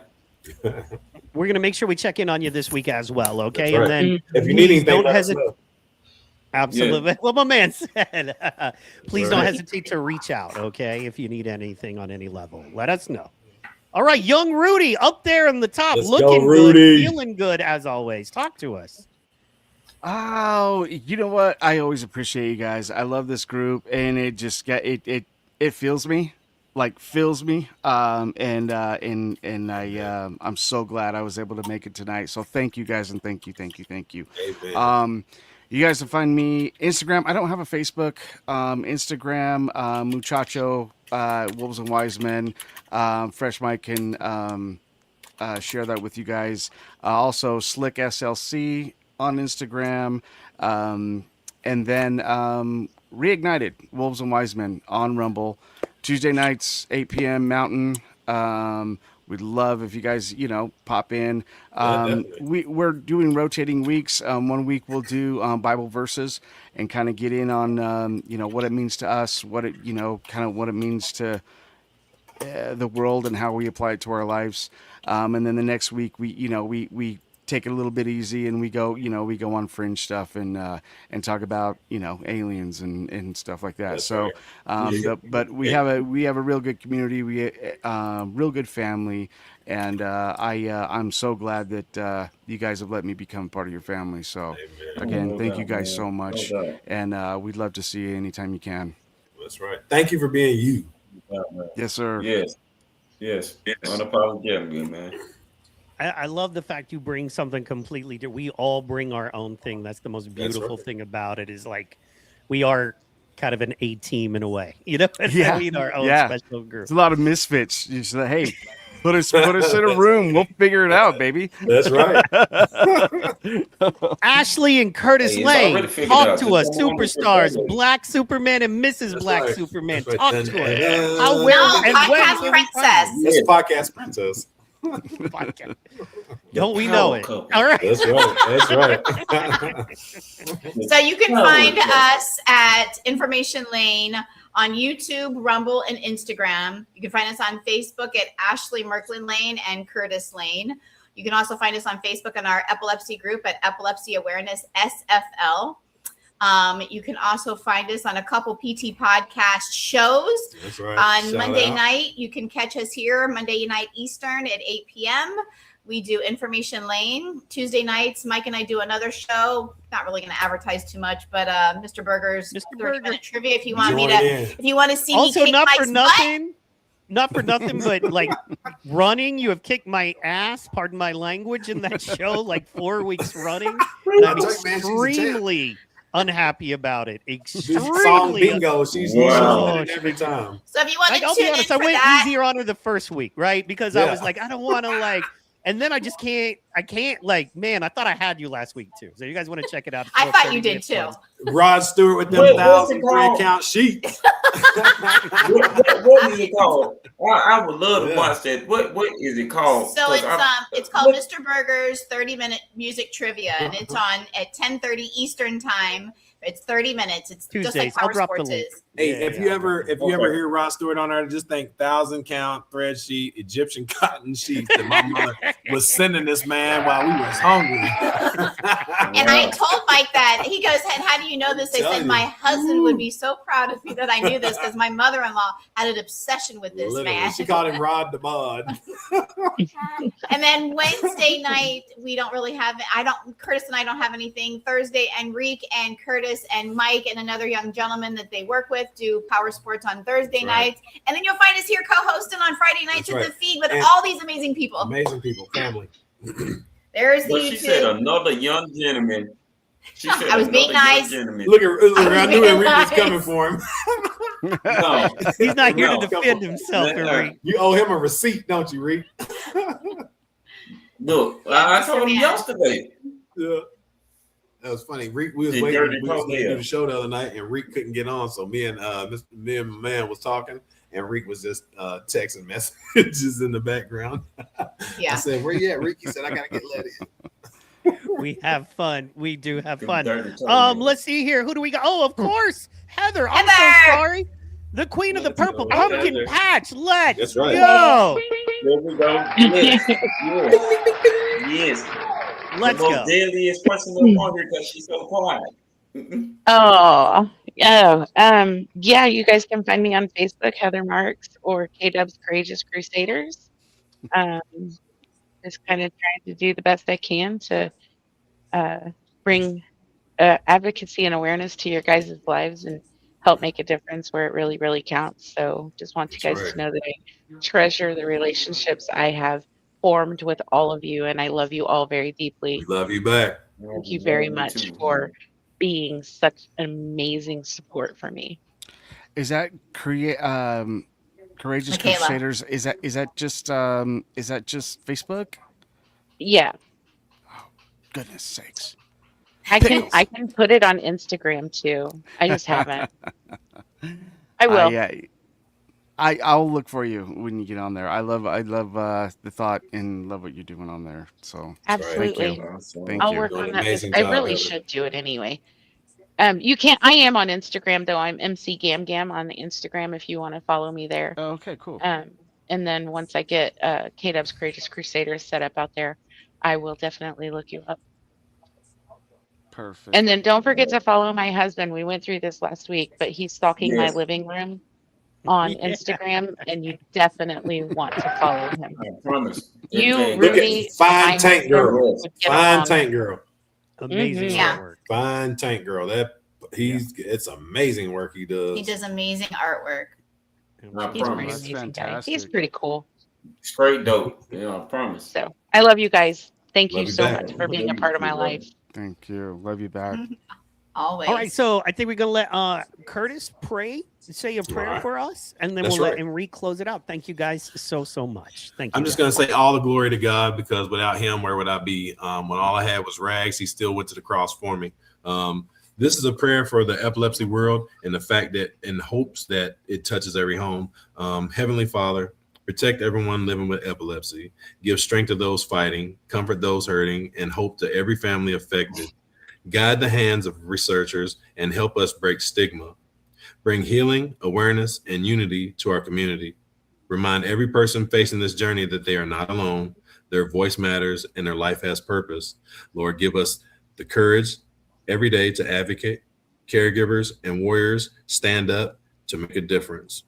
We're going to make sure we check in on you this week as well, okay? That's right. And then If you need please anything, don't let us hesitate. know. Absolutely. Yeah. What my man said. Please don't Right. hesitate to reach out, okay? If you need anything on any level, let us know. All right, young Rudy up there in the top, Let's go, looking good, Rudy. feeling good as always. Talk to us. Oh, you know what? I always appreciate you guys. I love this group, and it just it fills me, like fills me. And I'm so glad I was able to make it tonight. So thank you guys, and thank you. Amen. You guys can find me Instagram. I don't have a Facebook. Instagram, Muchacho, Wolves and Wise Men. Fresh Mike can share that with you guys. Also, Slick SLC on Instagram. And then Reignited, Wolves and Wise Men on Rumble. Tuesday nights, 8 p.m. Mountain. We'd love if you guys, pop in. Definitely. We're doing rotating weeks. 1 week we'll do Bible verses and kind of get in on, what it means to us, what it, kind of what it means to the world and how we apply it to our lives. And then the next week we take it a little bit easy and we go on fringe stuff and talk about aliens and stuff like that. That's So right. but we have a real good community, we real good family, and I'm so glad that you guys have let me become part of your family. So Amen. again, No thank you doubt, guys man. so much, No doubt. and we'd love to see you anytime you can. That's right. Thank you for being you. No doubt, man. Yes, sir. Yes. Unapologetically, man. I love the fact you bring something completely different. We all bring our own thing. That's the most beautiful thing about it, is like we are kind of an A team in a way, Yeah. we need our own Yeah. special group. It's a lot of misfits. You say, hey, put us in a room. We'll figure it out, baby. That's right. Ashley and Curtis Hey, it's already Lane, figured talk out. to Just us. don't want to Superstars, forget it. Black Superman and Mrs. That's Black right. Superman. That's right. Talk Dun, to dun, us. dun. How, where, No, and when podcast will we find princess. That's podcast princess. you? Podcast. Don't we know it? All right. That's right. That's right. So you can find us at Information Lane on YouTube, Rumble, and Instagram. You can find us on Facebook at Ashley Merklin Lane and Curtis Lane. You can also find us on Facebook on our epilepsy group at Epilepsy Awareness SFL. You can also find us on a couple PT podcast shows. That's right. On Shout Monday out. night, you can catch us here Monday night Eastern at 8 p.m. We do Information Lane. Tuesday nights, Mike and I do another show. Not really going to advertise too much, but Mr. Burger's 30-minute trivia. If you want Join me to, in. if you want to see Also, me kick not for Mike's nothing. Not for nothing, but like running, you have kicked my ass, pardon my language, in that show like 4 weeks running. And I'm I tell you, man, she's a champ. extremely unhappy about it. Song Extremely. bingo. She's Wow. winning every time. So if you want Like, to I'll be tune in honest, for I went that, easier on her the first week, right? Because I Yeah. was like, I don't want to like, and then I just can't. I can't like, man. I thought I had you last week too. So you guys want to check it out? It's I called thought 30 you did Minutes too. Fun. Rod Stewart with them What's it 1,000 called? account sheets. What is it called? I would love to Yeah. watch that. What is it called? So 'Cause it's called Mr. Burger's 30-minute music trivia, and it's on at 10:30 Eastern time. It's 30 minutes. It's just Tuesdays. like I'll Power drop the Sports link. is. Hey, Yeah, if yeah, you I'll ever drop it. hear Rod Stewart on there, just think 1,000 count thread sheet Egyptian cotton sheets that my mother was sending this man while we was hungry. And I told Mike that. He goes, and how do you know this? I Tell said, you. my husband would be so proud of me that I knew this because my mother-in-law had an obsession with this Literally, man. she called him Rod the Bud. And then Wednesday night, we don't really have, Curtis and I don't have anything. Thursday, Enrique and Curtis and Mike and another young gentleman that they work with do Power Sports on Thursday That's right. nights. And then you'll find us here co-hosting on Friday nights That's at right. the feed with And all these amazing people. Amazing people, family. There's the But she said YouTube. another young gentleman. She said I was being another young nice. gentleman. Look, I knew being Enrique was nice. coming for him. No, He's not here No. to defend himself, Enrique. You owe him a receipt, don't you, Reek? look, I told him Yeah. yesterday. Yeah. That was funny. Reek, we was The waiting. dirty We was going to do cocktail. the show the other night, and Reek couldn't get on. So me and my man was talking, and Reek was just texting messages in the background. I Yeah. said, "Where you at, Reek?" He said, "I gotta get let in." We have fun. We do have Them fun. dirty cocktails. Let's see here. Who do we got? Oh, of course, Heather. I'm Heather! so sorry. The queen of the purple go, pumpkin Heather. patch. Let's That's right. go. There we go. Yes. Yes. Let's the most go. deadliest person on here because she's so quiet. Oh, yeah, you guys can find me on Facebook, Heather Marks or KW's Courageous Crusaders. Um, just kind of trying to do the best I can to bring advocacy and awareness to your guys' lives and help make a difference where it really, really counts. So just want you That's guys right. to know that I treasure the relationships I have formed with all of you, and I love you all very We deeply. love you back. Thank you We very love you much too. for being such amazing support for me. Is that Courageous Michaela. Crusaders? Is that just Facebook? Yeah, Oh, goodness sakes. I Pickles. can put it on Instagram too. I just haven't. I will. I'll look for you when you get on there. I love the thought and love what you're doing on there. So That's right. thank you. Absolutely. Thank I'll Awesome. you. work Doing on an that this amazing I job, really Heather. should do it anyway. You can't I am on Instagram though. I'm MC Gam Gam on Instagram if you want to follow me there. Oh, okay, cool. And then once I get KW's Courageous Crusaders set up out there, I will definitely look you up. Perfect. And then don't forget to follow my husband. We went through this last week, but he's stalking my Yes, living room on Yeah. Instagram, and you definitely want to follow him. I promise. You, Everything. Look at Rudy, and fine my tank husband girl. Yes. would get Fine along. tank girl. Amazing Yeah. artwork. Fine tank girl. That it's amazing work he does. He does amazing artwork. I He's a pretty promise. That's amazing guy. He's fantastic. pretty cool. Straight dope. Yeah, I promise. So I love you guys. Thank Love you you so back. much for being a Love you part of too, my brother. life. Thank you. Love you back. Always. All right, so I think we're gonna let Curtis say a prayer right. for us, and then That's we'll let right. Enrique close it out. Thank you guys so much. Thank you. I'm just guys. gonna say all the glory to God, because without Him, where would I be? When all I had was rags, He still went to the cross for me. This is a prayer for the epilepsy world, and the fact that, in hopes that it touches every home. Heavenly Father, protect everyone living with epilepsy. Give strength to those fighting, comfort those hurting, and hope to every family affected. Guide the hands of researchers and help us break stigma. Bring healing, awareness, and unity to our community. Remind every person facing this journey that they are not alone, their voice matters, and their life has purpose. Lord, give us the courage every day to advocate. Caregivers and warriors stand up to make a difference.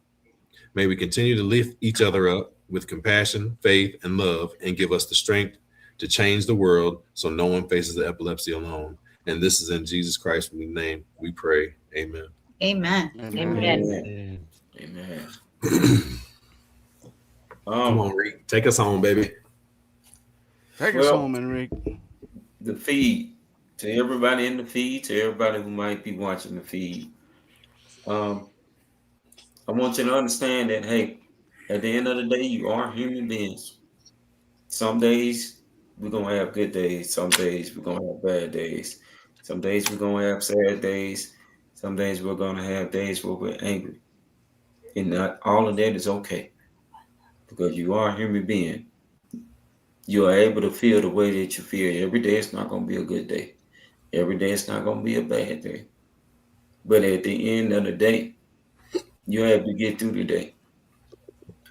May we continue to lift each other up with compassion, faith, and love, and give us the strength to change the world so no one faces the epilepsy alone. And this is in Jesus Christ's name we pray. Amen. Amen. Amen. Amen. Come on, Reek. Take us home, baby. Take us home, Enrique. The feed, to everybody in the feed, to everybody who might be watching the feed. I want you to understand that, hey, at the end of the day, you are human beings. Some days we're gonna have good days. Some days we're gonna have bad days. Some days we're gonna have sad days. Some days we're gonna have days where we're angry. And not all of that is okay, because you are a human being. You are able to feel the way that you feel. Every day it's not gonna be a good day. Every day it's not gonna be a bad day. But at the end of the day, you have to get through the day.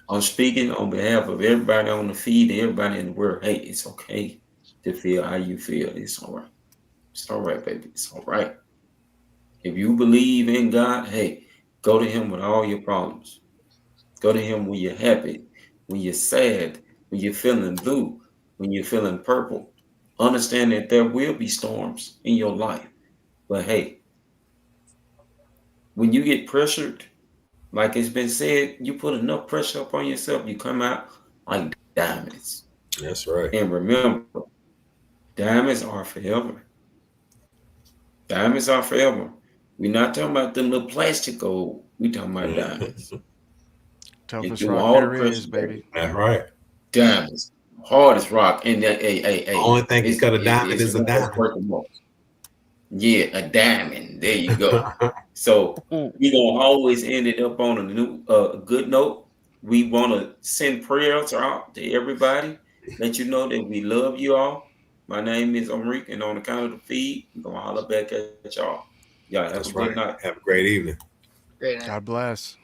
I'm speaking on behalf of everybody on the feed, everybody in the world. Hey, it's okay to feel how you feel. It's all right. It's all right, baby. It's all right. If you believe in God, hey, go to Him with all your problems. Go to Him when you're happy, when you're sad, when you're feeling blue, when you're feeling purple. Understand that there will be storms in your life. But hey, when you get pressured, like it's been said, you put enough pressure upon yourself, you come out like diamonds. That's right. And remember, diamonds are forever. Diamonds are forever. We're not talking about them little plastic gold. We're talking about diamonds. Toughest through rock all the there pressure, is, baby. That's right. diamonds, hard as rock. And hey, The only thing you cut a diamond is a diamond. worth the most. Yeah, a diamond. There you go. So we're gonna always end it up on a good note. We want to send prayers out to everybody, let you know that we love you all. My name is Enrique, and on the count of the feed, we're gonna holler back at y'all. Y'all have That's a good right. night. Have a great evening. Great night. God bless.